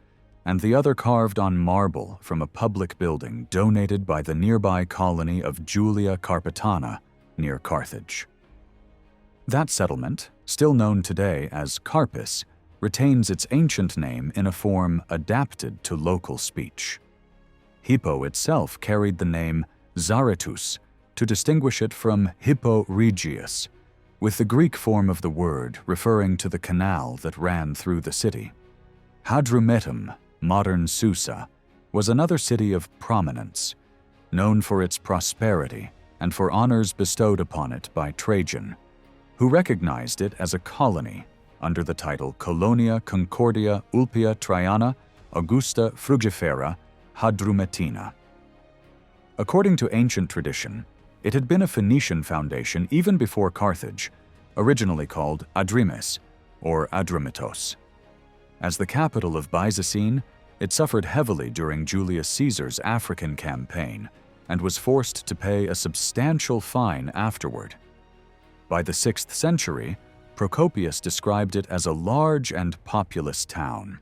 and the other carved on marble from a public building donated by the nearby colony of Julia Carpetana near Carthage. That settlement, still known today as Carpus, retains its ancient name in a form adapted to local speech. Hippo itself carried the name Zarytus to distinguish it from Hippo Regius, with the Greek form of the word referring to the canal that ran through the city. Hadrumetum, modern Susa, was another city of prominence, known for its prosperity and for honors bestowed upon it by Trajan, who recognized it as a colony under the title Colonia Concordia Ulpia Traiana Augusta Frugifera Hadrumetina. According to ancient tradition, it had been a Phoenician foundation even before Carthage, originally called Adrimes, or Adrumetos. As the capital of Byzacene, it suffered heavily during Julius Caesar's African campaign and was forced to pay a substantial fine afterward. By the 6th century, Procopius described it as a large and populous town.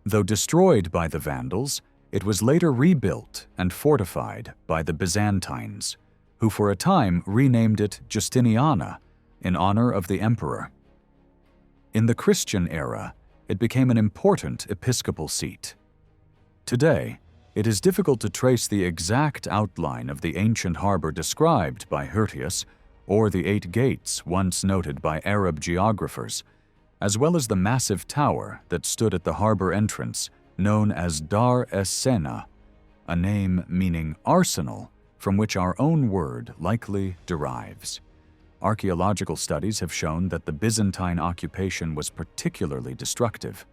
Though destroyed by the Vandals, it was later rebuilt and fortified by the Byzantines, who for a time renamed it Justiniana in honor of the emperor. In the Christian era, it became an important episcopal seat. Today, it is difficult to trace the exact outline of the ancient harbor described by Hirtius or the 8 gates once noted by Arab geographers, as well as the massive tower that stood at the harbor entrance known as Dar es Sena, a name meaning arsenal from which our own word likely derives. Archaeological studies have shown that the Byzantine occupation was particularly destructive.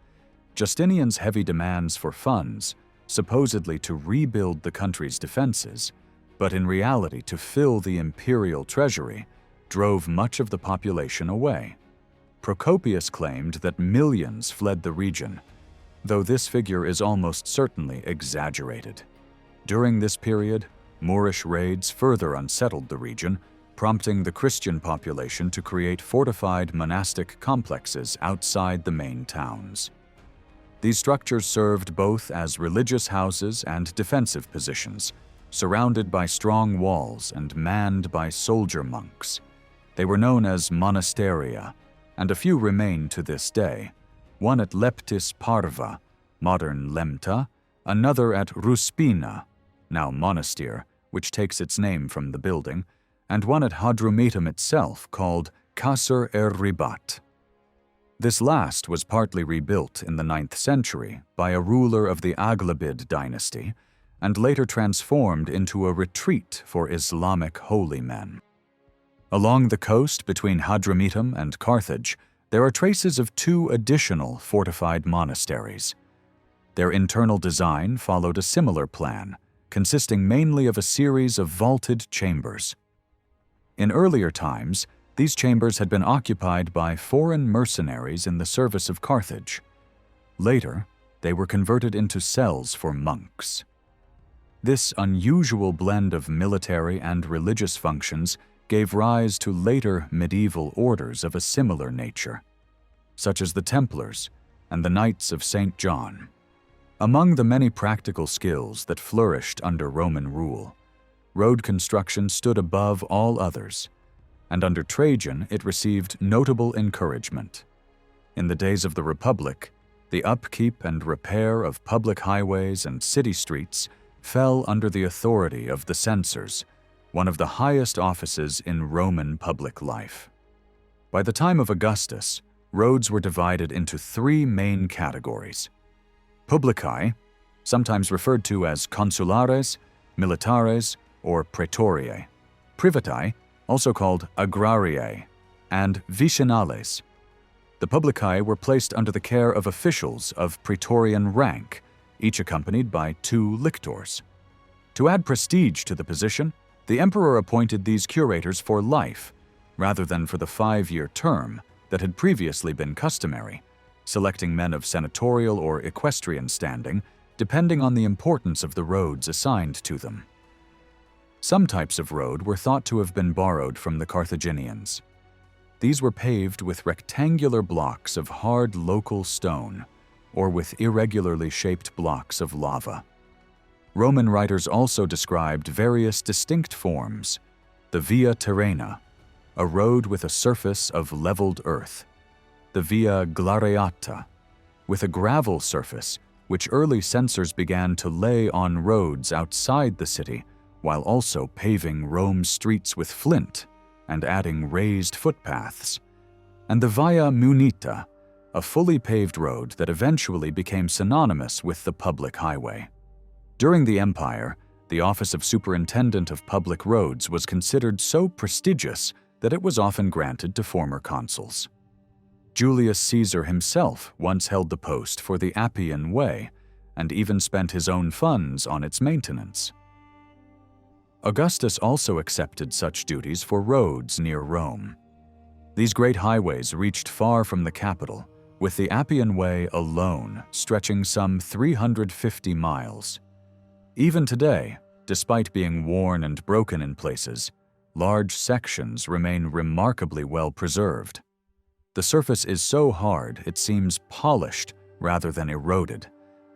Justinian's heavy demands for funds, supposedly to rebuild the country's defenses, but in reality to fill the imperial treasury, drove much of the population away. Procopius claimed that millions fled the region, though this figure is almost certainly exaggerated. During this period, Moorish raids further unsettled the region, prompting the Christian population to create fortified monastic complexes outside the main towns. These structures served both as religious houses and defensive positions, surrounded by strong walls and manned by soldier monks. They were known as monasteria, and a few remain to this day, one at Leptis Parva, modern Lemta, another at Ruspina, now Monastir, which takes its name from the building, and one at Hadrumetum itself called Qasr-er-Ribat. This last was partly rebuilt in the 9th century by a ruler of the Aghlabid dynasty, and later transformed into a retreat for Islamic holy men. Along the coast between Hadrumetum and Carthage, there are traces of 2 additional fortified monasteries. Their internal design followed a similar plan, consisting mainly of a series of vaulted chambers. In earlier times, these chambers had been occupied by foreign mercenaries in the service of Carthage. Later, they were converted into cells for monks. This unusual blend of military and religious functions gave rise to later medieval orders of a similar nature, such as the Templars and the Knights of St. John. Among the many practical skills that flourished under Roman rule, road construction stood above all others, and under Trajan it received notable encouragement. In the days of the Republic, the upkeep and repair of public highways and city streets fell under the authority of the censors, one of the highest offices in Roman public life. By the time of Augustus, roads were divided into 3 main categories: publicae, sometimes referred to as consulares, militares, or praetoriae; privatae, also called agrariae; and vicinales. The publicae were placed under the care of officials of praetorian rank, each accompanied by 2 lictors. To add prestige to the position, the emperor appointed these curators for life, rather than for the 5-year term that had previously been customary, selecting men of senatorial or equestrian standing, depending on the importance of the roads assigned to them. Some types of road were thought to have been borrowed from the Carthaginians. These were paved with rectangular blocks of hard local stone, or with irregularly shaped blocks of lava. Roman writers also described various distinct forms: the via terrena, a road with a surface of leveled earth; the via glariata, with a gravel surface, which early censors began to lay on roads outside the city, while also paving Rome's streets with flint and adding raised footpaths; and the via munita, a fully paved road that eventually became synonymous with the public highway. During the Empire, the office of Superintendent of Public Roads was considered so prestigious that it was often granted to former consuls. Julius Caesar himself once held the post for the Appian Way, and even spent his own funds on its maintenance. Augustus also accepted such duties for roads near Rome. These great highways reached far from the capital, with the Appian Way alone stretching some 350 miles. Even today, despite being worn and broken in places, large sections remain remarkably well preserved. The surface is so hard it seems polished rather than eroded,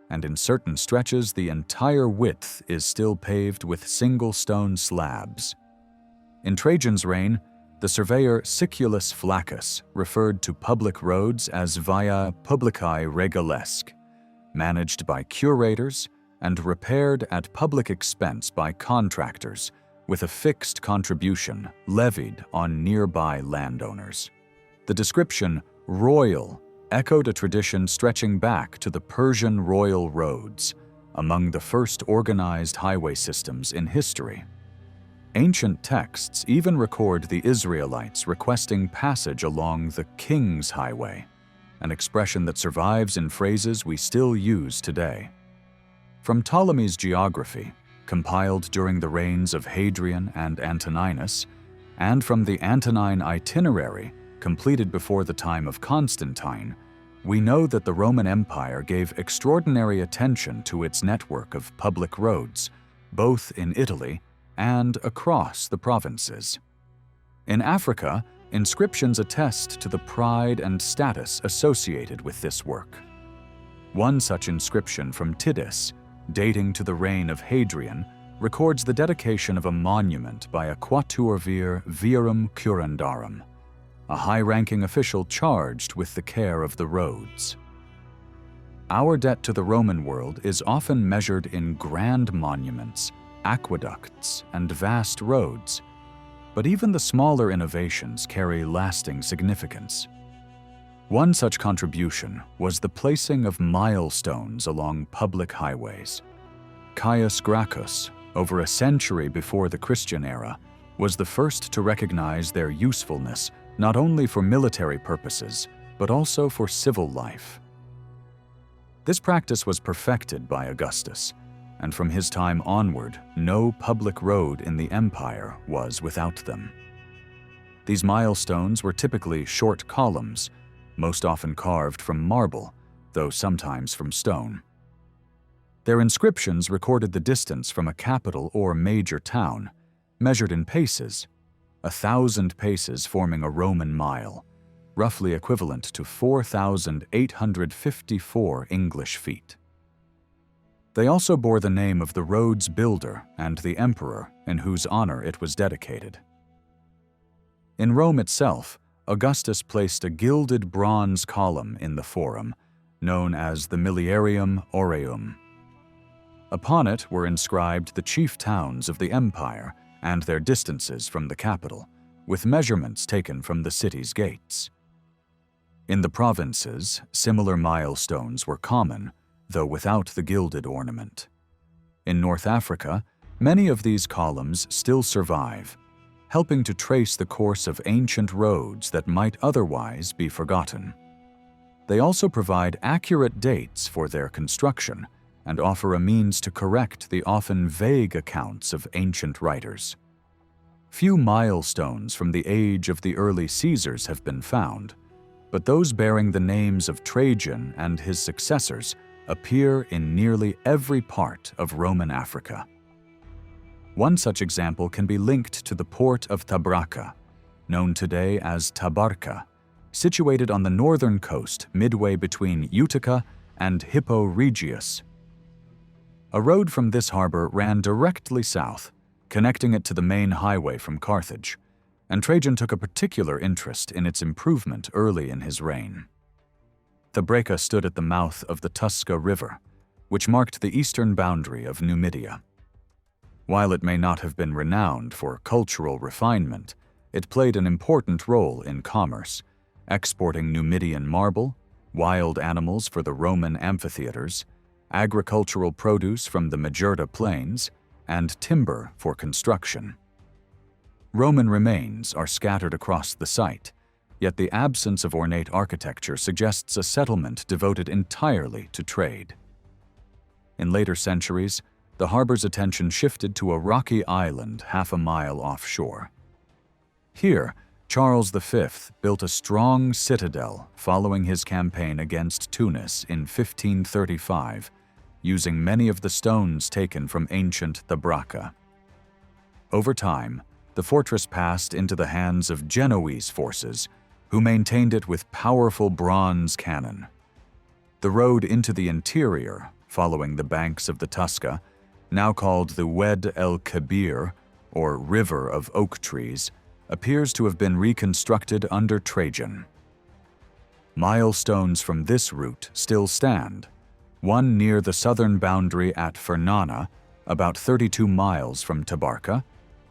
and in certain stretches the entire width is still paved with single stone slabs. In Trajan's reign, the surveyor Siculus Flaccus referred to public roads as via publicae regalesque, managed by curators and repaired at public expense by contractors, with a fixed contribution levied on nearby landowners. The description royal echoed a tradition stretching back to the Persian royal roads, among the first organized highway systems in history. Ancient texts even record the Israelites requesting passage along the King's Highway, an expression that survives in phrases we still use today. From Ptolemy's geography, compiled during the reigns of Hadrian and Antoninus, and from the Antonine itinerary, completed before the time of Constantine, we know that the Roman Empire gave extraordinary attention to its network of public roads, both in Italy and across the provinces. In Africa, inscriptions attest to the pride and status associated with this work. One such inscription from Tidus, dating to the reign of Hadrian, records the dedication of a monument by a quatuor vir virum curandarum, a high-ranking official charged with the care of the roads. Our debt to the Roman world is often measured in grand monuments, aqueducts, and vast roads, but even the smaller innovations carry lasting significance. One such contribution was the placing of milestones along public highways. Caius Gracchus, over a century before the Christian era, was the first to recognize their usefulness not only for military purposes, but also for civil life. This practice was perfected by Augustus, and from his time onward, no public road in the empire was without them. These milestones were typically short columns, most often carved from marble, though sometimes from stone. Their inscriptions recorded the distance from a capital or major town, measured in paces, 1,000 paces forming a Roman mile, roughly equivalent to 4,854 English feet. They also bore the name of the road's builder and the emperor in whose honor it was dedicated. In Rome itself, Augustus placed a gilded bronze column in the Forum, known as the Miliarium Aureum. Upon it were inscribed the chief towns of the empire and their distances from the capital, with measurements taken from the city's gates. In the provinces, similar milestones were common, though without the gilded ornament. In North Africa, many of these columns still survive, helping to trace the course of ancient roads that might otherwise be forgotten. They also provide accurate dates for their construction and offer a means to correct the often vague accounts of ancient writers. Few milestones from the age of the early Caesars have been found, but those bearing the names of Trajan and his successors appear in nearly every part of Roman Africa. One such example can be linked to the port of Tabarka, known today as Tabarka, situated on the northern coast midway between Utica and Hippo Regius. A road from this harbor ran directly south, connecting it to the main highway from Carthage, and Trajan took a particular interest in its improvement early in his reign. Tabarka stood at the mouth of the Tusca River, which marked the eastern boundary of Numidia. While it may not have been renowned for cultural refinement, it played an important role in commerce, exporting Numidian marble, wild animals for the Roman amphitheatres, agricultural produce from the Majerta Plains, and timber for construction. Roman remains are scattered across the site, yet the absence of ornate architecture suggests a settlement devoted entirely to trade. In later centuries, the harbor's attention shifted to a rocky island half a mile offshore. Here, Charles V built a strong citadel following his campaign against Tunis in 1535, using many of the stones taken from ancient Tabarka. Over time, the fortress passed into the hands of Genoese forces, who maintained it with powerful bronze cannon. The road into the interior, following the banks of the Tuska, now called the Wed el-Kabir, or River of Oak Trees, appears to have been reconstructed under Trajan. Milestones from this route still stand, one near the southern boundary at Fernana, about 32 miles from Tabarka,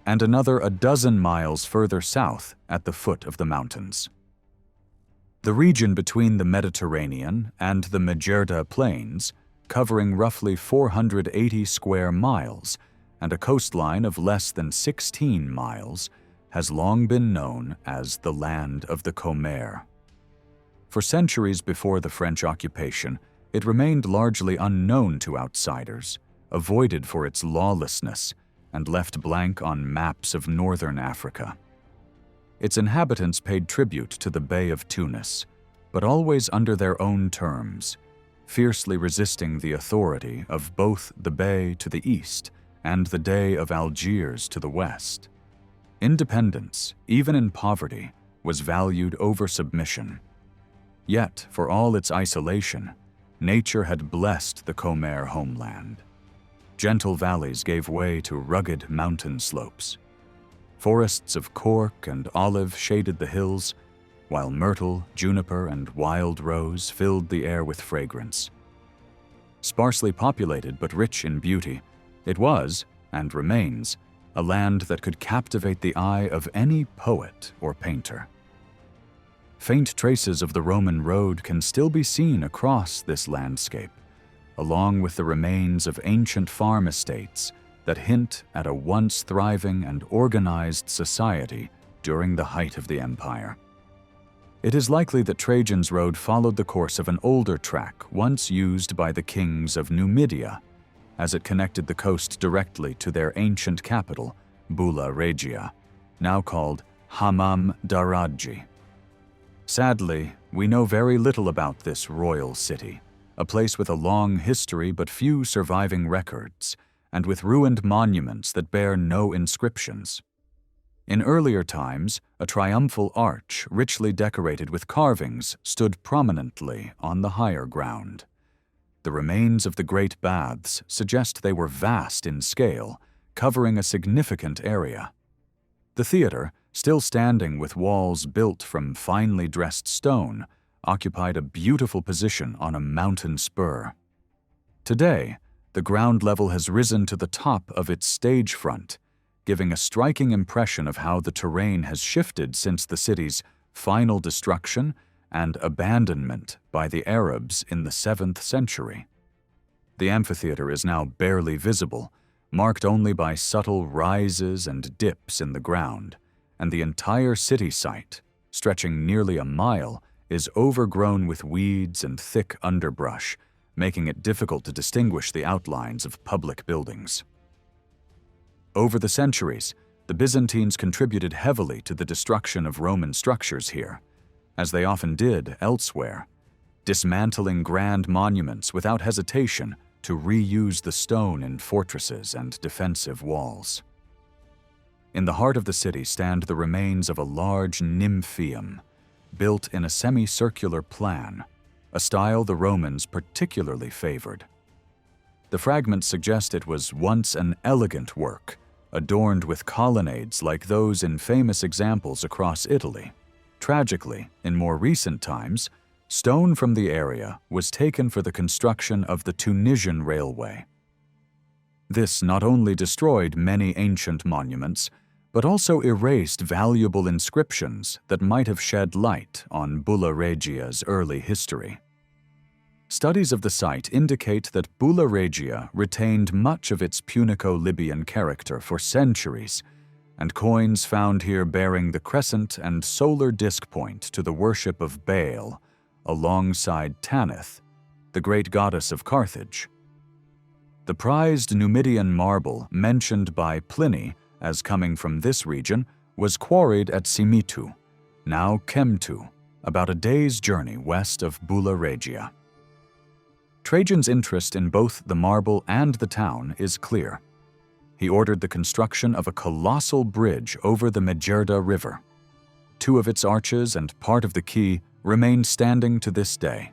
and another a dozen miles further south at the foot of the mountains. The region between the Mediterranean and the Majerda Plains, covering roughly 480 square miles and a coastline of less than 16 miles, has long been known as the Land of the Comer. For centuries before the French occupation, it remained largely unknown to outsiders, avoided for its lawlessness, and left blank on maps of northern Africa. Its inhabitants paid tribute to the Bey of Tunis, but always under their own terms, fiercely resisting the authority of both the Bey to the east and the Dey of Algiers to the west. Independence, even in poverty, was valued over submission. Yet, for all its isolation, nature had blessed the Comer homeland. Gentle valleys gave way to rugged mountain slopes. Forests of cork and olive shaded the hills, while myrtle, juniper, and wild rose filled the air with fragrance. Sparsely populated but rich in beauty, it was, and remains, a land that could captivate the eye of any poet or painter. Faint traces of the Roman road can still be seen across this landscape, along with the remains of ancient farm estates that hint at a once thriving and organized society during the height of the empire. It is likely that Trajan's road followed the course of an older track once used by the kings of Numidia, as it connected the coast directly to their ancient capital, Bulla Regia, now called Hammam Daraji. Sadly, we know very little about this royal city, a place with a long history but few surviving records, and with ruined monuments that bear no inscriptions. In earlier times, a triumphal arch richly decorated with carvings stood prominently on the higher ground. The remains of the great baths suggest they were vast in scale, covering a significant area. The theater, still standing with walls built from finely dressed stone, occupied a beautiful position on a mountain spur. Today, the ground level has risen to the top of its stage front, giving a striking impression of how the terrain has shifted since the city's final destruction and abandonment by the Arabs in the 7th century. The amphitheater is now barely visible, marked only by subtle rises and dips in the ground, and the entire city site, stretching nearly a mile, is overgrown with weeds and thick underbrush, making it difficult to distinguish the outlines of public buildings. Over the centuries, the Byzantines contributed heavily to the destruction of Roman structures here, as they often did elsewhere, dismantling grand monuments without hesitation to reuse the stone in fortresses and defensive walls. In the heart of the city stand the remains of a large nymphaeum, built in a semicircular plan, a style the Romans particularly favored. The fragments suggest it was once an elegant work, adorned with colonnades like those in famous examples across Italy. Tragically, in more recent times, stone from the area was taken for the construction of the Tunisian railway. This not only destroyed many ancient monuments, but also erased valuable inscriptions that might have shed light on Bulla Regia's early history. Studies of the site indicate that Bulla Regia retained much of its Punico-Libyan character for centuries, and coins found here bearing the crescent and solar disk point to the worship of Baal, alongside Tanith, the great goddess of Carthage. The prized Numidian marble mentioned by Pliny as coming from this region was quarried at Simitu, now Chemtu, about a day's journey west of Bulla Regia. Trajan's interest in both the marble and the town is clear. He ordered the construction of a colossal bridge over the Majerda River. 2 of its arches and part of the quay remain standing to this day.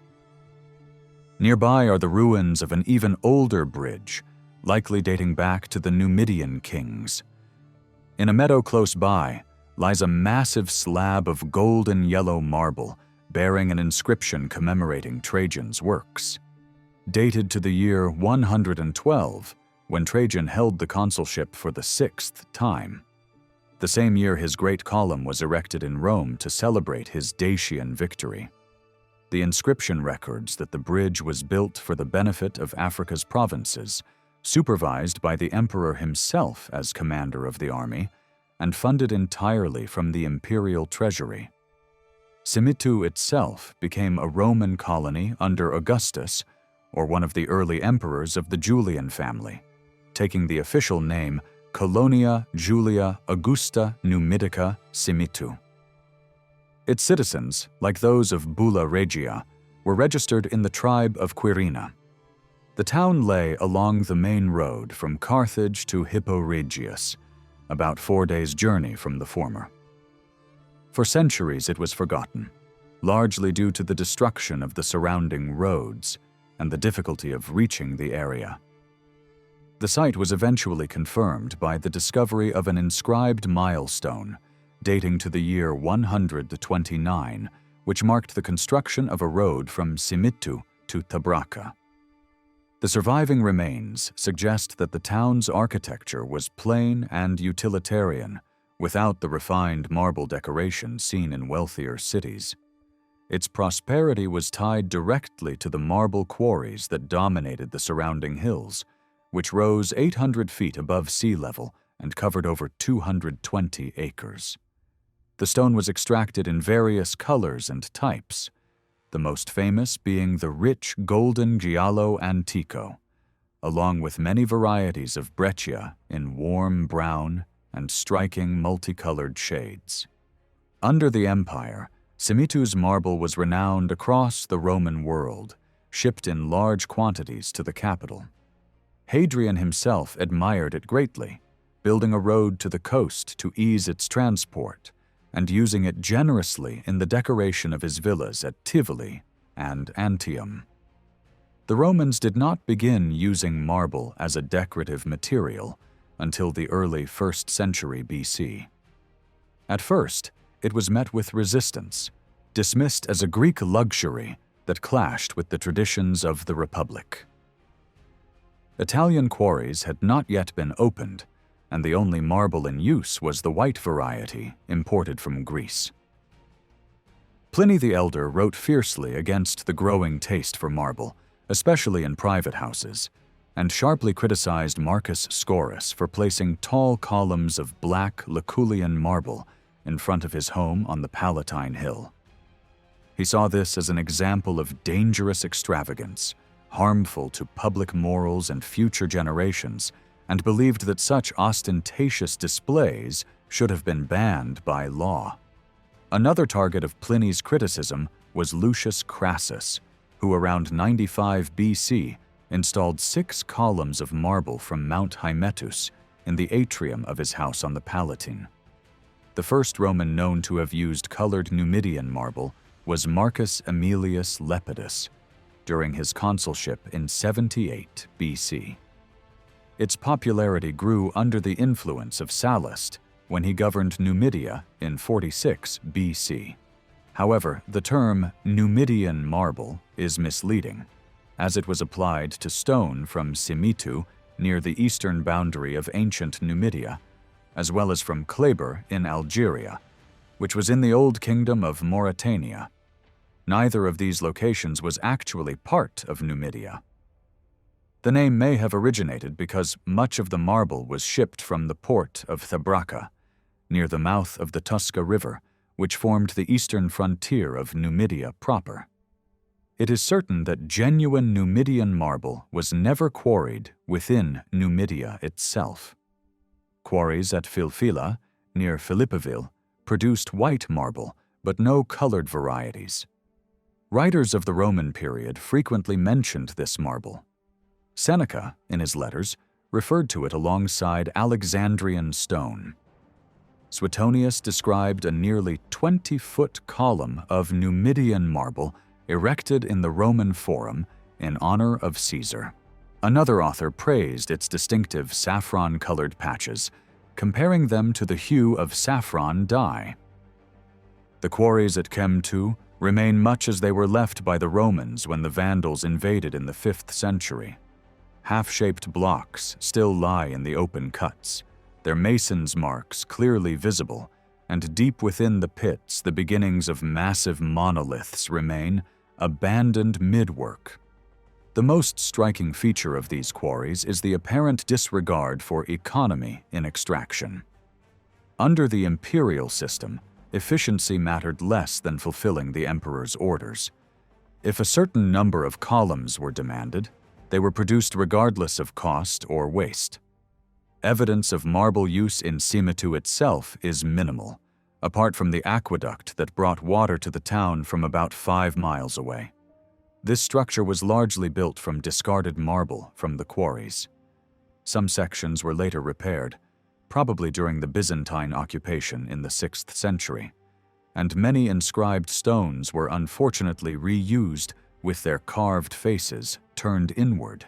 Nearby are the ruins of an even older bridge, likely dating back to the Numidian kings. In a meadow close by lies a massive slab of golden yellow marble bearing an inscription commemorating Trajan's works. Dated to the year 112, when Trajan held the consulship for the 6th time. The same year his great column was erected in Rome to celebrate his Dacian victory. The inscription records that the bridge was built for the benefit of Africa's provinces, supervised by the emperor himself as commander of the army, and funded entirely from the imperial treasury. Cimitu itself became a Roman colony under Augustus, or one of the early emperors of the Julian family, taking the official name Colonia Julia Augusta Numidica Cimitu. Its citizens, like those of Bulla Regia, were registered in the tribe of Quirina. The town lay along the main road from Carthage to Hippo Regius, about 4 days' journey from the former. For centuries it was forgotten, largely due to the destruction of the surrounding roads and the difficulty of reaching the area. The site was eventually confirmed by the discovery of an inscribed milestone dating to the year 129, which marked the construction of a road from Cimitu to Tabraca. The surviving remains suggest that the town's architecture was plain and utilitarian, without the refined marble decoration seen in wealthier cities. Its prosperity was tied directly to the marble quarries that dominated the surrounding hills, which rose 800 feet above sea level and covered over 220 acres. The stone was extracted in various colors and types, the most famous being the rich golden giallo antico, along with many varieties of breccia in warm brown and striking multicolored shades. Under the empire, Cimitu's marble was renowned across the Roman world, shipped in large quantities to the capital. Hadrian himself admired it greatly, building a road to the coast to ease its transport, and using it generously in the decoration of his villas at Tivoli and Antium. The Romans did not begin using marble as a decorative material until the early 1st century BC. At first, it was met with resistance, dismissed as a Greek luxury that clashed with the traditions of the Republic. Italian quarries had not yet been opened, and the only marble in use was the white variety imported from Greece. Pliny the Elder wrote fiercely against the growing taste for marble, especially in private houses, and sharply criticized Marcus Scaurus for placing tall columns of black Lucullian marble in front of his home on the Palatine Hill. He saw this as an example of dangerous extravagance, harmful to public morals and future generations, and believed that such ostentatious displays should have been banned by law. Another target of Pliny's criticism was Lucius Crassus, who around 95 BC installed 6 columns of marble from Mount Hymettus in the atrium of his house on the Palatine. The first Roman known to have used colored Numidian marble was Marcus Aemilius Lepidus, during his consulship in 78 BC. Its popularity grew under the influence of Sallust when he governed Numidia in 46 BC. However, the term Numidian marble is misleading, as it was applied to stone from Cimitu near the eastern boundary of ancient Numidia, as well as from Kleber in Algeria, which was in the Old Kingdom of Mauritania. Neither of these locations was actually part of Numidia. The name may have originated because much of the marble was shipped from the port of Tabraca, near the mouth of the Tusca River, which formed the eastern frontier of Numidia proper. It is certain that genuine Numidian marble was never quarried within Numidia itself. Quarries at Filfila, near Philippoville, produced white marble, but no colored varieties. Writers of the Roman period frequently mentioned this marble. Seneca, in his letters, referred to it alongside Alexandrian stone. Suetonius described a nearly 20-foot column of Numidian marble erected in the Roman Forum in honor of Caesar. Another author praised its distinctive saffron-colored patches, comparing them to the hue of saffron dye. The quarries at Chem II remain much as they were left by the Romans when the Vandals invaded in the 5th century. Half-shaped blocks still lie in the open cuts, their masons' marks clearly visible, and deep within the pits the beginnings of massive monoliths remain, abandoned mid-work. The most striking feature of these quarries is the apparent disregard for economy in extraction. Under the imperial system, efficiency mattered less than fulfilling the emperor's orders. If a certain number of columns were demanded, they were produced regardless of cost or waste. Evidence of marble use in Civic itself is minimal, apart from the aqueduct that brought water to the town from about 5 miles away. This structure was largely built from discarded marble from the quarries. Some sections were later repaired, probably during the Byzantine occupation in the 6th century, and many inscribed stones were unfortunately reused with their carved faces turned inward.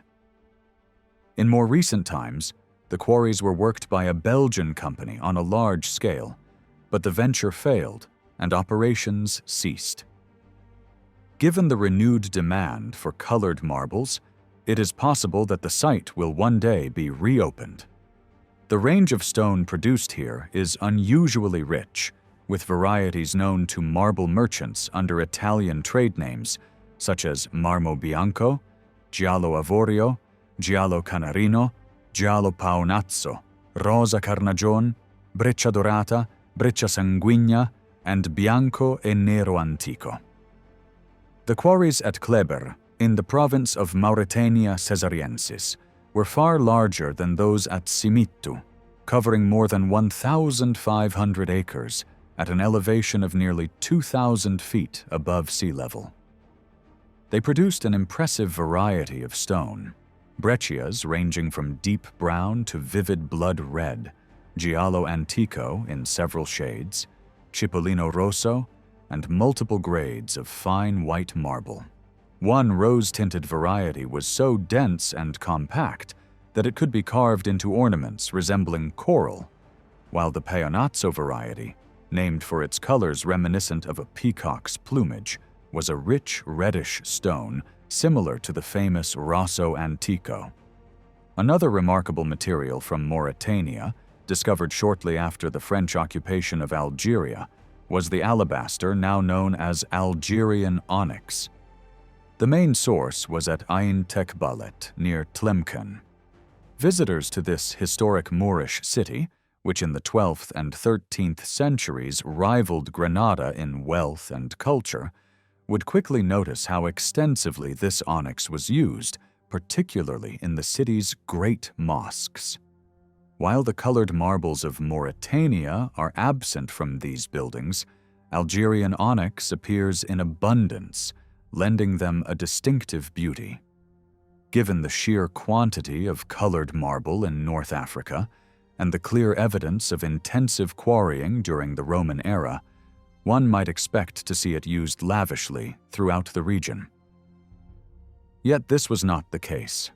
In more recent times, the quarries were worked by a Belgian company on a large scale, but the venture failed and operations ceased. Given the renewed demand for colored marbles, it is possible that the site will one day be reopened. The range of stone produced here is unusually rich, with varieties known to marble merchants under Italian trade names such as Marmo Bianco, Giallo Avorio, Giallo Canarino, Giallo Paonazzo, Rosa Carnagione, Breccia Dorata, Breccia Sanguigna, and Bianco e Nero Antico. The quarries at Kleber, in the province of Mauretania Caesariensis, were far larger than those at Simitu, covering more than 1,500 acres at an elevation of nearly 2,000 feet above sea level. They produced an impressive variety of stone, breccias ranging from deep brown to vivid blood red, Giallo Antico in several shades, Cipollino Rosso, and multiple grades of fine white marble. One rose-tinted variety was so dense and compact that it could be carved into ornaments resembling coral, while the Paonazzo variety, named for its colors reminiscent of a peacock's plumage, was a rich reddish stone similar to the famous Rosso Antico. Another remarkable material from Mauritania, discovered shortly after the French occupation of Algeria, was the alabaster now known as Algerian onyx. The main source was at Ain Tekbalet, near Tlemcen. Visitors to this historic Moorish city, which in the 12th and 13th centuries rivaled Granada in wealth and culture, would quickly notice how extensively this onyx was used, particularly in the city's great mosques. While the colored marbles of Mauritania are absent from these buildings, Algerian onyx appears in abundance, lending them a distinctive beauty. Given the sheer quantity of colored marble in North Africa and the clear evidence of intensive quarrying during the Roman era, one might expect to see it used lavishly throughout the region. Yet this was not the case.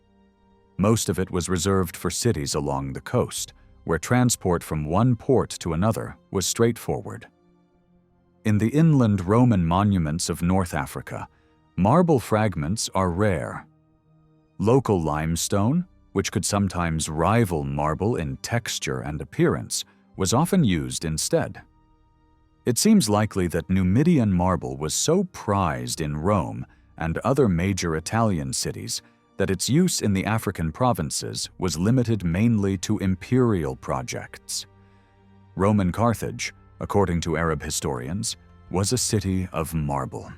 Most of it was reserved for cities along the coast, where transport from one port to another was straightforward. In the inland Roman monuments of North Africa, marble fragments are rare. Local limestone, which could sometimes rival marble in texture and appearance, was often used instead. It seems likely that Numidian marble was so prized in Rome and other major Italian cities that its use in the African provinces was limited mainly to imperial projects. Roman Carthage, according to Arab historians, was a city of marble.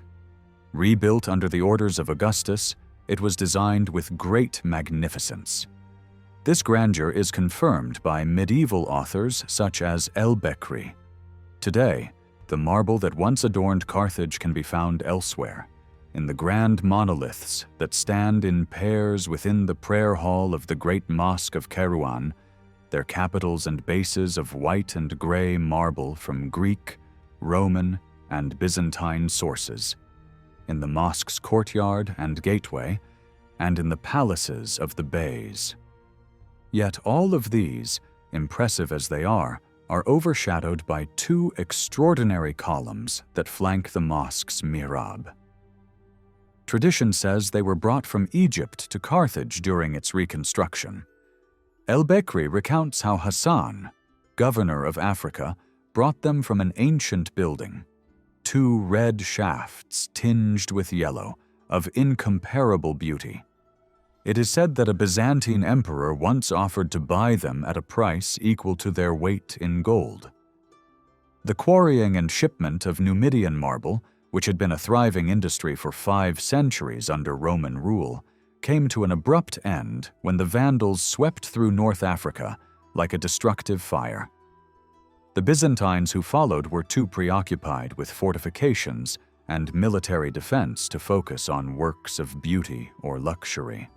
Rebuilt under the orders of Augustus, it was designed with great magnificence. This grandeur is confirmed by medieval authors such as El-Bekri. Today, the marble that once adorned Carthage can be found elsewhere, in the grand monoliths that stand in pairs within the prayer hall of the great mosque of Kairouan, their capitals and bases of white and gray marble from Greek, Roman, and Byzantine sources, in the mosque's courtyard and gateway, and in the palaces of the bays. Yet all of these, impressive as they are overshadowed by two extraordinary columns that flank the mosque's mihrab. Tradition says they were brought from Egypt to Carthage during its reconstruction. El-Bekri recounts how Hassan, governor of Africa, brought them from an ancient building, two red shafts tinged with yellow, of incomparable beauty. It is said that a Byzantine emperor once offered to buy them at a price equal to their weight in gold. The quarrying and shipment of Numidian marble, which had been a thriving industry for 5 centuries under Roman rule, came to an abrupt end when the Vandals swept through North Africa like a destructive fire. The Byzantines who followed were too preoccupied with fortifications and military defense to focus on works of beauty or luxury.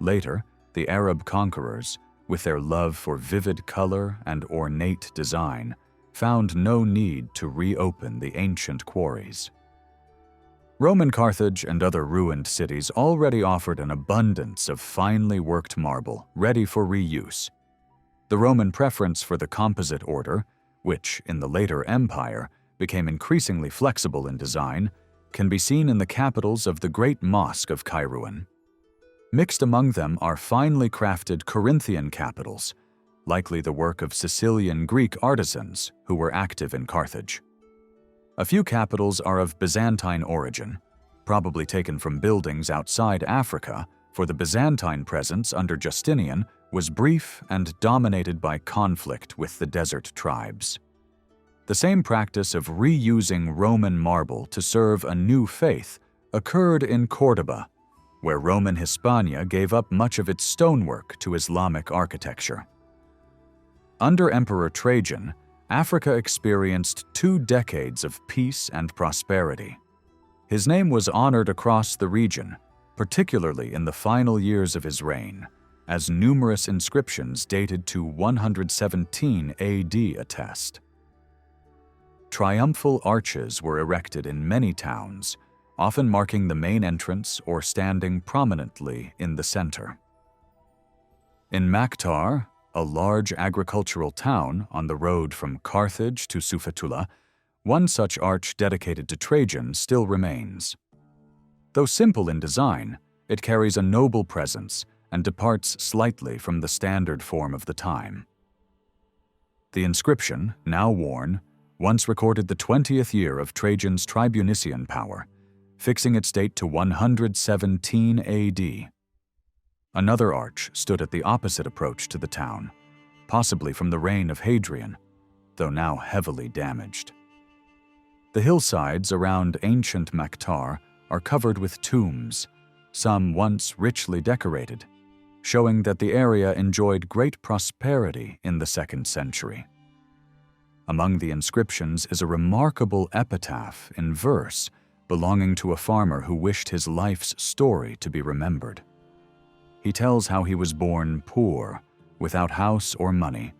Later, the Arab conquerors, with their love for vivid color and ornate design, found no need to reopen the ancient quarries. Roman Carthage and other ruined cities already offered an abundance of finely worked marble ready for reuse. The Roman preference for the composite order, which in the later empire became increasingly flexible in design, can be seen in the capitals of the Great Mosque of Kairouan. Mixed among them are finely crafted Corinthian capitals, likely the work of Sicilian Greek artisans who were active in Carthage. A few capitals are of Byzantine origin, probably taken from buildings outside Africa, for the Byzantine presence under Justinian was brief and dominated by conflict with the desert tribes. The same practice of reusing Roman marble to serve a new faith occurred in Cordoba, where Roman Hispania gave up much of its stonework to Islamic architecture. Under Emperor Trajan, Africa experienced 2 decades of peace and prosperity. His name was honored across the region, particularly in the final years of his reign, as numerous inscriptions dated to 117 AD attest. Triumphal arches were erected in many towns, often marking the main entrance or standing prominently in the center. In Maktar, a large agricultural town on the road from Carthage to Sufetula, one such arch dedicated to Trajan still remains. Though simple in design, it carries a noble presence and departs slightly from the standard form of the time. The inscription, now worn, once recorded the 20th year of Trajan's tribunician power, fixing its date to 117 AD. Another arch stood at the opposite approach to the town, possibly from the reign of Hadrian, though now heavily damaged. The hillsides around ancient Maktar are covered with tombs, some once richly decorated, showing that the area enjoyed great prosperity in the 2nd century. Among the inscriptions is a remarkable epitaph in verse belonging to a farmer who wished his life's story to be remembered. He tells how he was born poor, without house or money,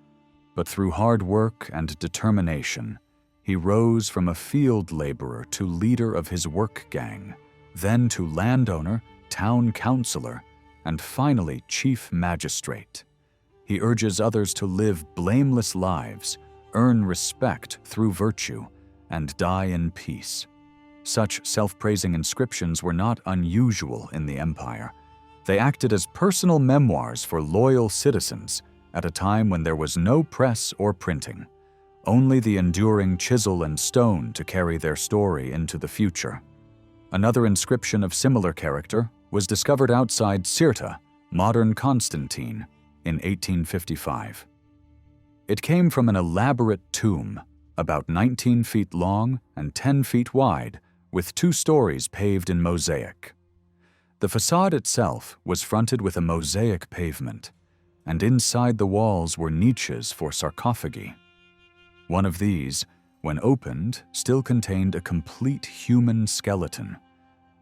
but through hard work and determination, he rose from a field laborer to leader of his work gang, then to landowner, town councillor, and finally chief magistrate. He urges others to live blameless lives, earn respect through virtue, and die in peace. Such self-praising inscriptions were not unusual in the empire. They acted as personal memoirs for loyal citizens at a time when there was no press or printing, only the enduring chisel and stone to carry their story into the future. Another inscription of similar character was discovered outside Sirta, modern Constantine, in 1855. It came from an elaborate tomb, about 19 feet long and 10 feet wide, with 2 stories paved in mosaic. The facade itself was fronted with a mosaic pavement, and inside the walls were niches for sarcophagi. One of these, when opened, still contained a complete human skeleton,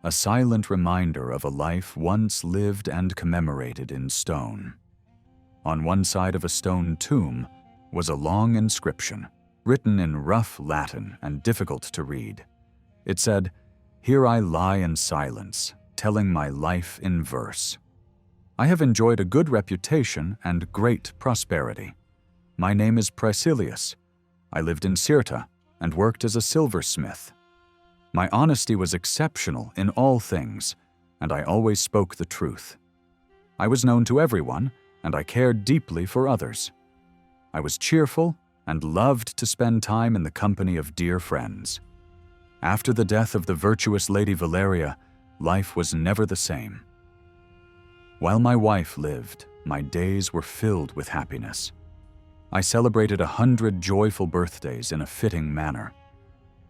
a silent reminder of a life once lived and commemorated in stone. on one side of a stone tomb, was a long inscription, written in rough Latin and difficult to read. It said, "Here I lie in silence, telling my life in verse. I have enjoyed a good reputation and great prosperity. My name is Praesilius. I lived in Cirta and worked as a silversmith. My honesty was exceptional in all things, and I always spoke the truth. I was known to everyone, and I cared deeply for others. I was cheerful and loved to spend time in the company of dear friends. After the death of the virtuous Lady Valeria, life was never the same. While my wife lived, my days were filled with happiness. I celebrated 100 joyful birthdays in a fitting manner.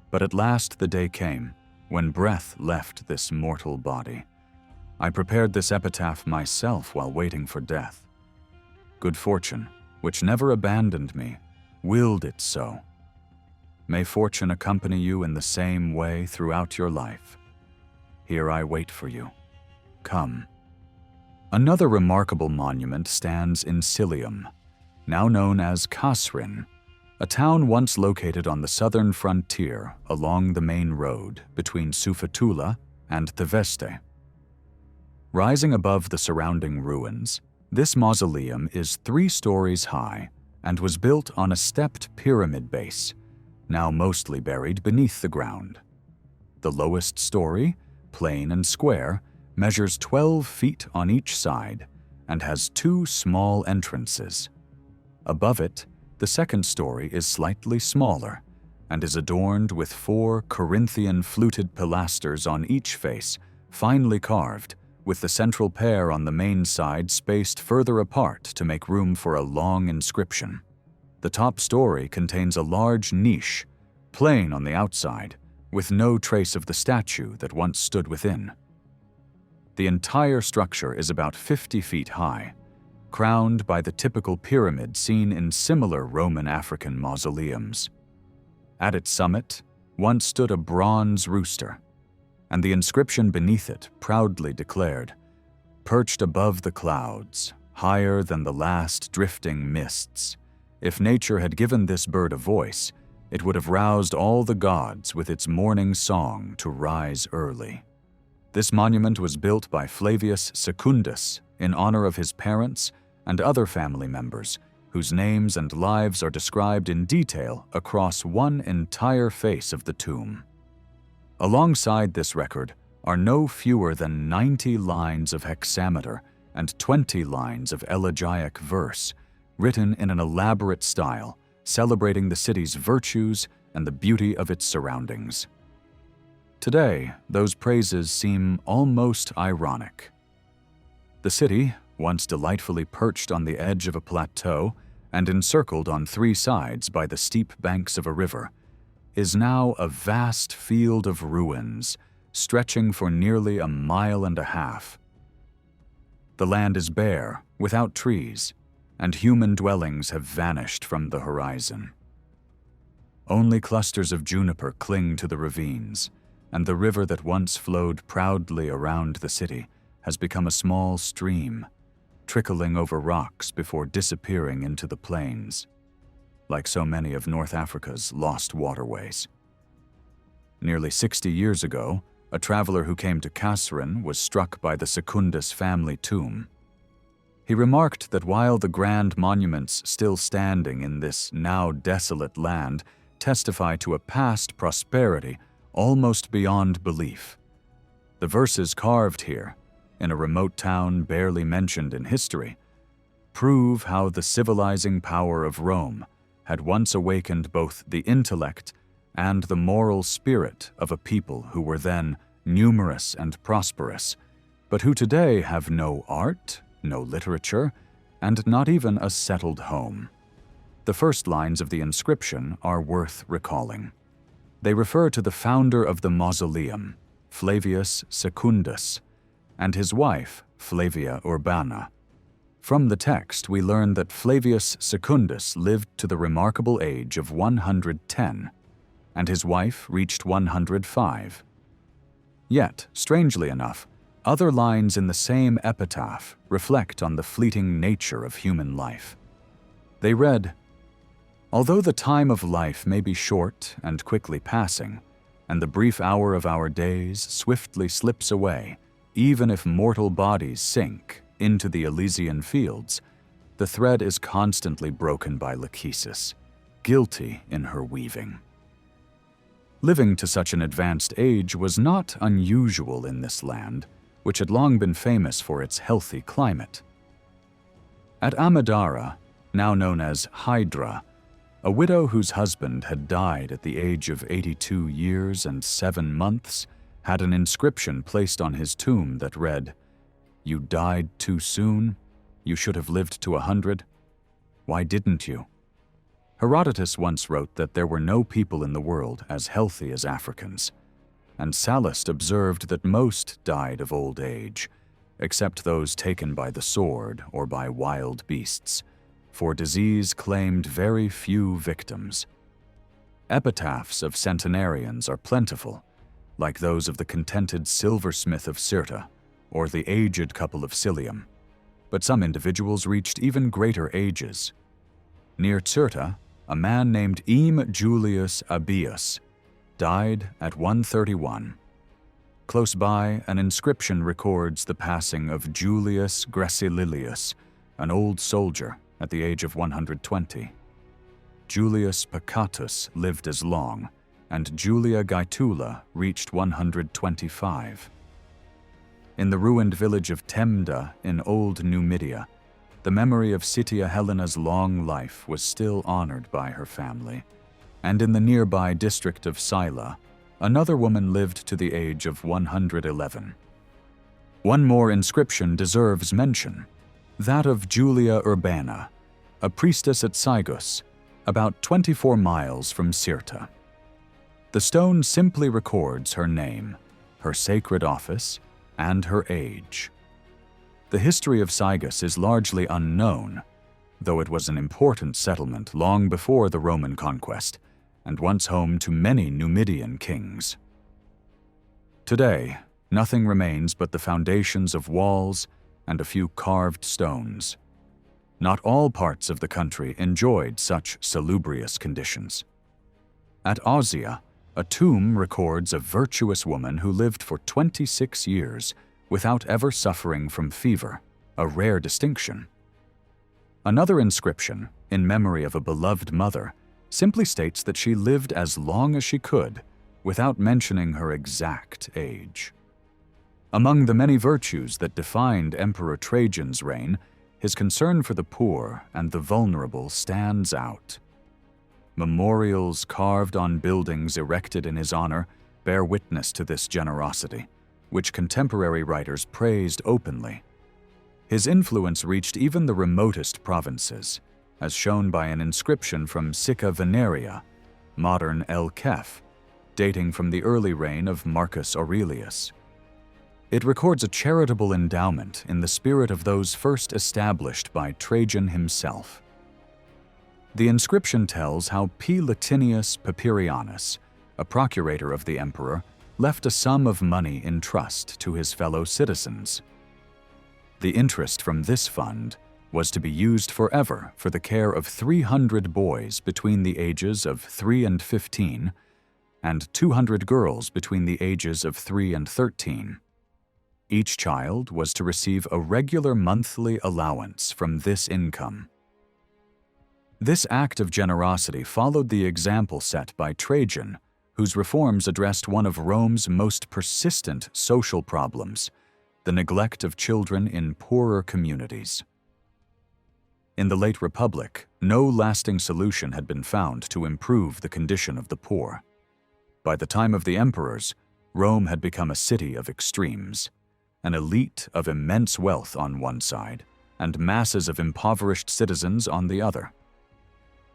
But at last the day came when breath left this mortal body. I prepared this epitaph myself while waiting for death. Good fortune, which never abandoned me, willed it so. May fortune accompany you in the same way throughout your life. Here I wait for you. Come." Another remarkable monument stands in Cilium, now known as Kasrin, a town once located on the southern frontier along the main road between Sufetula and Theveste. Rising above the surrounding ruins, this mausoleum is 3 stories high and was built on a stepped pyramid base, now mostly buried beneath the ground. The lowest story, plain and square, measures 12 feet on each side and has 2 small entrances. Above it, the second story is slightly smaller and is adorned with 4 Corinthian fluted pilasters on each face, finely carved, with the central pair on the main side spaced further apart to make room for a long inscription. The top story contains a large niche, plain on the outside, with no trace of the statue that once stood within. The entire structure is about 50 feet high, crowned by the typical pyramid seen in similar Roman African mausoleums. At its summit once stood a bronze rooster, and the inscription beneath it proudly declared, "Perched above the clouds, higher than the last drifting mists, if nature had given this bird a voice, it would have roused all the gods with its morning song to rise early." This monument was built by Flavius Secundus in honor of his parents and other family members, whose names and lives are described in detail across one entire face of the tomb. Alongside this record are no fewer than 90 lines of hexameter and 20 lines of elegiac verse, written in an elaborate style, celebrating the city's virtues and the beauty of its surroundings. Today, those praises seem almost ironic. The city, once delightfully perched on the edge of a plateau and encircled on 3 sides by the steep banks of a river, is now a vast field of ruins, stretching for nearly a mile and a half. The land is bare, without trees, and human dwellings have vanished from the horizon. Only clusters of juniper cling to the ravines, and the river that once flowed proudly around the city has become a small stream, trickling over rocks before disappearing into the plains, like so many of North Africa's lost waterways. Nearly 60 years ago, a traveler who came to Kasrin was struck by the Secundus family tomb. He remarked that while the grand monuments still standing in this now desolate land testify to a past prosperity almost beyond belief, the verses carved here, in a remote town barely mentioned in history, prove how the civilizing power of Rome had once awakened both the intellect and the moral spirit of a people who were then numerous and prosperous, but who today have no art, no literature, and not even a settled home. The first lines of the inscription are worth recalling. They refer to the founder of the mausoleum, Flavius Secundus, and his wife, Flavia Urbana. From the text, we learn that Flavius Secundus lived to the remarkable age of 110, and his wife reached 105. Yet, strangely enough, Other lines in the same epitaph reflect on the fleeting nature of human life. They read, "Although the time of life may be short and quickly passing, and the brief hour of our days swiftly slips away, even if mortal bodies sink into the Elysian fields, the thread is constantly broken by Lachesis, guilty in her weaving." Living to such an advanced age was not unusual in this land, which had long been famous for its healthy climate. At Amadara, now known as Hydra, a widow whose husband had died at the age of 82 years and 7 months had an inscription placed on his tomb that read, "You died too soon. You should have lived to 100. Why didn't you?" Herodotus once wrote that there were no people in the world as healthy as Africans, and Sallust observed that most died of old age, except those taken by the sword or by wild beasts, for disease claimed very few victims. Epitaphs of centenarians are plentiful, like those of the contented silversmith of Cirta or the aged couple of Cilium, but some individuals reached even greater ages. Near Cirta, a man named Eam Julius Abius died at 131. Close by, an inscription records the passing of Julius Gracililius, an old soldier, at the age of 120. Julius Pacatus lived as long, and Julia Gaetula reached 125. In the ruined village of Temda in Old Numidia, the memory of Citia Helena's long life was still honored by her family, and in the nearby district of Sila, another woman lived to the age of 111. One more inscription deserves mention, that of Julia Urbana, a priestess at Sigus, about 24 miles from Cirta. The stone simply records her name, her sacred office, and her age. The history of Sigus is largely unknown, though it was an important settlement long before the Roman conquest, and once home to many Numidian kings. Today, nothing remains but the foundations of walls and a few carved stones. Not all parts of the country enjoyed such salubrious conditions. At Ossia, a tomb records a virtuous woman who lived for 26 years without ever suffering from fever, a rare distinction. Another inscription, in memory of a beloved mother, simply states that she lived as long as she could, without mentioning her exact age. Among the many virtues that defined Emperor Trajan's reign, his concern for the poor and the vulnerable stands out. Memorials carved on buildings erected in his honor bear witness to this generosity, which contemporary writers praised openly. His influence reached even the remotest provinces, as shown by an inscription from Sicca Veneria, modern El Kef, dating from the early reign of Marcus Aurelius. It records a charitable endowment in the spirit of those first established by Trajan himself. The inscription tells how P. Latinius Papirianus, a procurator of the emperor, left a sum of money in trust to his fellow citizens. The interest from this fund was to be used forever for the care of 300 boys between the ages of 3 and 15, and 200 girls between the ages of 3 and 13. Each child was to receive a regular monthly allowance from this income. This act of generosity followed the example set by Trajan, whose reforms addressed one of Rome's most persistent social problems, the neglect of children in poorer communities. In the late Republic, no lasting solution had been found to improve the condition of the poor. By the time of the emperors, Rome had become a city of extremes, an elite of immense wealth on one side, and masses of impoverished citizens on the other.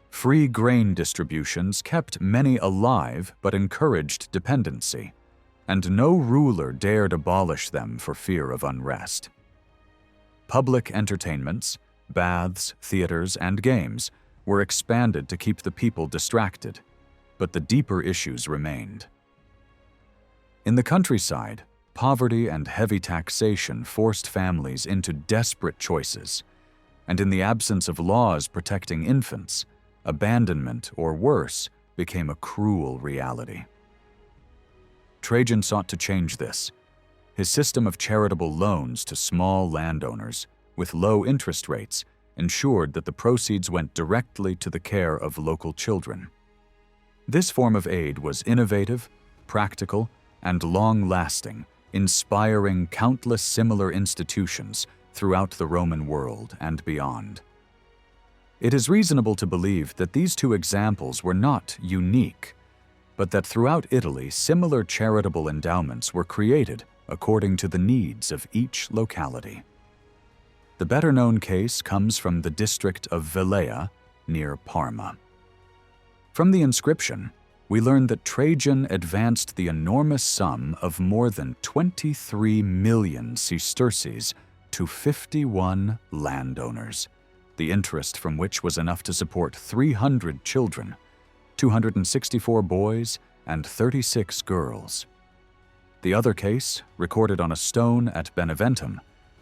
Free grain distributions kept many alive but encouraged dependency, and no ruler dared abolish them for fear of unrest. Public entertainments, baths, theaters, and games were expanded to keep the people distracted, but the deeper issues remained. In the countryside, poverty and heavy taxation forced families into desperate choices, and in the absence of laws protecting infants, abandonment or worse became a cruel reality. Trajan sought to change this. His system of charitable loans to small landowners with low interest rates ensured that the proceeds went directly to the care of local children. This form of aid was innovative, practical, and long-lasting, inspiring countless similar institutions throughout the Roman world and beyond. It is reasonable to believe that these two examples were not unique, but that throughout Italy similar charitable endowments were created according to the needs of each locality. The better-known case comes from the district of Velea, near Parma. From the inscription, we learn that Trajan advanced the enormous sum of more than 23 million sesterces to 51 landowners, the interest from which was enough to support 300 children, 264 boys, and 36 girls. The other case, recorded on a stone at Beneventum,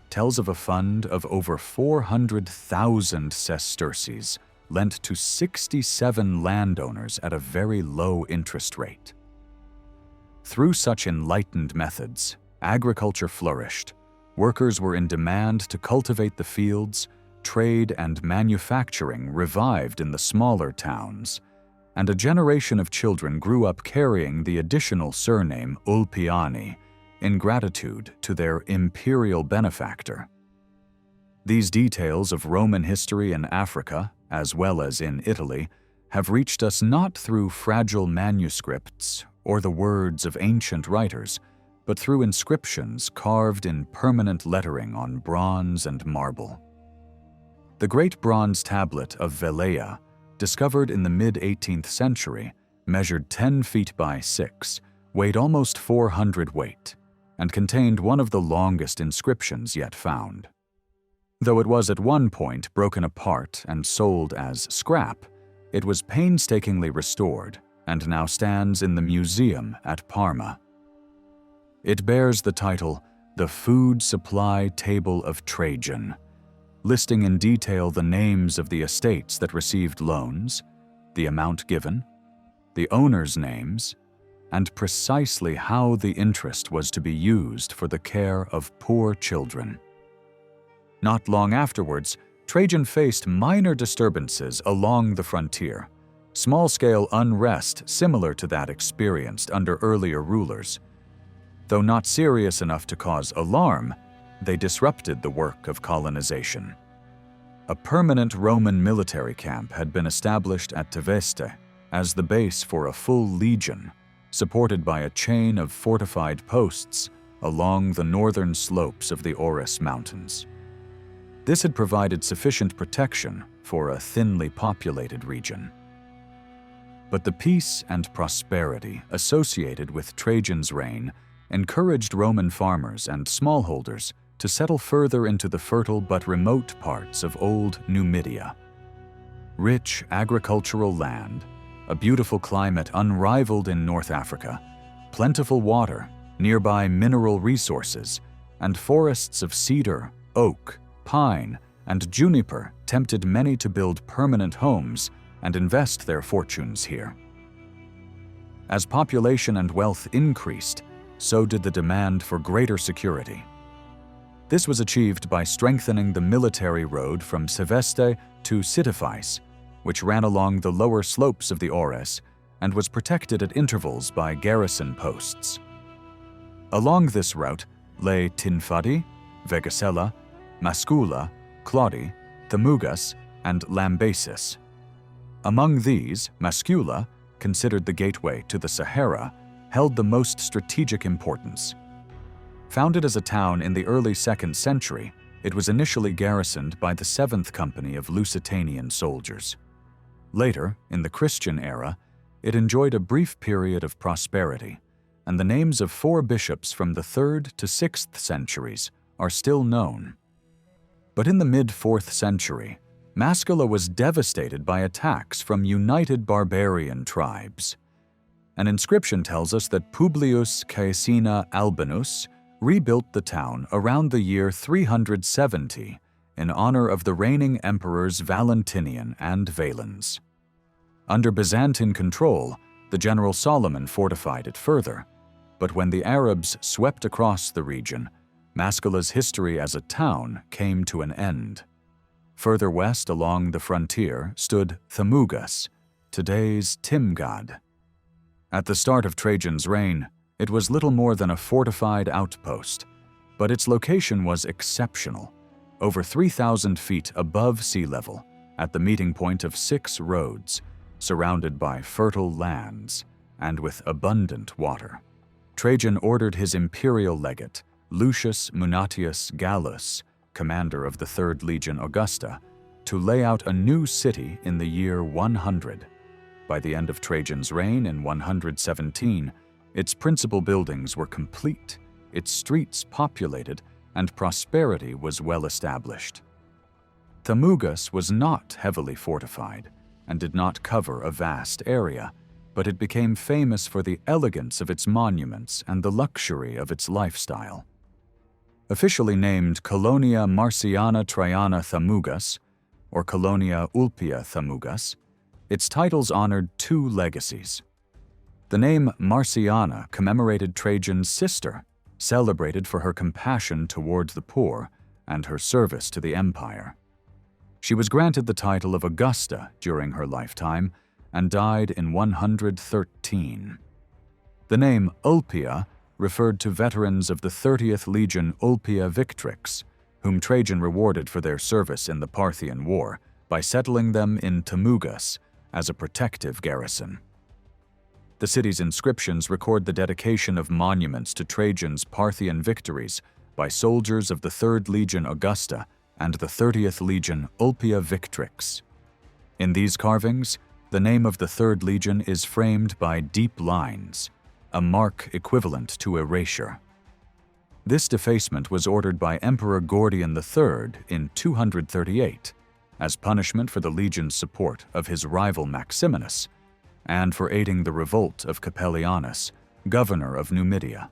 tells of a fund of over 400,000 sesterces lent to 67 landowners at a very low interest rate. Through such enlightened methods, agriculture flourished. Workers were in demand to cultivate the fields, trade and manufacturing revived in the smaller towns, and a generation of children grew up carrying the additional surname Ulpiani in gratitude to their imperial benefactor. These details of Roman history in Africa, as well as in Italy, have reached us not through fragile manuscripts or the words of ancient writers, but through inscriptions carved in permanent lettering on bronze and marble. The great bronze tablet of Velea, discovered in the mid-18th century, measured 10 feet by 6, weighed almost 400 weight, and contained one of the longest inscriptions yet found. Though it was at one point broken apart and sold as scrap, it was painstakingly restored and now stands in the museum at Parma. It bears the title, The Food Supply Table of Trajan, listing in detail the names of the estates that received loans, the amount given, the owners' names, and precisely how the interest was to be used for the care of poor children. Not long afterwards, Trajan faced minor disturbances along the frontier, small-scale unrest similar to that experienced under earlier rulers. Though not serious enough to cause alarm, they disrupted the work of colonization. A permanent Roman military camp had been established at Taveste as the base for a full legion, supported by a chain of fortified posts along the northern slopes of the Auris Mountains. This had provided sufficient protection for a thinly populated region. But the peace and prosperity associated with Trajan's reign encouraged Roman farmers and smallholders to settle further into the fertile but remote parts of old Numidia. Rich agricultural land, a beautiful climate unrivaled in North Africa, plentiful water, nearby mineral resources, and forests of cedar, oak, pine, and juniper tempted many to build permanent homes and invest their fortunes here. As population and wealth increased, so did the demand for greater security. This was achieved by strengthening the military road from Seveste to Sitifis, which ran along the lower slopes of the Auris and was protected at intervals by garrison posts. Along this route lay Tinfadi, Vegasella, Mascula, Claudi, Thamugas, and Lambasis. Among these, Mascula, considered the gateway to the Sahara, held the most strategic importance. Founded as a town in the early 2nd century, it was initially garrisoned by the 7th Company of Lusitanian soldiers. Later, in the Christian era, it enjoyed a brief period of prosperity, and the names of 4 bishops from the 3rd to 6th centuries are still known. But in the mid-4th century, Mascula was devastated by attacks from united barbarian tribes. An inscription tells us that Publius Caecina Albinus, rebuilt the town around the year 370 in honor of the reigning emperors Valentinian and Valens. Under Byzantine control, the general Solomon fortified it further, but when the Arabs swept across the region, Maskela's history as a town came to an end. Further west along the frontier stood Thammugas, today's Timgad. At the start of Trajan's reign, it was little more than a fortified outpost, but its location was exceptional, over 3,000 feet above sea level, at the meeting point of 6 roads, surrounded by fertile lands and with abundant water. Trajan ordered his imperial legate, Lucius Munatius Gallus, commander of the 3rd Legion Augusta, to lay out a new city in the year 100. By the end of Trajan's reign in 117, its principal buildings were complete, its streets populated, and prosperity was well established. Thammugas was not heavily fortified and did not cover a vast area, but it became famous for the elegance of its monuments and the luxury of its lifestyle. Officially named Colonia Marciana Traiana Thammugas, or Colonia Ulpia Thammugas, its titles honored 2 legacies. The name Marciana commemorated Trajan's sister, celebrated for her compassion toward the poor and her service to the empire. She was granted the title of Augusta during her lifetime and died in 113. The name Ulpia referred to veterans of the 30th Legion Ulpia Victrix, whom Trajan rewarded for their service in the Parthian War by settling them in Thammugas as a protective garrison. The city's inscriptions record the dedication of monuments to Trajan's Parthian victories by soldiers of the 3rd Legion Augusta and the 30th Legion Ulpia Victrix. In these carvings, the name of the 3rd Legion is framed by deep lines, a mark equivalent to erasure. This defacement was ordered by Emperor Gordian III in 238 as punishment for the legion's support of his rival Maximinus and for aiding the revolt of Capellianus, governor of Numidia.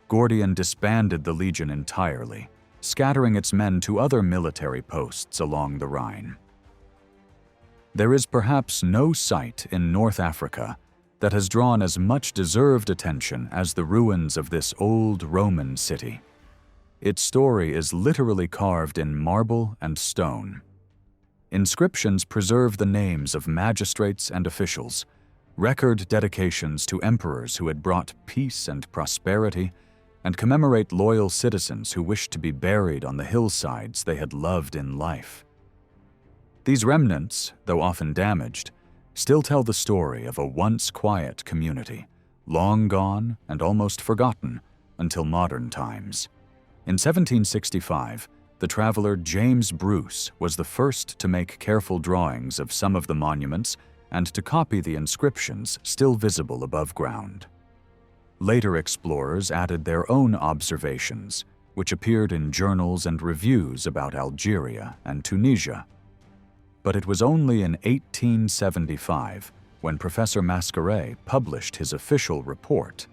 Gordian disbanded the legion entirely, scattering its men to other military posts along the Rhine. There is perhaps no site in North Africa that has drawn as much deserved attention as the ruins of this old Roman city. Its story is literally carved in marble and stone. Inscriptions preserve the names of magistrates and officials, record dedications to emperors who had brought peace and prosperity, and commemorate loyal citizens who wished to be buried on the hillsides they had loved in life. These remnants, though often damaged, still tell the story of a once quiet community, long gone and almost forgotten until modern times. In 1765, the traveler James Bruce was the first to make careful drawings of some of the monuments and to copy the inscriptions still visible above ground. Later explorers added their own observations, which appeared in journals and reviews about Algeria and Tunisia. But it was only in 1875, when Professor Mascaret published his official report,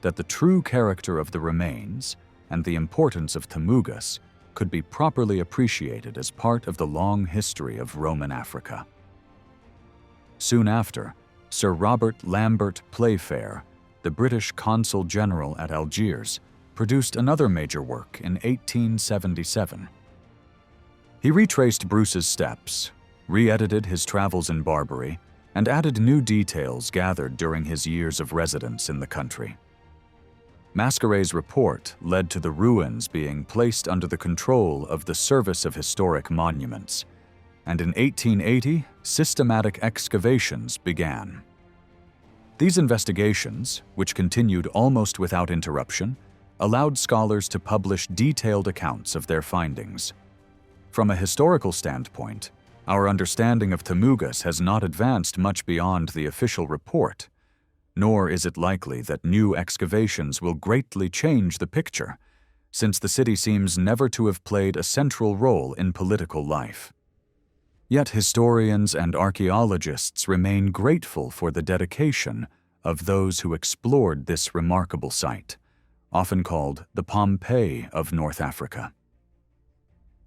that the true character of the remains and the importance of Thammugas could be properly appreciated as part of the long history of Roman Africa. Soon after, Sir Robert Lambert Playfair, the British Consul General at Algiers, produced another major work in 1877. He retraced Bruce's steps, re-edited his travels in Barbary, and added new details gathered during his years of residence in the country. Mascaret's report led to the ruins being placed under the control of the Service of Historic Monuments, and in 1880, systematic excavations began. These investigations, which continued almost without interruption, allowed scholars to publish detailed accounts of their findings. From a historical standpoint, our understanding of Thammugas has not advanced much beyond the official report, nor is it likely that new excavations will greatly change the picture, since the city seems never to have played a central role in political life. Yet historians and archaeologists remain grateful for the dedication of those who explored this remarkable site, often called the Pompeii of North Africa.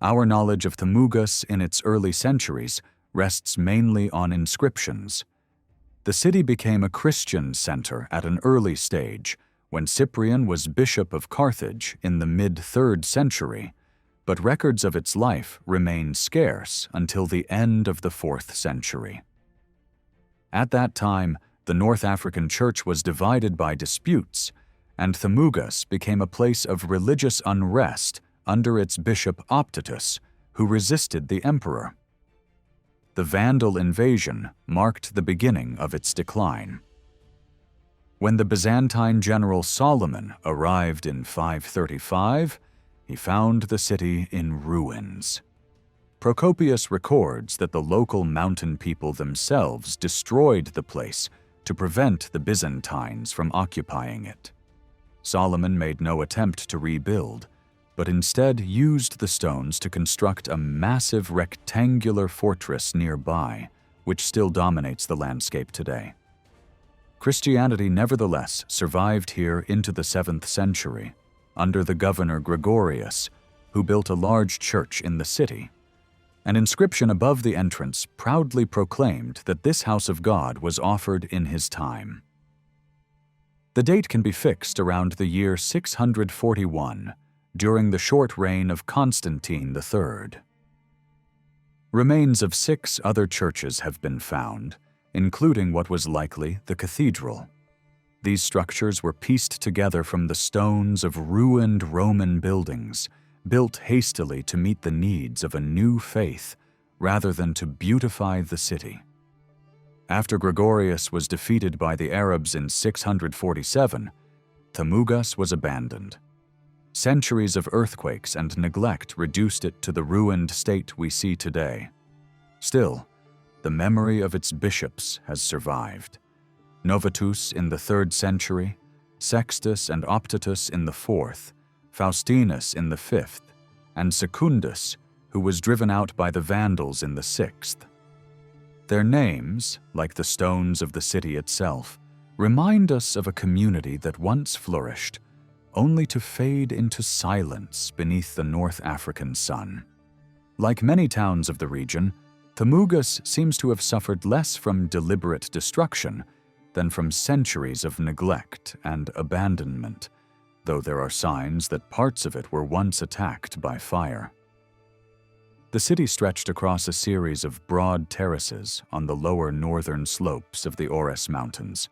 Our knowledge of Thmugus in its early centuries rests mainly on inscriptions. The city became a Christian center at an early stage when Cyprian was bishop of Carthage in the mid-3rd century, but records of its life remain scarce until the end of the 4th century. At that time, the North African Church was divided by disputes, and Thmugus became a place of religious unrest under its bishop Optatus, who resisted the emperor. The Vandal invasion marked the beginning of its decline. When the Byzantine general Solomon arrived in 535, he found the city in ruins. Procopius records that the local mountain people themselves destroyed the place to prevent the Byzantines from occupying it. Solomon made no attempt to rebuild, but instead used the stones to construct a massive rectangular fortress nearby, which still dominates the landscape today. Christianity nevertheless survived here into the 7th century, under the governor Gregorius, who built a large church in the city. An inscription above the entrance proudly proclaimed that this house of God was offered in his time. The date can be fixed around the year 641, during the short reign of Constantine III. Remains of 6 other churches have been found, including what was likely the cathedral. These structures were pieced together from the stones of ruined Roman buildings, built hastily to meet the needs of a new faith rather than to beautify the city. After Gregorius was defeated by the Arabs in 647, Thmugus was abandoned. Centuries of earthquakes and neglect reduced it to the ruined state we see today. Still, the memory of its bishops has survived. Novatus in the 3rd century, Sextus and Optatus in the 4th, Faustinus in the 5th, and Secundus, who was driven out by the Vandals in the 6th. Their names, like the stones of the city itself, remind us of a community that once flourished, only to fade into silence beneath the North African sun. Like many towns of the region, Thmugus seems to have suffered less from deliberate destruction than from centuries of neglect and abandonment, though there are signs that parts of it were once attacked by fire. The city stretched across a series of broad terraces on the lower northern slopes of the Auris Mountains,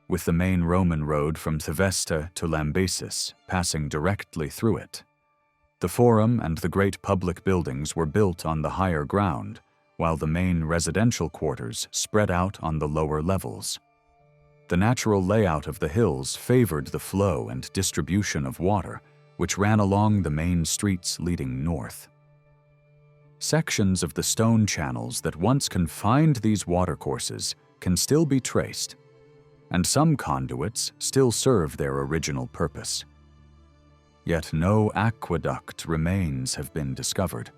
with the main Roman road from Theveste to Lambesis passing directly through it. The Forum and the great public buildings were built on the higher ground, while the main residential quarters spread out on the lower levels. The natural layout of the hills favored the flow and distribution of water, which ran along the main streets leading north. Sections of the stone channels that once confined these watercourses can still be traced, and some conduits still serve their original purpose. Yet no aqueduct remains have been discovered,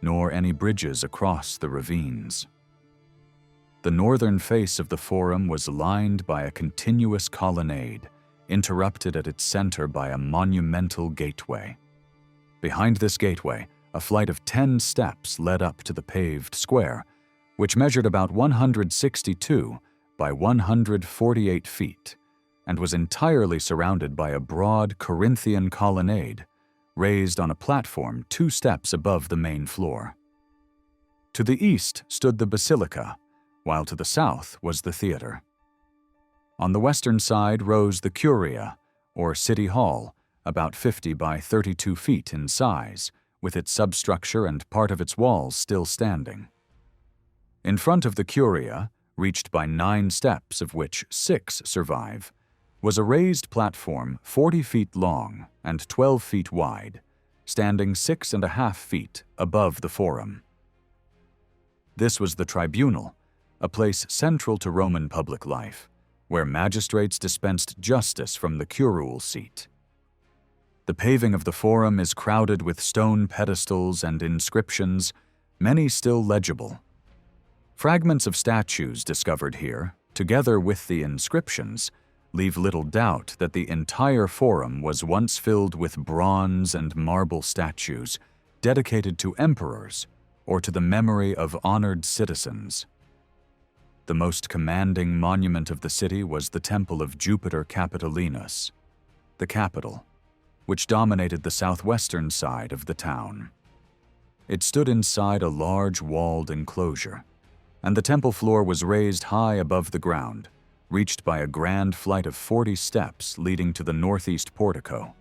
nor any bridges across the ravines. The northern face of the Forum was lined by a continuous colonnade, interrupted at its center by a monumental gateway. Behind this gateway, a flight of 10 steps led up to the paved square, which measured about 162 by 148 feet, and was entirely surrounded by a broad Corinthian colonnade, raised on a platform 2 steps above the main floor. To the east stood the basilica, while to the south was the theater. On the western side rose the curia, or city hall, about 50 by 32 feet in size, with its substructure and part of its walls still standing. In front of the curia, reached by 9 steps of which 6 survive, was a raised platform 40 feet long and 12 feet wide, standing 6.5 feet above the Forum. This was the tribunal, a place central to Roman public life, where magistrates dispensed justice from the curule seat. The paving of the Forum is crowded with stone pedestals and inscriptions, many still legible. Fragments of statues discovered here, together with the inscriptions, leave little doubt that the entire forum was once filled with bronze and marble statues dedicated to emperors or to the memory of honored citizens. The most commanding monument of the city was the Temple of Jupiter Capitolinus, the capital, which dominated the southwestern side of the town. It stood inside a large walled enclosure, and the temple floor was raised high above the ground, reached by a grand flight of 40 steps leading to the northeast portico.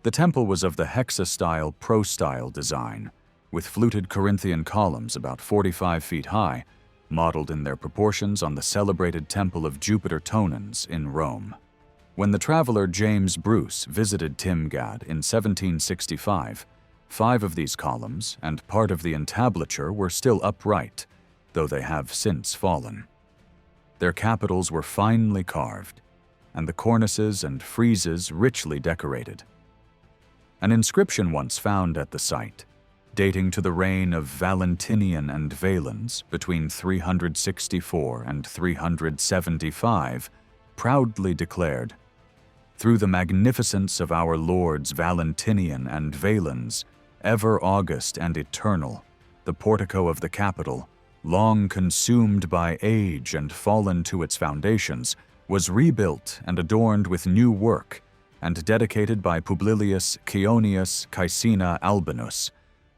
The temple was of the hexa-style pro-style design, with fluted Corinthian columns about 45 feet high, modeled in their proportions on the celebrated Temple of Jupiter Tonans in Rome. When the traveler James Bruce visited Timgad in 1765, 5 of these columns and part of the entablature were still upright, though they have since fallen. Their capitals were finely carved, and the cornices and friezes richly decorated. An inscription once found at the site, dating to the reign of Valentinian and Valens between 364 and 375, proudly declared, "Through the magnificence of our lords Valentinian and Valens, ever august and eternal, the portico of the capital, long consumed by age and fallen to its foundations, was rebuilt and adorned with new work, and dedicated by Publilius Cionius Caecina Albinus,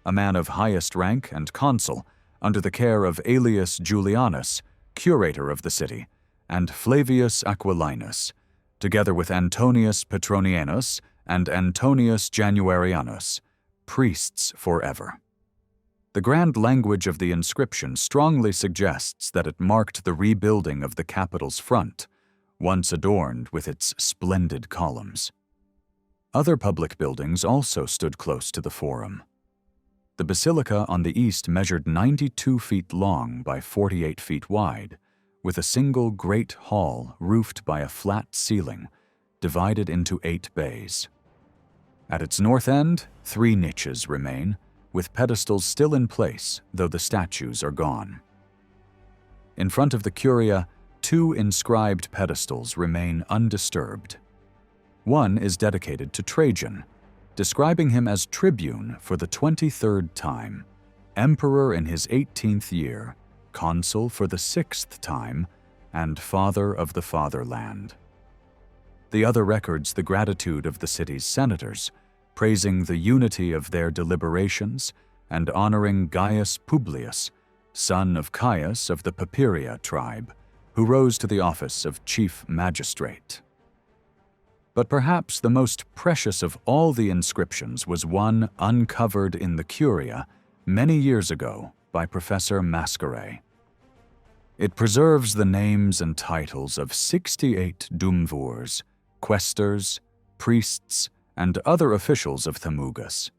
a man of highest rank and consul, under the care of Aelius Julianus, curator of the city, and Flavius Aquilinus, together with Antonius Petronianus and Antonius Januarianus, priests forever." The grand language of the inscription strongly suggests that it marked the rebuilding of the capital's front, once adorned with its splendid columns. Other public buildings also stood close to the forum. The basilica on the east measured 92 feet long by 48 feet wide, with a single great hall roofed by a flat ceiling, divided into 8 bays. At its north end, 3 niches remain, with pedestals still in place, though the statues are gone. In front of the curia, 2 inscribed pedestals remain undisturbed. One is dedicated to Trajan, describing him as tribune for the 23rd time, emperor in his 18th year, consul for the 6th time, and father of the fatherland. The other records the gratitude of the city's senators, praising the unity of their deliberations and honoring Gaius Publius, son of Caius of the Papiria tribe, who rose to the office of chief magistrate. But perhaps the most precious of all the inscriptions was one uncovered in the Curia many years ago by Professor Mascaret. It preserves the names and titles of 68 dumvurs, quaestors, priests, and other officials of Thamougus.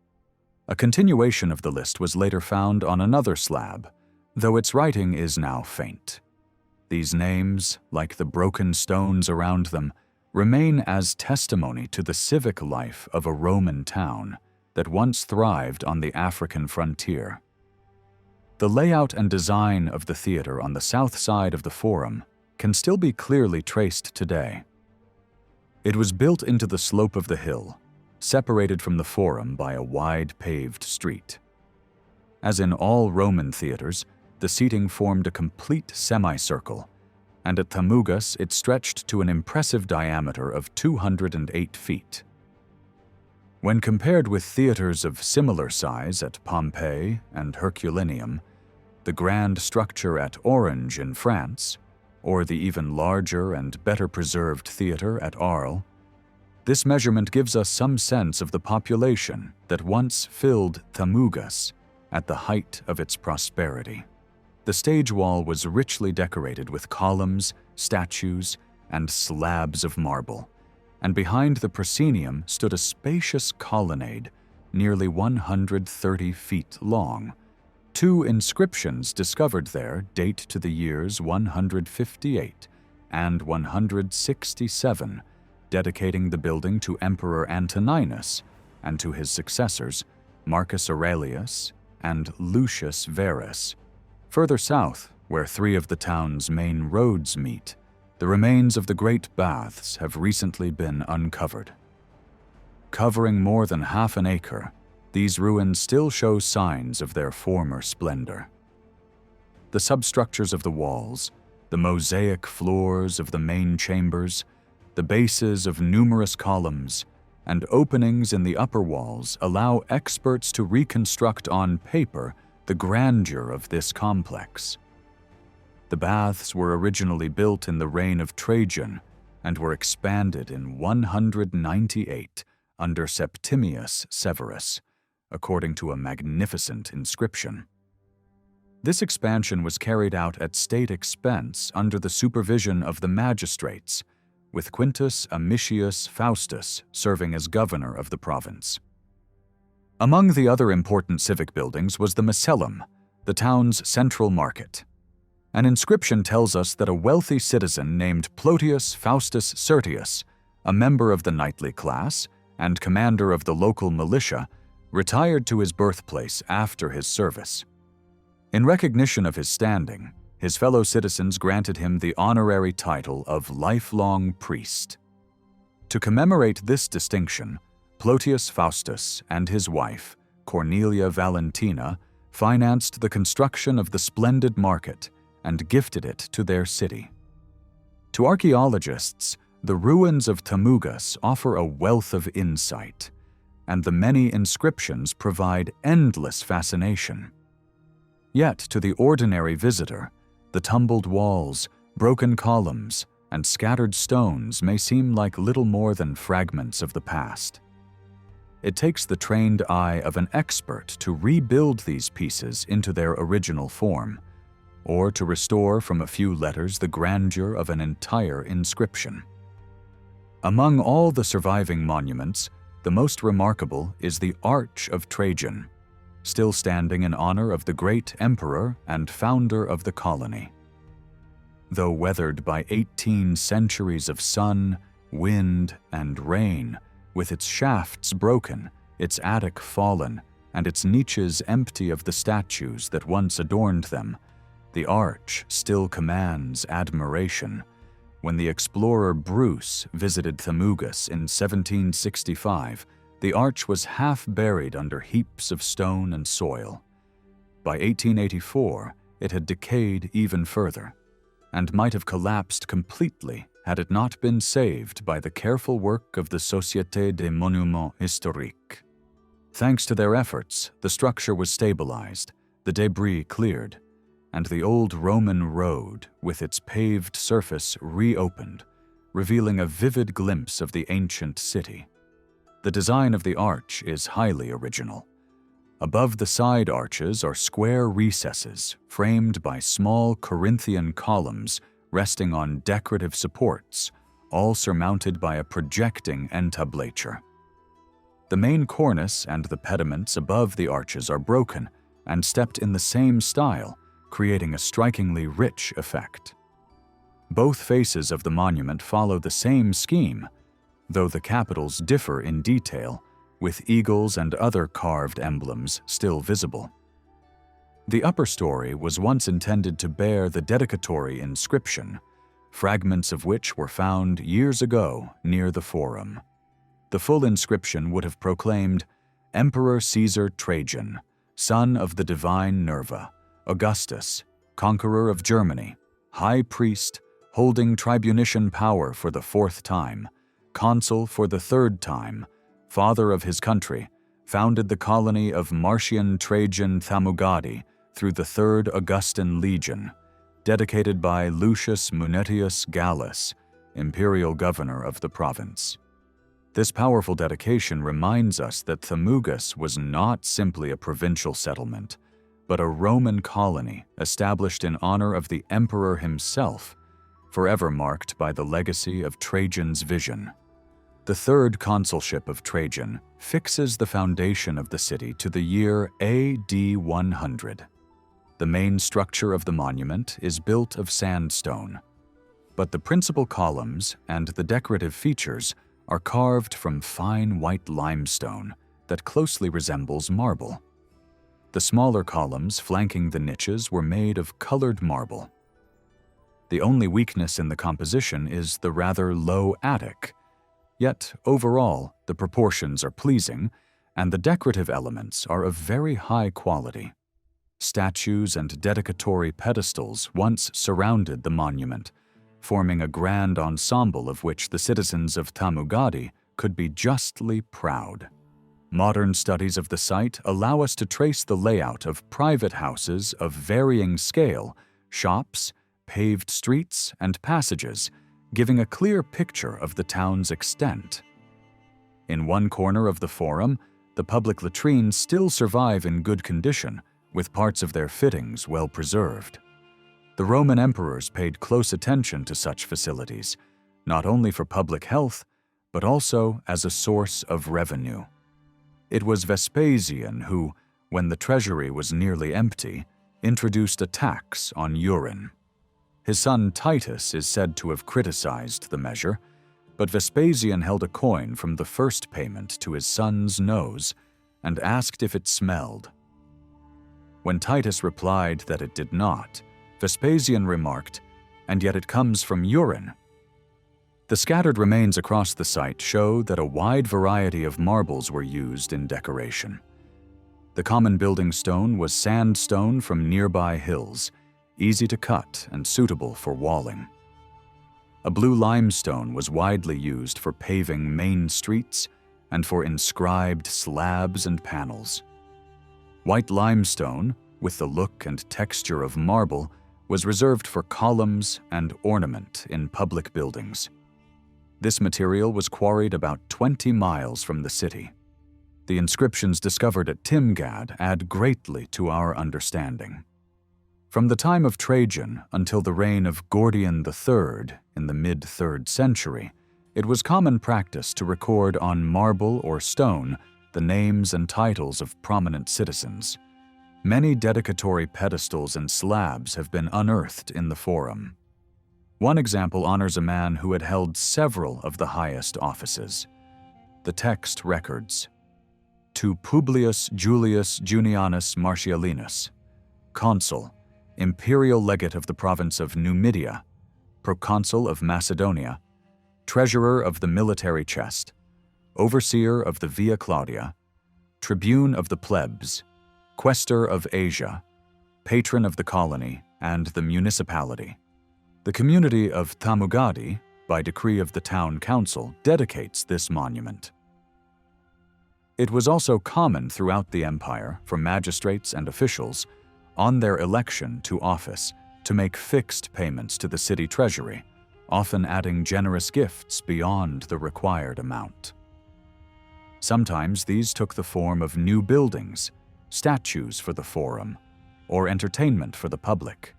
A continuation of the list was later found on another slab, though its writing is now faint. These names, like the broken stones around them, remain as testimony to the civic life of a Roman town that once thrived on the African frontier. The layout and design of the theater on the south side of the forum can still be clearly traced today. It was built into the slope of the hill, separated from the forum by a wide paved street. As in all Roman theaters, the seating formed a complete semicircle, and at Thamougus it stretched to an impressive diameter of 208 feet. When compared with theaters of similar size at Pompeii and Herculaneum, the grand structure at Orange in France, or the even larger and better preserved theater at Arles, this measurement gives us some sense of the population that once filled Thamougus at the height of its prosperity. The stage wall was richly decorated with columns, statues, and slabs of marble, and behind the proscenium stood a spacious colonnade nearly 130 feet long. 2 inscriptions discovered there date to the years 158 and 167, dedicating the building to Emperor Antoninus and to his successors, Marcus Aurelius and Lucius Verus. Further south, where 3 of the town's main roads meet, The remains of the great baths have recently been uncovered. Covering more than half an acre, these ruins still show signs of their former splendor. The substructures of the walls, the mosaic floors of the main chambers, the bases of numerous columns, and openings in the upper walls allow experts to reconstruct on paper the grandeur of this complex. The baths were originally built in the reign of Trajan and were expanded in 198 under Septimius Severus, according to a magnificent inscription. This expansion was carried out at state expense under the supervision of the magistrates, with Quintus Amicius Faustus serving as governor of the province. Among the other important civic buildings was the Macellum, the town's central market. An inscription tells us that a wealthy citizen named Plotius Faustus Sertius, a member of the knightly class and commander of the local militia, retired to his birthplace after his service. In recognition of his standing, his fellow citizens granted him the honorary title of lifelong priest. To commemorate this distinction, Plotius Faustus and his wife, Cornelia Valentina, financed the construction of the splendid market and gifted it to their city. To archaeologists, the ruins of Tamugas offer a wealth of insight, and the many inscriptions provide endless fascination. Yet, to the ordinary visitor, the tumbled walls, broken columns, and scattered stones may seem like little more than fragments of the past. It takes the trained eye of an expert to rebuild these pieces into their original form, or to restore from a few letters the grandeur of an entire inscription. Among all the surviving monuments, the most remarkable is the Arch of Trajan, still standing in honor of the great emperor and founder of the colony. Though weathered by 18 centuries of sun, wind, and rain, with its shafts broken, its attic fallen, and its niches empty of the statues that once adorned them, the arch still commands admiration. When the explorer Bruce visited Tamugas in 1765, the arch was half buried under heaps of stone and soil. By 1884, it had decayed even further, and might have collapsed completely had it not been saved by the careful work of the Société des Monuments Historiques. Thanks to their efforts, the structure was stabilized, the debris cleared, and the old Roman road with its paved surface reopened, revealing a vivid glimpse of the ancient city. The design of the arch is highly original. Above the side arches are square recesses framed by small Corinthian columns resting on decorative supports, all surmounted by a projecting entablature. The main cornice and the pediments above the arches are broken and stepped in the same style, creating a strikingly rich effect. Both faces of the monument follow the same scheme, though the capitals differ in detail, with eagles and other carved emblems still visible. The upper story was once intended to bear the dedicatory inscription, fragments of which were found years ago near the Forum. The full inscription would have proclaimed, "Emperor Caesar Trajan, son of the divine Nerva, Augustus, conqueror of Germany, high priest, holding tribunician power for the 4th time, consul for the 3rd time, father of his country, founded the colony of Martian Trajan Thamugadi through the 3rd Augustan Legion, dedicated by Lucius Munetius Gallus, imperial governor of the province." This powerful dedication reminds us that Tamugas was not simply a provincial settlement, but a Roman colony established in honor of the emperor himself, forever marked by the legacy of Trajan's vision. The 3rd consulship of Trajan fixes the foundation of the city to the year AD 100. The main structure of the monument is built of sandstone, but the principal columns and the decorative features are carved from fine white limestone that closely resembles marble. The smaller columns flanking the niches were made of colored marble. The only weakness in the composition is the rather low attic. Yet, overall, the proportions are pleasing, and the decorative elements are of very high quality. Statues and dedicatory pedestals once surrounded the monument, forming a grand ensemble of which the citizens of Timgad could be justly proud. Modern studies of the site allow us to trace the layout of private houses of varying scale, shops, paved streets, and passages, giving a clear picture of the town's extent. In one corner of the forum, the public latrines still survive in good condition, with parts of their fittings well preserved. The Roman emperors paid close attention to such facilities, not only for public health, but also as a source of revenue. It was Vespasian who, when the treasury was nearly empty, introduced a tax on urine. His son Titus is said to have criticized the measure, but Vespasian held a coin from the first payment to his son's nose and asked if it smelled. When Titus replied that it did not, Vespasian remarked, "And yet it comes from urine." The scattered remains across the site show that a wide variety of marbles were used in decoration. The common building stone was sandstone from nearby hills, easy to cut and suitable for walling. A blue limestone was widely used for paving main streets and for inscribed slabs and panels. White limestone, with the look and texture of marble, was reserved for columns and ornament in public buildings. This material was quarried about 20 miles from the city. The inscriptions discovered at Timgad add greatly to our understanding. From the time of Trajan until the reign of Gordian III in the mid-3rd century, it was common practice to record on marble or stone the names and titles of prominent citizens. Many dedicatory pedestals and slabs have been unearthed in the forum. One example honors a man who had held several of the highest offices. The text records, "To Publius Julius Junianus Martialinus, Consul, Imperial Legate of the province of Numidia, Proconsul of Macedonia, Treasurer of the Military Chest, Overseer of the Via Claudia, Tribune of the Plebs, Quaestor of Asia, Patron of the colony and the municipality. The community of Timgad, by decree of the town council, dedicates this monument." It was also common throughout the empire for magistrates and officials, on their election to office, to make fixed payments to the city treasury, often adding generous gifts beyond the required amount. Sometimes these took the form of new buildings, statues for the forum, or entertainment for the public.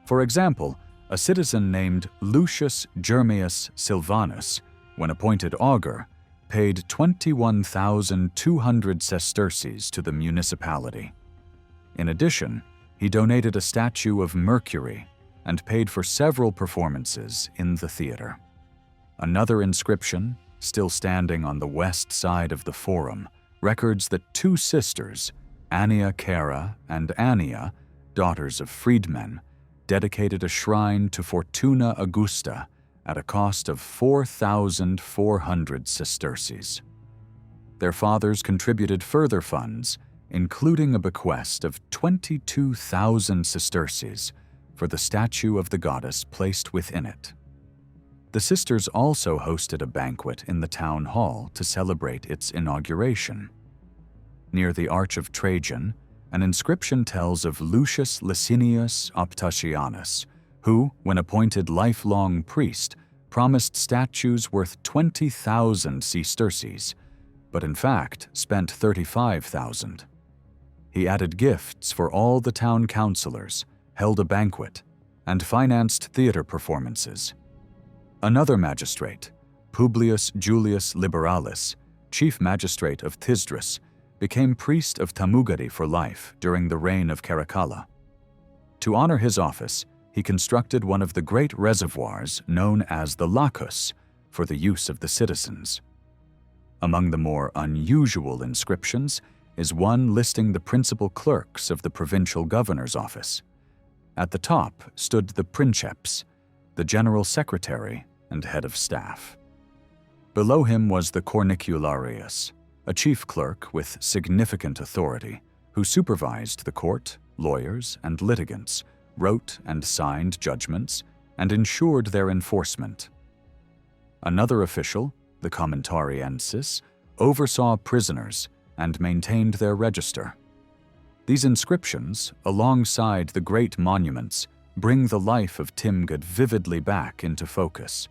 For example, a citizen named Lucius Germius Silvanus, when appointed augur, paid 21,200 sesterces to the municipality. In addition, he donated a statue of Mercury and paid for several performances in the theater. Another inscription, still standing on the west side of the forum, records that two sisters, Annia Cara and Annia, daughters of freedmen, dedicated a shrine to Fortuna Augusta at a cost of 4,400 sesterces. Their fathers contributed further funds, including a bequest of 22,000 sesterces for the statue of the goddess placed within it. The sisters also hosted a banquet in the town hall to celebrate its inauguration. Near the Arch of Trajan, an inscription tells of Lucius Licinius Optatianus, who, when appointed lifelong priest, promised statues worth 20,000 sesterces, but in fact spent 35,000. He added gifts for all the town councilors, held a banquet, and financed theater performances. Another magistrate, Publius Julius Liberalis, chief magistrate of Thysdrus, became priest of Timgad for life during the reign of Caracalla. To honor his office, he constructed one of the great reservoirs known as the Lacus for the use of the citizens. Among the more unusual inscriptions is one listing the principal clerks of the provincial governor's office. At the top stood the princeps, the general secretary and head of staff. Below him was the cornicularius, a chief clerk with significant authority, who supervised the court, lawyers, and litigants, wrote and signed judgments, and ensured their enforcement. Another official, the commentariensis, oversaw prisoners and maintained their register. These inscriptions, alongside the great monuments, bring the life of Timgad vividly back into focus,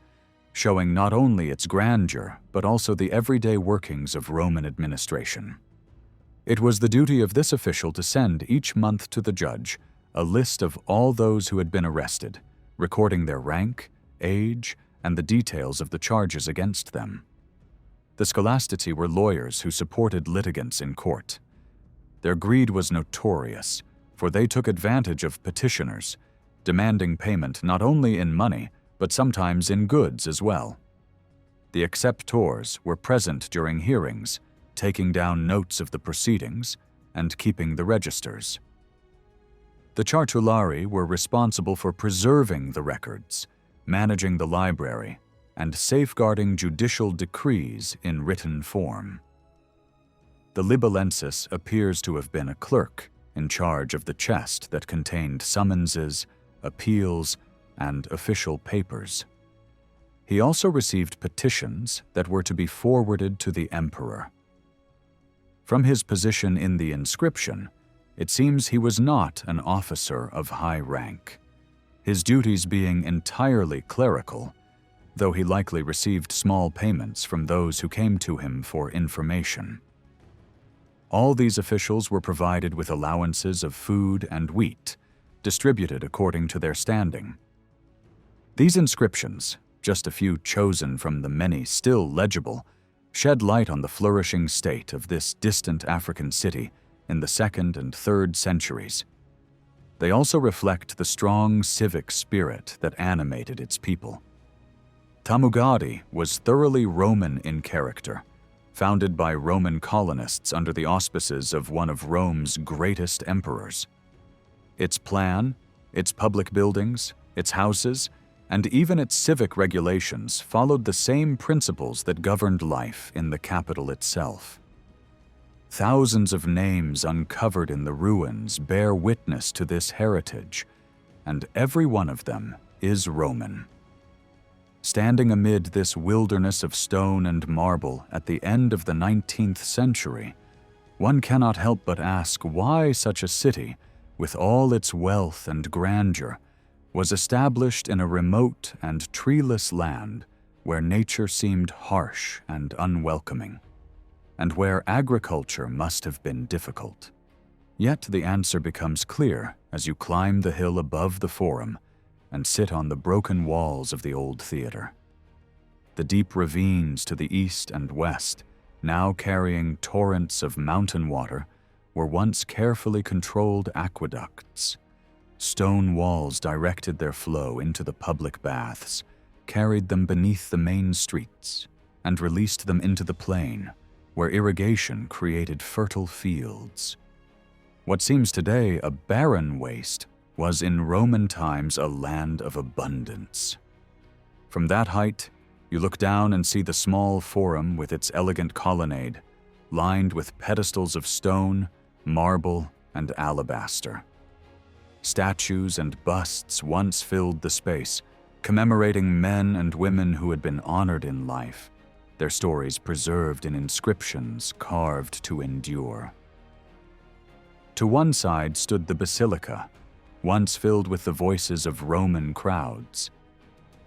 showing not only its grandeur but also the everyday workings of Roman administration. It was the duty of this official to send each month to the judge a list of all those who had been arrested, recording their rank, age, and the details of the charges against them. The scholastici were lawyers who supported litigants in court. Their greed was notorious, for they took advantage of petitioners, demanding payment not only in money, but sometimes in goods as well. The acceptors were present during hearings, taking down notes of the proceedings and keeping the registers. The chartulari were responsible for preserving the records, managing the library, and safeguarding judicial decrees in written form. The libelensis appears to have been a clerk in charge of the chest that contained summonses, appeals, and official papers. He also received petitions that were to be forwarded to the emperor. From his position in the inscription, it seems he was not an officer of high rank, his duties being entirely clerical, though he likely received small payments from those who came to him for information. All these officials were provided with allowances of food and wheat, distributed according to their standing. These inscriptions, just a few chosen from the many still legible, shed light on the flourishing state of this distant African city in the 2nd and 3rd centuries. They also reflect the strong civic spirit that animated its people. Timgad was thoroughly Roman in character, founded by Roman colonists under the auspices of one of Rome's greatest emperors. Its plan, its public buildings, its houses, and even its civic regulations followed the same principles that governed life in the capital itself. Thousands of names uncovered in the ruins bear witness to this heritage, and every one of them is Roman. Standing amid this wilderness of stone and marble at the end of the 19th century, one cannot help but ask why such a city, with all its wealth and grandeur, was established in a remote and treeless land where nature seemed harsh and unwelcoming, and where agriculture must have been difficult. Yet the answer becomes clear as you climb the hill above the Forum and sit on the broken walls of the old theater. The deep ravines to the east and west, now carrying torrents of mountain water, were once carefully controlled aqueducts. Stone walls directed their flow into the public baths, carried them beneath the main streets, and released them into the plain, where irrigation created fertile fields. What seems today a barren waste was in Roman times a land of abundance. From that height, you look down and see the small forum with its elegant colonnade, lined with pedestals of stone, marble, and alabaster. Statues and busts once filled the space, commemorating men and women who had been honored in life, their stories preserved in inscriptions carved to endure. To one side stood the basilica, once filled with the voices of Roman crowds.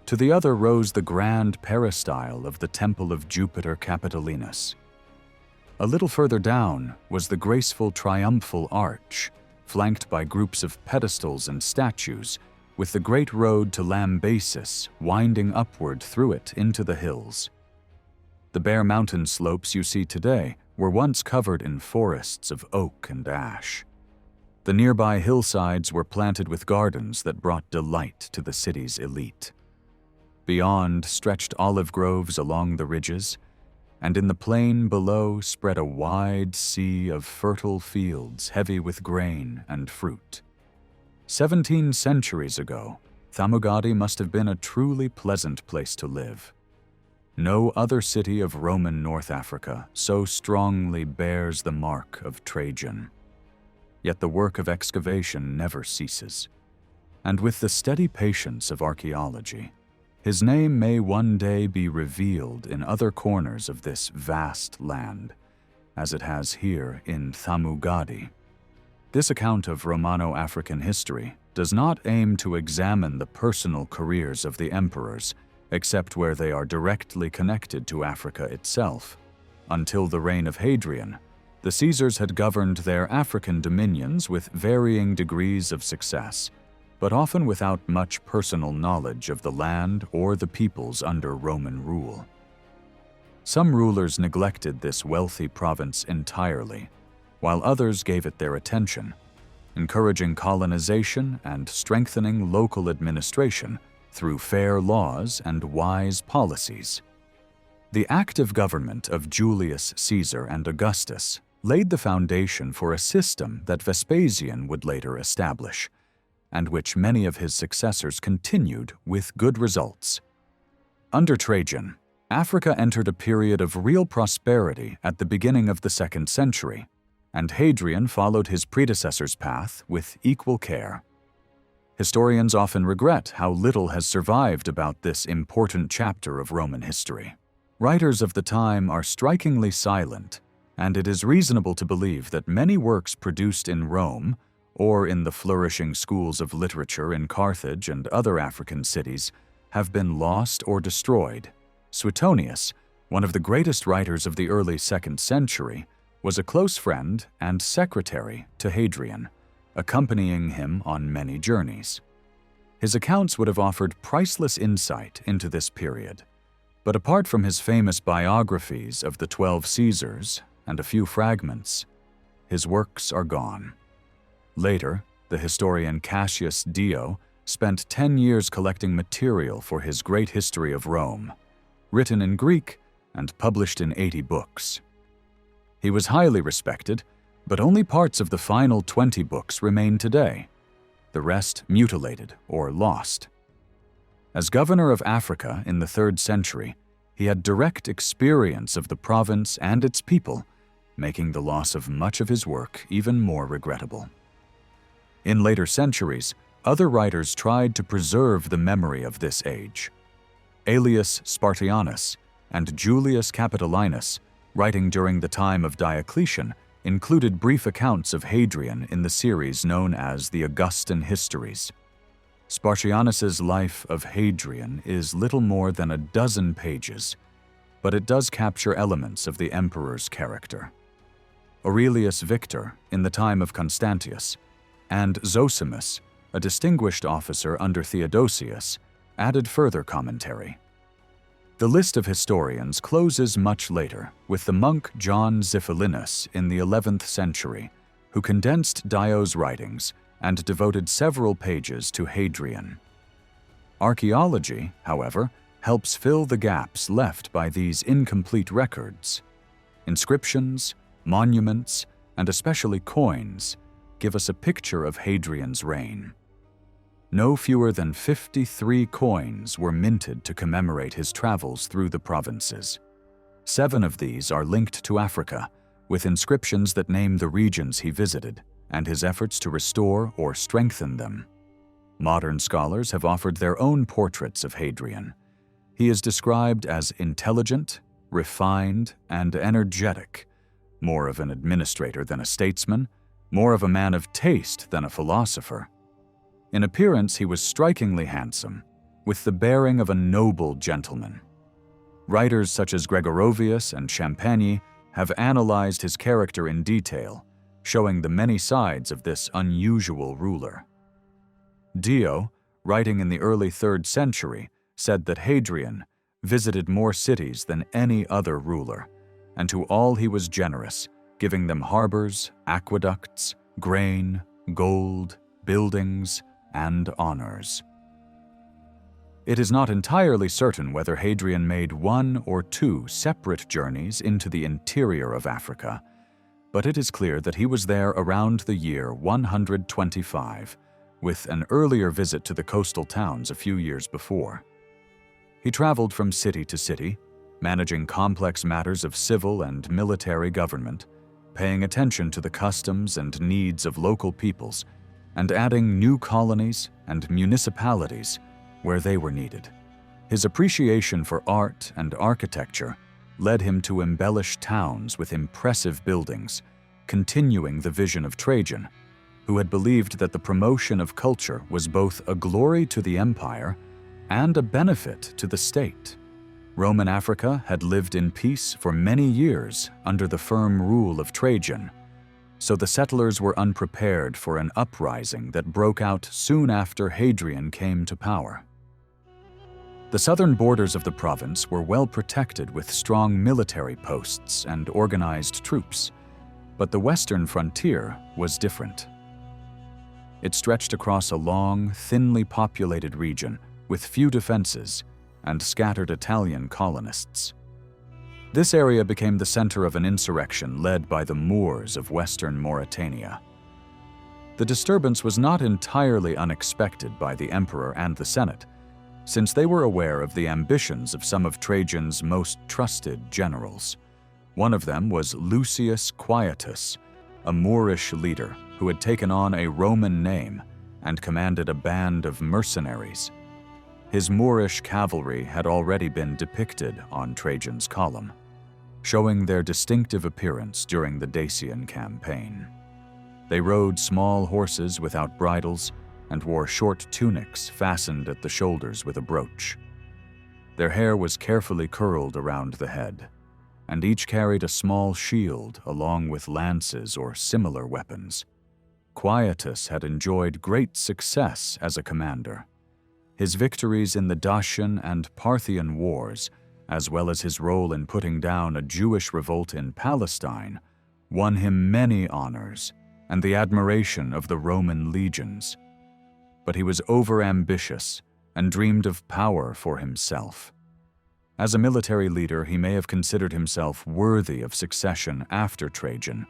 To the other rose the grand peristyle of the Temple of Jupiter Capitolinus. A little further down was the graceful triumphal arch, flanked by groups of pedestals and statues, with the great road to Lambasis winding upward through it into the hills. The bare mountain slopes you see today were once covered in forests of oak and ash. The nearby hillsides were planted with gardens that brought delight to the city's elite. Beyond stretched olive groves along the ridges, and in the plain below spread a wide sea of fertile fields heavy with grain and fruit. 17 centuries ago, Thamugadi must have been a truly pleasant place to live. No other city of Roman North Africa so strongly bears the mark of Trajan. Yet the work of excavation never ceases. And with the steady patience of archaeology, his name may one day be revealed in other corners of this vast land, as it has here in Thamugadi. This account of Romano-African history does not aim to examine the personal careers of the emperors, except where they are directly connected to Africa itself. Until the reign of Hadrian, the Caesars had governed their African dominions with varying degrees of success, but often without much personal knowledge of the land or the peoples under Roman rule. Some rulers neglected this wealthy province entirely, while others gave it their attention, encouraging colonization and strengthening local administration through fair laws and wise policies. The active government of Julius Caesar and Augustus laid the foundation for a system that Vespasian would later establish, and which many of his successors continued with good results. Under Trajan, Africa entered a period of real prosperity at the beginning of the 2nd century, and Hadrian followed his predecessor's path with equal care. Historians often regret how little has survived about this important chapter of Roman history. Writers of the time are strikingly silent, and it is reasonable to believe that many works produced in Rome, or in the flourishing schools of literature in Carthage and other African cities, have been lost or destroyed. Suetonius, one of the greatest writers of the early 2nd century, was a close friend and secretary to Hadrian, accompanying him on many journeys. His accounts would have offered priceless insight into this period, but apart from his famous biographies of the 12 Caesars and a few fragments, his works are gone. Later, the historian Cassius Dio spent 10 years collecting material for his great history of Rome, written in Greek and published in 80 books. He was highly respected, but only parts of the final 20 books remain today, the rest mutilated or lost. As governor of Africa in the 3rd century, he had direct experience of the province and its people, making the loss of much of his work even more regrettable. In later centuries, other writers tried to preserve the memory of this age. Aelius Spartianus and Julius Capitolinus, writing during the time of Diocletian, included brief accounts of Hadrian in the series known as the Augustan Histories. Spartianus's life of Hadrian is little more than a dozen pages, but it does capture elements of the emperor's character. Aurelius Victor, in the time of Constantius, and Zosimus, a distinguished officer under Theodosius, added further commentary. The list of historians closes much later with the monk John Xiphilinus in the 11th century, who condensed Dio's writings and devoted several pages to Hadrian. Archaeology, however, helps fill the gaps left by these incomplete records. Inscriptions, monuments, and especially coins give us a picture of Hadrian's reign. No fewer than 53 coins were minted to commemorate his travels through the provinces. 7 of these are linked to Africa, with inscriptions that name the regions he visited and his efforts to restore or strengthen them. Modern scholars have offered their own portraits of Hadrian. He is described as intelligent, refined, and energetic, more of an administrator than a statesman, more of a man of taste than a philosopher. In appearance, he was strikingly handsome, with the bearing of a noble gentleman. Writers such as Gregorovius and Champagny have analyzed his character in detail, showing the many sides of this unusual ruler. Dio, writing in the early 3rd century, said that Hadrian visited more cities than any other ruler, and to all he was generous, giving them harbors, aqueducts, grain, gold, buildings, and honors. It is not entirely certain whether Hadrian made 1 or 2 separate journeys into the interior of Africa, but it is clear that he was there around the year 125, with an earlier visit to the coastal towns a few years before. He traveled from city to city, managing complex matters of civil and military government, paying attention to the customs and needs of local peoples, and adding new colonies and municipalities where they were needed. His appreciation for art and architecture led him to embellish towns with impressive buildings, continuing the vision of Trajan, who had believed that the promotion of culture was both a glory to the empire and a benefit to the state. Roman Africa had lived in peace for many years under the firm rule of Trajan, so the settlers were unprepared for an uprising that broke out soon after Hadrian came to power. The southern borders of the province were well protected with strong military posts and organized troops, but the western frontier was different. It stretched across a long, thinly populated region with few defenses and scattered Italian colonists. This area became the center of an insurrection led by the Moors of western Mauritania. The disturbance was not entirely unexpected by the emperor and the Senate, since they were aware of the ambitions of some of Trajan's most trusted generals. One of them was Lucius Quietus, a Moorish leader who had taken on a Roman name and commanded a band of mercenaries. His Moorish cavalry had already been depicted on Trajan's column, showing their distinctive appearance during the Dacian campaign. They rode small horses without bridles and wore short tunics fastened at the shoulders with a brooch. Their hair was carefully curled around the head, and each carried a small shield along with lances or similar weapons. Quietus had enjoyed great success as a commander. His victories in the Dacian and Parthian wars, as well as his role in putting down a Jewish revolt in Palestine, won him many honors and the admiration of the Roman legions. But he was overambitious and dreamed of power for himself. As a military leader, he may have considered himself worthy of succession after Trajan,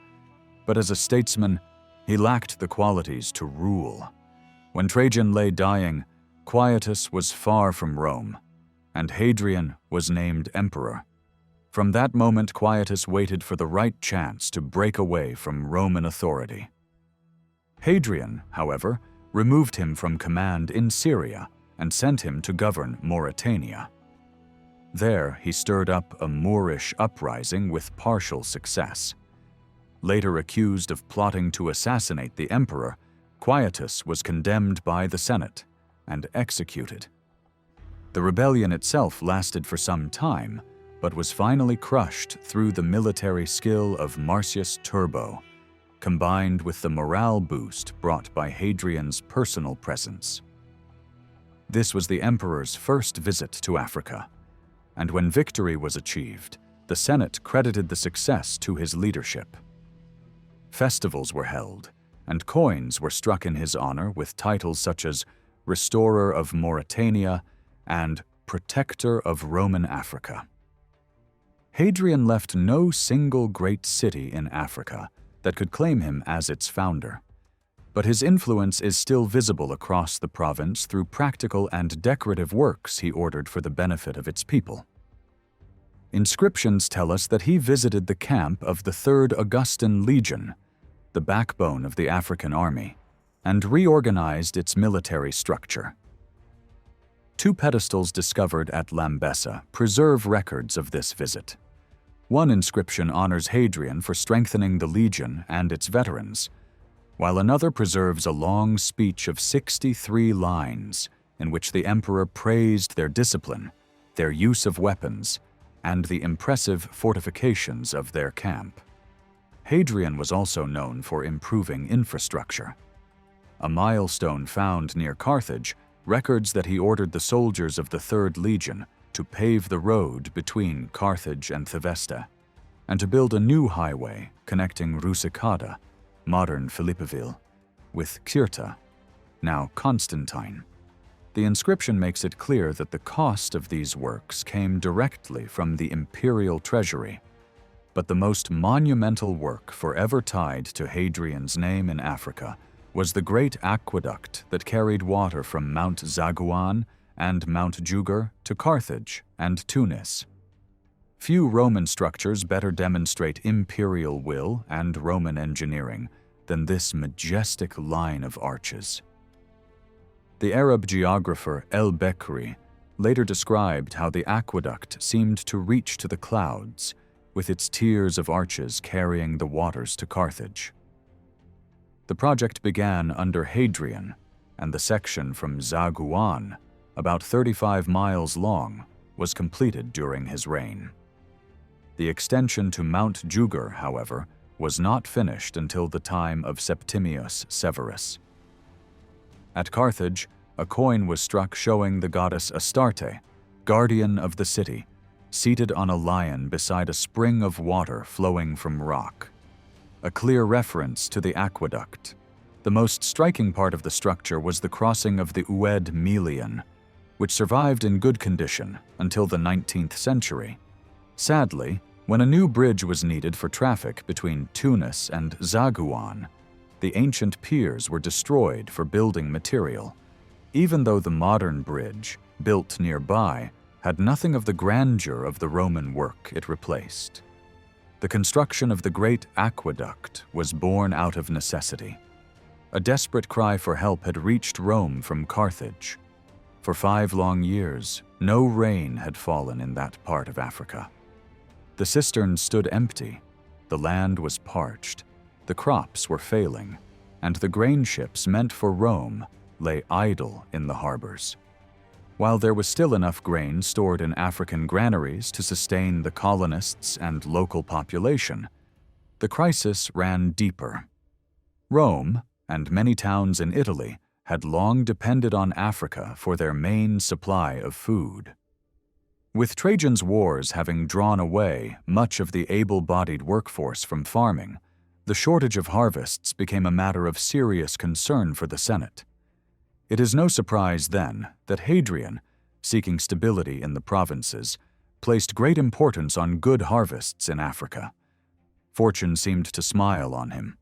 but as a statesman, he lacked the qualities to rule. When Trajan lay dying, Quietus was far from Rome, and Hadrian was named emperor. From that moment, Quietus waited for the right chance to break away from Roman authority. Hadrian, however, removed him from command in Syria and sent him to govern Mauritania. There, he stirred up a Moorish uprising with partial success. Later accused of plotting to assassinate the emperor, Quietus was condemned by the Senate and executed. The rebellion itself lasted for some time, but was finally crushed through the military skill of Marcius Turbo, combined with the morale boost brought by Hadrian's personal presence. This was the emperor's first visit to Africa, and when victory was achieved, the Senate credited the success to his leadership. Festivals were held, and coins were struck in his honor with titles such as Restorer of Mauritania and Protector of Roman Africa. Hadrian left no single great city in Africa that could claim him as its founder, but his influence is still visible across the province through practical and decorative works he ordered for the benefit of its people. Inscriptions tell us that he visited the camp of the 3rd Augustan Legion, the backbone of the African army, and reorganized its military structure. 2 pedestals discovered at Lambessa preserve records of this visit. One inscription honors Hadrian for strengthening the legion and its veterans, while another preserves a long speech of 63 lines in which the emperor praised their discipline, their use of weapons, and the impressive fortifications of their camp. Hadrian was also known for improving infrastructure. A milestone found near Carthage records that he ordered the soldiers of the 3rd Legion to pave the road between Carthage and Thevesta, and to build a new highway connecting Rusicada, modern Philippeville, with Cirta, now Constantine. The inscription makes it clear that the cost of these works came directly from the imperial treasury, but the most monumental work forever tied to Hadrian's name in Africa was the great aqueduct that carried water from Mount Zaguan and Mount Jugur to Carthage and Tunis. Few Roman structures better demonstrate imperial will and Roman engineering than this majestic line of arches. The Arab geographer El-Bekri later described how the aqueduct seemed to reach to the clouds, with its tiers of arches carrying the waters to Carthage. The project began under Hadrian, and the section from Zaguan, about 35 miles long, was completed during his reign. The extension to Mount Jugur, however, was not finished until the time of Septimius Severus. At Carthage, a coin was struck showing the goddess Astarte, guardian of the city, seated on a lion beside a spring of water flowing from rock. A clear reference to the aqueduct. The most striking part of the structure was the crossing of the Oued Melian, which survived in good condition until the 19th century. Sadly, when a new bridge was needed for traffic between Tunis and Zaguan, the ancient piers were destroyed for building material, even though the modern bridge, built nearby, had nothing of the grandeur of the Roman work it replaced. The construction of the great aqueduct was born out of necessity. A desperate cry for help had reached Rome from Carthage. For 5 long years, no rain had fallen in that part of Africa. The cisterns stood empty, the land was parched, the crops were failing, and the grain ships meant for Rome lay idle in the harbors. While there was still enough grain stored in African granaries to sustain the colonists and local population, the crisis ran deeper. Rome, and many towns in Italy, had long depended on Africa for their main supply of food. With Trajan's wars having drawn away much of the able-bodied workforce from farming, the shortage of harvests became a matter of serious concern for the Senate. It is no surprise, then, that Hadrian, seeking stability in the provinces, placed great importance on good harvests in Africa. Fortune seemed to smile on him.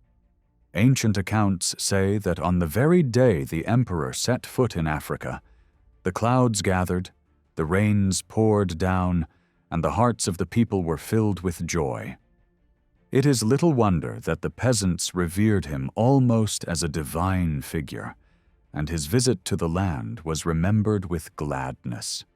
Ancient accounts say that on the very day the emperor set foot in Africa, the clouds gathered, the rains poured down, and the hearts of the people were filled with joy. It is little wonder that the peasants revered him almost as a divine figure, and his visit to the land was remembered with gladness.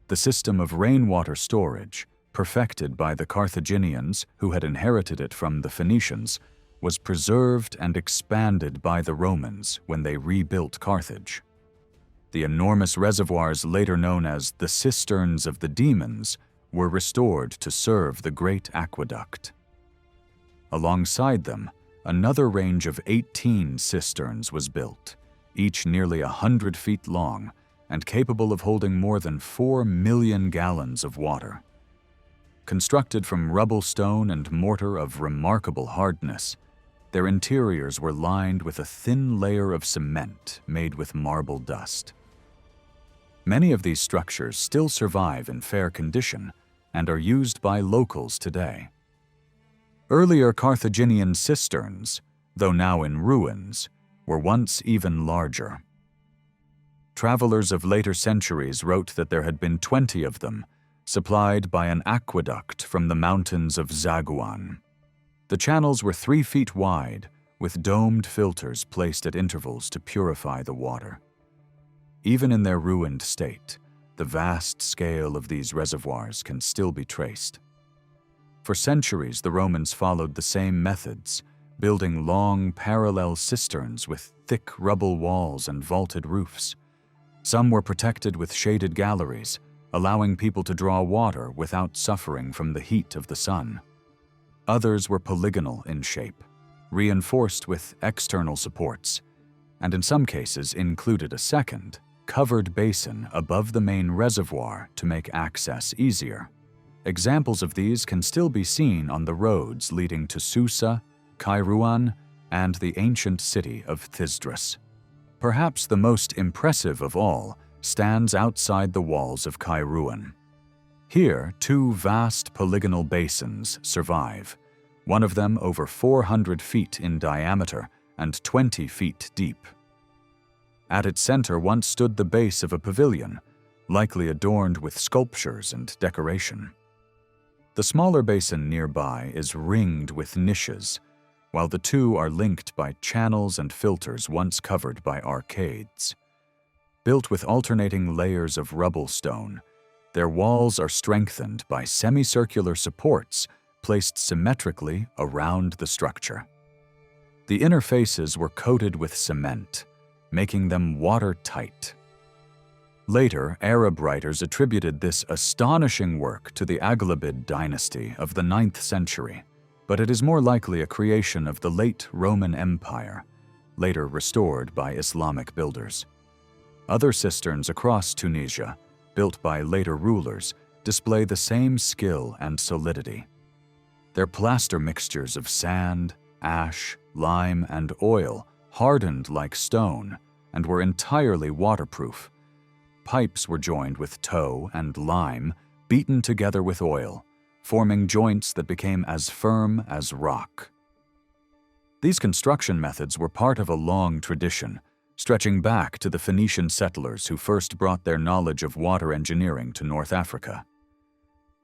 The system of rainwater storage, perfected by the Carthaginians who had inherited it from the Phoenicians, was preserved and expanded by the Romans when they rebuilt Carthage. The enormous reservoirs later known as the Cisterns of the Demons were restored to serve the great aqueduct. Alongside them, another range of 18 cisterns was built, each nearly 100 feet long and capable of holding more than 4 million gallons of water. Constructed from rubble stone and mortar of remarkable hardness, their interiors were lined with a thin layer of cement made with marble dust. Many of these structures still survive in fair condition and are used by locals today. Earlier Carthaginian cisterns, though now in ruins, were once even larger. Travelers of later centuries wrote that there had been 20 of them, supplied by an aqueduct from the mountains of Zaguan. The channels were 3 feet wide, with domed filters placed at intervals to purify the water. Even in their ruined state, the vast scale of these reservoirs can still be traced. For centuries, the Romans followed the same methods, building long, parallel cisterns with thick rubble walls and vaulted roofs. Some were protected with shaded galleries, allowing people to draw water without suffering from the heat of the sun. Others were polygonal in shape, reinforced with external supports, and in some cases included a second, covered basin above the main reservoir to make access easier. Examples of these can still be seen on the roads leading to Susa, Kairouan, and the ancient city of Thysdrus. Perhaps the most impressive of all stands outside the walls of Kairouan. Here, 2 vast polygonal basins survive, one of them over 400 feet in diameter and 20 feet deep. At its center once stood the base of a pavilion, likely adorned with sculptures and decoration. The smaller basin nearby is ringed with niches, while the two are linked by channels and filters once covered by arcades. Built with alternating layers of rubble stone, their walls are strengthened by semicircular supports placed symmetrically around the structure. The inner faces were coated with cement, making them watertight. Later, Arab writers attributed this astonishing work to the Aghlabid dynasty of the 9th century, but it is more likely a creation of the late Roman Empire, later restored by Islamic builders. Other cisterns across Tunisia, built by later rulers, display the same skill and solidity. Their plaster mixtures of sand, ash, lime, and oil hardened like stone and were entirely waterproof. Pipes were joined with tow and lime, beaten together with oil, forming joints that became as firm as rock. These construction methods were part of a long tradition, stretching back to the Phoenician settlers who first brought their knowledge of water engineering to North Africa.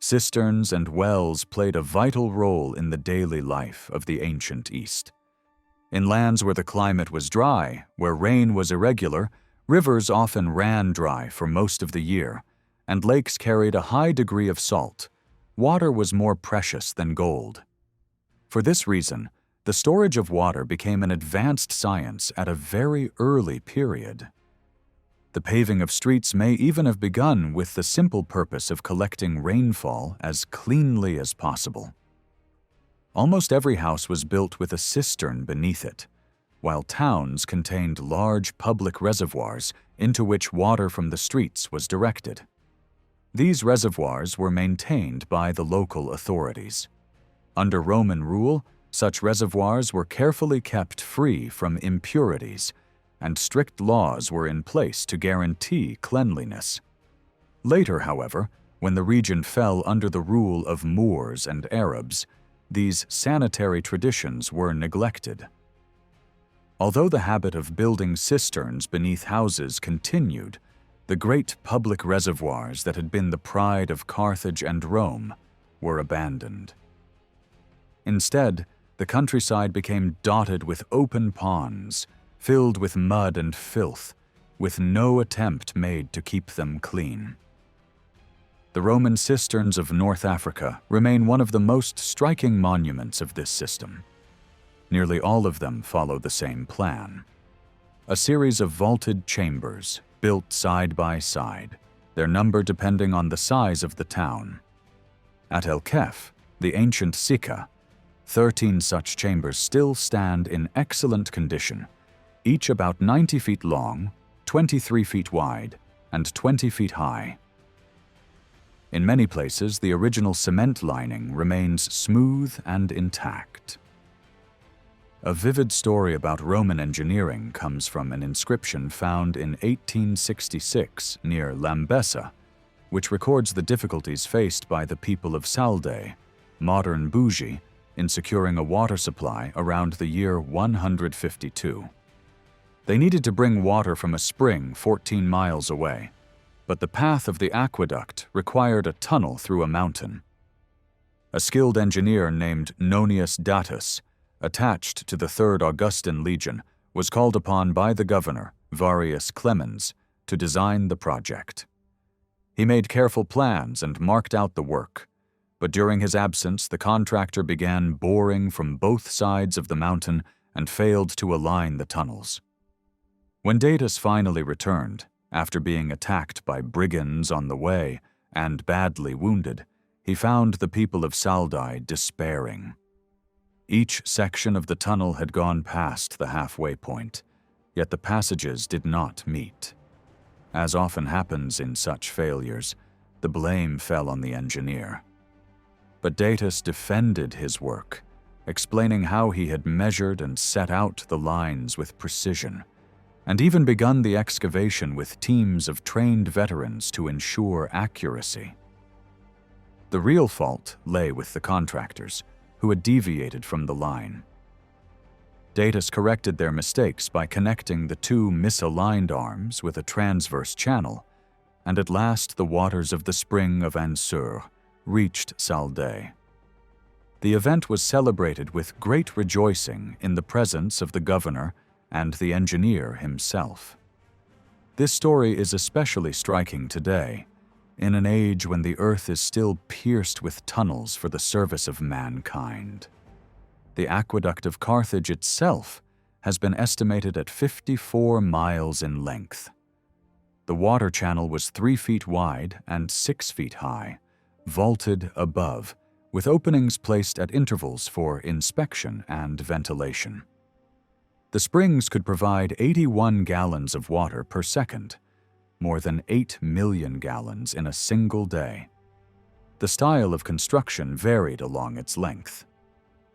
Cisterns and wells played a vital role in the daily life of the ancient East. In lands where the climate was dry, where rain was irregular, rivers often ran dry for most of the year, and lakes carried a high degree of salt. Water was more precious than gold. For this reason, the storage of water became an advanced science at a very early period. The paving of streets may even have begun with the simple purpose of collecting rainfall as cleanly as possible. Almost every house was built with a cistern beneath it, while towns contained large public reservoirs into which water from the streets was directed. These reservoirs were maintained by the local authorities. Under Roman rule, such reservoirs were carefully kept free from impurities, and strict laws were in place to guarantee cleanliness. Later, however, when the region fell under the rule of Moors and Arabs, these sanitary traditions were neglected. Although the habit of building cisterns beneath houses continued, the great public reservoirs that had been the pride of Carthage and Rome were abandoned. Instead, the countryside became dotted with open ponds, filled with mud and filth, with no attempt made to keep them clean. The Roman cisterns of North Africa remain one of the most striking monuments of this system. Nearly all of them follow the same plan. A series of vaulted chambers, built side by side, their number depending on the size of the town. At El Kef, the ancient Sika, 13 such chambers still stand in excellent condition, each about 90 feet long, 23 feet wide, and 20 feet high. In many places, the original cement lining remains smooth and intact. A vivid story about Roman engineering comes from an inscription found in 1866 near Lambessa, which records the difficulties faced by the people of Saldae, modern Bougie, in securing a water supply around the year 152. They needed to bring water from a spring 14 miles away, but the path of the aqueduct required a tunnel through a mountain. A skilled engineer named Nonius Datus, attached to the 3rd Augustan Legion, was called upon by the governor, Varius Clemens, to design the project. He made careful plans and marked out the work, but during his absence the contractor began boring from both sides of the mountain and failed to align the tunnels. When Datus finally returned, after being attacked by brigands on the way and badly wounded, he found the people of Saldae despairing. Each section of the tunnel had gone past the halfway point, yet the passages did not meet. As often happens in such failures, the blame fell on the engineer. But Datus defended his work, explaining how he had measured and set out the lines with precision, and even begun the excavation with teams of trained veterans to ensure accuracy. The real fault lay with the contractors, who had deviated from the line. Deities corrected their mistakes by connecting the two misaligned arms with a transverse channel, and at last the waters of the spring of Ansur reached Saldae. The event was celebrated with great rejoicing in the presence of the governor and the engineer himself. This story is especially striking today, in an age when the earth is still pierced with tunnels for the service of mankind. The aqueduct of Carthage itself has been estimated at 54 miles in length. The water channel was 3 feet wide and 6 feet high, vaulted above, with openings placed at intervals for inspection and ventilation. The springs could provide 81 gallons of water per second, more than 8 million gallons in a single day. The style of construction varied along its length.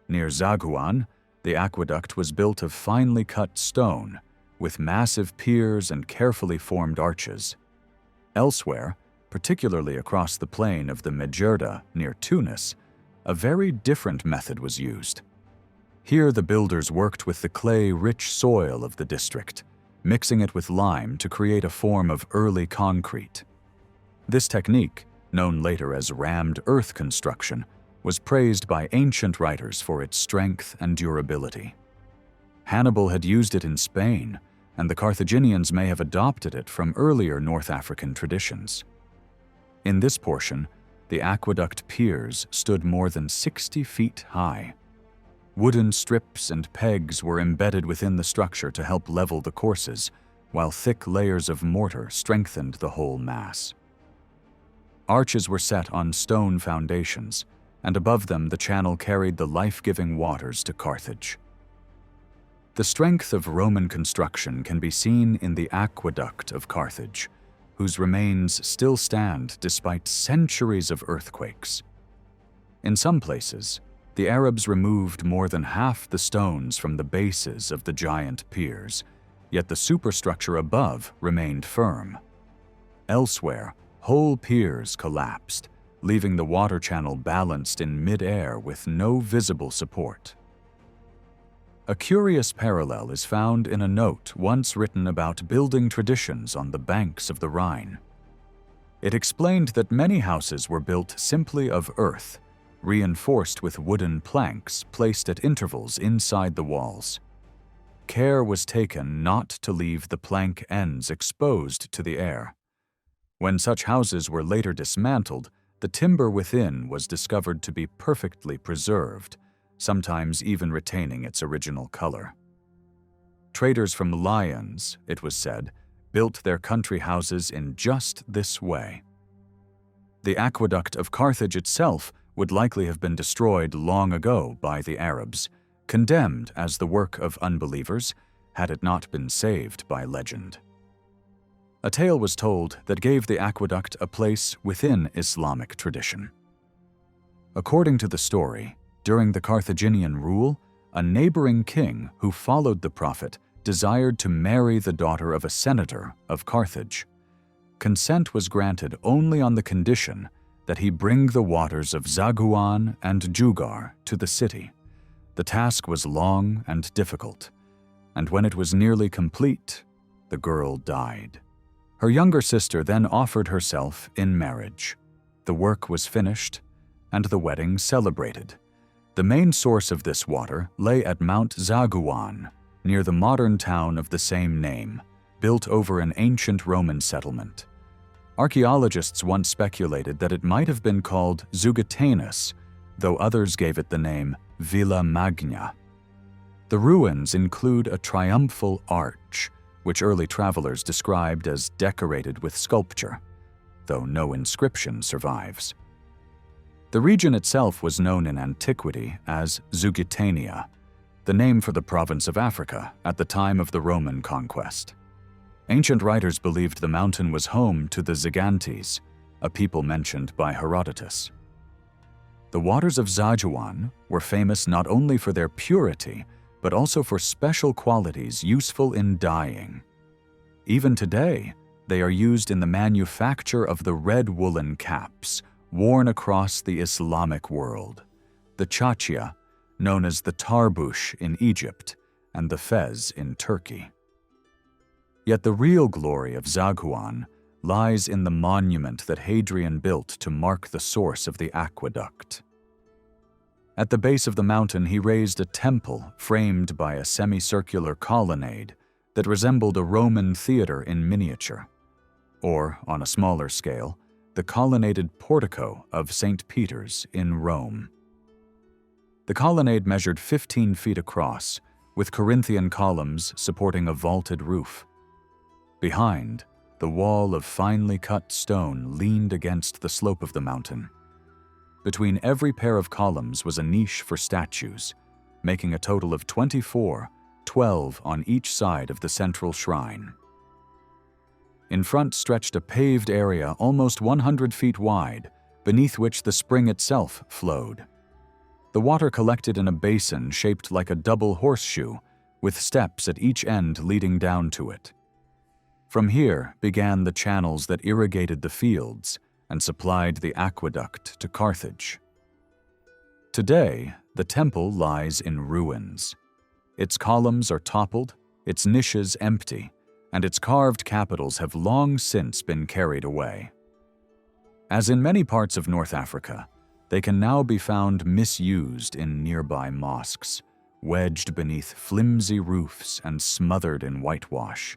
Near Zaguan, the aqueduct was built of finely cut stone, with massive piers and carefully formed arches. Elsewhere, particularly across the plain of the Medjerda near Tunis, a very different method was used. Here the builders worked with the clay-rich soil of the district, mixing it with lime to create a form of early concrete. This technique, known later as rammed earth construction, was praised by ancient writers for its strength and durability. Hannibal had used it in Spain, and the Carthaginians may have adopted it from earlier North African traditions. In this portion, the aqueduct piers stood more than 60 feet high. Wooden strips and pegs were embedded within the structure to help level the courses, while thick layers of mortar strengthened the whole mass. Arches were set on stone foundations, and above them the channel carried the life-giving waters to Carthage. The strength of Roman construction can be seen in the aqueduct of Carthage, whose remains still stand despite centuries of earthquakes. In some places, the Arabs removed more than half the stones from the bases of the giant piers, yet the superstructure above remained firm. Elsewhere, whole piers collapsed, leaving the water channel balanced in mid-air with no visible support. A curious parallel is found in a note once written about building traditions on the banks of the Rhine. It explained that many houses were built simply of earth, reinforced with wooden planks placed at intervals inside the walls. Care was taken not to leave the plank ends exposed to the air. When such houses were later dismantled, the timber within was discovered to be perfectly preserved, sometimes even retaining its original color. Traders from Lyons, it was said, built their country houses in just this way. The aqueduct of Carthage itself would likely have been destroyed long ago by the Arabs, condemned as the work of unbelievers, had it not been saved by legend. A tale was told that gave the aqueduct a place within Islamic tradition. According to the story, during the Carthaginian rule, a neighboring king who followed the prophet desired to marry the daughter of a senator of Carthage. Consent was granted only on the condition that he bring the waters of Zaguan and Jugar to the city. The task was long and difficult, and when it was nearly complete, the girl died. Her younger sister then offered herself in marriage. The work was finished, and the wedding celebrated. The main source of this water lay at Mount Zaguan, near the modern town of the same name, built over an ancient Roman settlement. Archaeologists once speculated that it might have been called Zugatanus, though others gave it the name Villa Magna. The ruins include a triumphal arch, which early travelers described as decorated with sculpture, though no inscription survives. The region itself was known in antiquity as Zugitania, the name for the province of Africa at the time of the Roman conquest. Ancient writers believed the mountain was home to the Zygantes, a people mentioned by Herodotus. The waters of Zajuan were famous not only for their purity, but also for special qualities useful in dyeing. Even today, they are used in the manufacture of the red woolen caps worn across the Islamic world. The chachia, known as the tarbush in Egypt, and the Fez in Turkey. Yet the real glory of Zagouan lies in the monument that Hadrian built to mark the source of the aqueduct. At the base of the mountain, he raised a temple framed by a semicircular colonnade that resembled a Roman theater in miniature, or, on a smaller scale, the colonnaded portico of St. Peter's in Rome. The colonnade measured 15 feet across, with Corinthian columns supporting a vaulted roof. Behind, the wall of finely cut stone leaned against the slope of the mountain. Between every pair of columns was a niche for statues, making a total of 24, 12 on each side of the central shrine. In front stretched a paved area almost 100 feet wide, beneath which the spring itself flowed. The water collected in a basin shaped like a double horseshoe, with steps at each end leading down to it. From here began the channels that irrigated the fields and supplied the aqueduct to Carthage. Today, the temple lies in ruins. Its columns are toppled, its niches empty, and its carved capitals have long since been carried away. As in many parts of North Africa, they can now be found misused in nearby mosques, wedged beneath flimsy roofs and smothered in whitewash.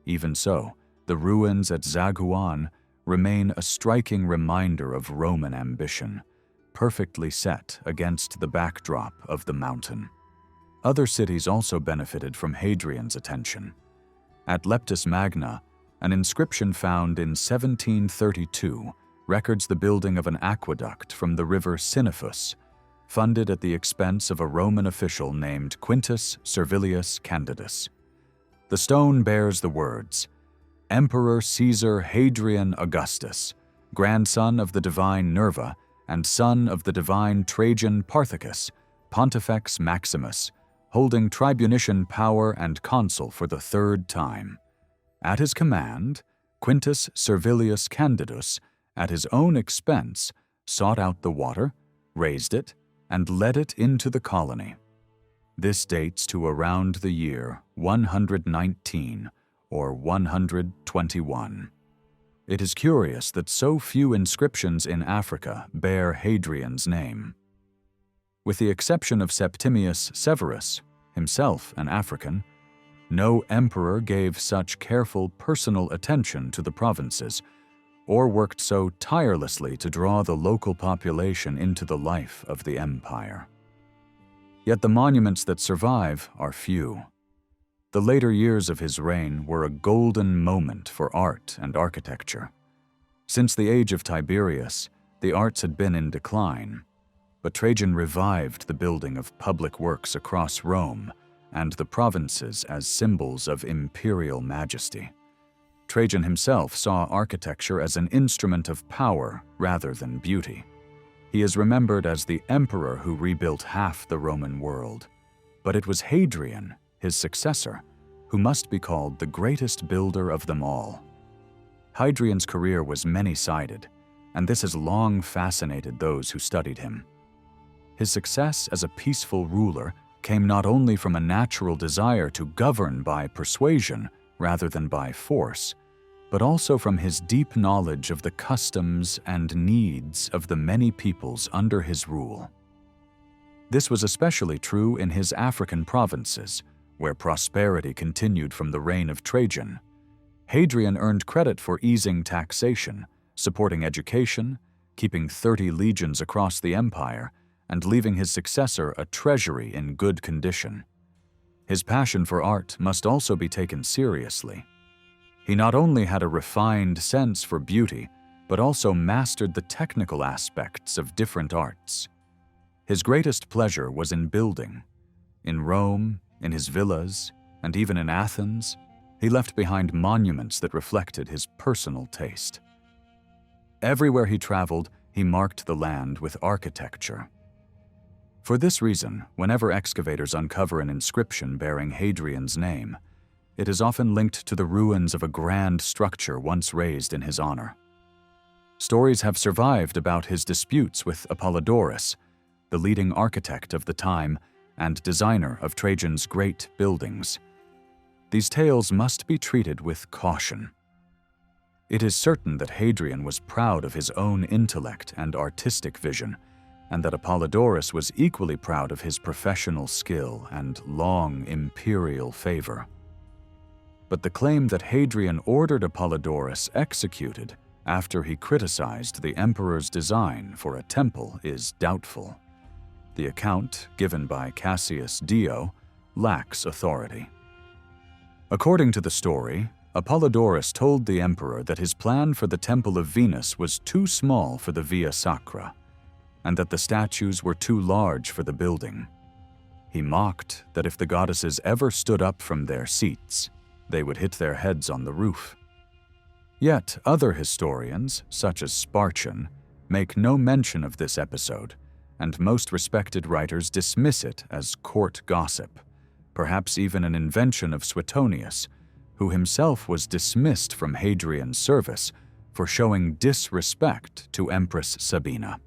Even so, the ruins at Zagouan remain a striking reminder of Roman ambition, perfectly set against the backdrop of the mountain. Other cities also benefited from Hadrian's attention. At Leptis Magna, an inscription found in 1732 records the building of an aqueduct from the river Ciniphus, funded at the expense of a Roman official named Quintus Servilius Candidus. The stone bears the words, Emperor Caesar Hadrian Augustus, grandson of the divine Nerva and son of the divine Trajan Parthicus, Pontifex Maximus, holding tribunician power and consul for the third time. At his command, Quintus Servilius Candidus, at his own expense, sought out the water, raised it, and led it into the colony. This dates to around the year 119 or 121. It is curious that so few inscriptions in Africa bear Hadrian's name. With the exception of Septimius Severus, himself an African, no emperor gave such careful personal attention to the provinces or worked so tirelessly to draw the local population into the life of the empire. Yet the monuments that survive are few. The later years of his reign were a golden moment for art and architecture. Since the age of Tiberius, the arts had been in decline, but Trajan revived the building of public works across Rome and the provinces as symbols of imperial majesty. Trajan himself saw architecture as an instrument of power rather than beauty. He is remembered as the emperor who rebuilt half the Roman world. But it was Hadrian, his successor, who must be called the greatest builder of them all. Hadrian's career was many-sided, and this has long fascinated those who studied him. His success as a peaceful ruler came not only from a natural desire to govern by persuasion rather than by force, but also from his deep knowledge of the customs and needs of the many peoples under his rule. This was especially true in his African provinces, where prosperity continued from the reign of Trajan. Hadrian earned credit for easing taxation, supporting education, keeping 30 legions across the empire, and leaving his successor a treasury in good condition. His passion for art must also be taken seriously. He not only had a refined sense for beauty, but also mastered the technical aspects of different arts. His greatest pleasure was in building. In Rome, in his villas, and even in Athens, he left behind monuments that reflected his personal taste. Everywhere he traveled, he marked the land with architecture. For this reason, whenever excavators uncover an inscription bearing Hadrian's name, it is often linked to the ruins of a grand structure once raised in his honor. Stories have survived about his disputes with Apollodorus, the leading architect of the time, and designer of Trajan's great buildings. These tales must be treated with caution. It is certain that Hadrian was proud of his own intellect and artistic vision, and that Apollodorus was equally proud of his professional skill and long imperial favor. But the claim that Hadrian ordered Apollodorus executed after he criticized the emperor's design for a temple is doubtful. The account, given by Cassius Dio, lacks authority. According to the story, Apollodorus told the emperor that his plan for the Temple of Venus was too small for the Via Sacra, and that the statues were too large for the building. He mocked that if the goddesses ever stood up from their seats, they would hit their heads on the roof. Yet other historians, such as Spartian, make no mention of this episode, and most respected writers dismiss it as court gossip, perhaps even an invention of Suetonius, who himself was dismissed from Hadrian's service for showing disrespect to Empress Sabina.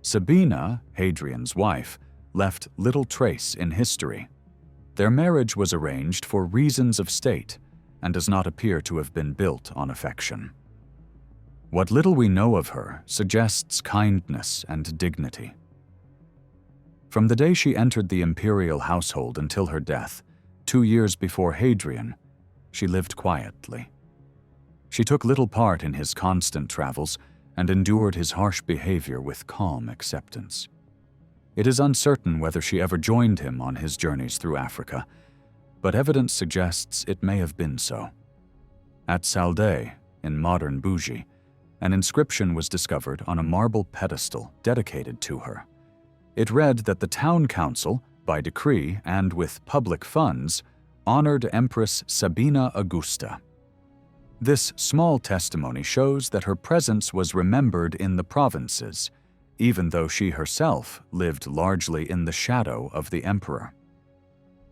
Sabina, Hadrian's wife, left little trace in history. Their marriage was arranged for reasons of state and does not appear to have been built on affection. What little we know of her suggests kindness and dignity. From the day she entered the imperial household until her death, 2 years before Hadrian, she lived quietly. She took little part in his constant travels and endured his harsh behavior with calm acceptance. It is uncertain whether she ever joined him on his journeys through Africa, but evidence suggests it may have been so. At Saldae, in modern Bougie, an inscription was discovered on a marble pedestal dedicated to her. It read that the town council, by decree and with public funds, honored Empress Sabina Augusta. This small testimony shows that her presence was remembered in the provinces, even though she herself lived largely in the shadow of the emperor.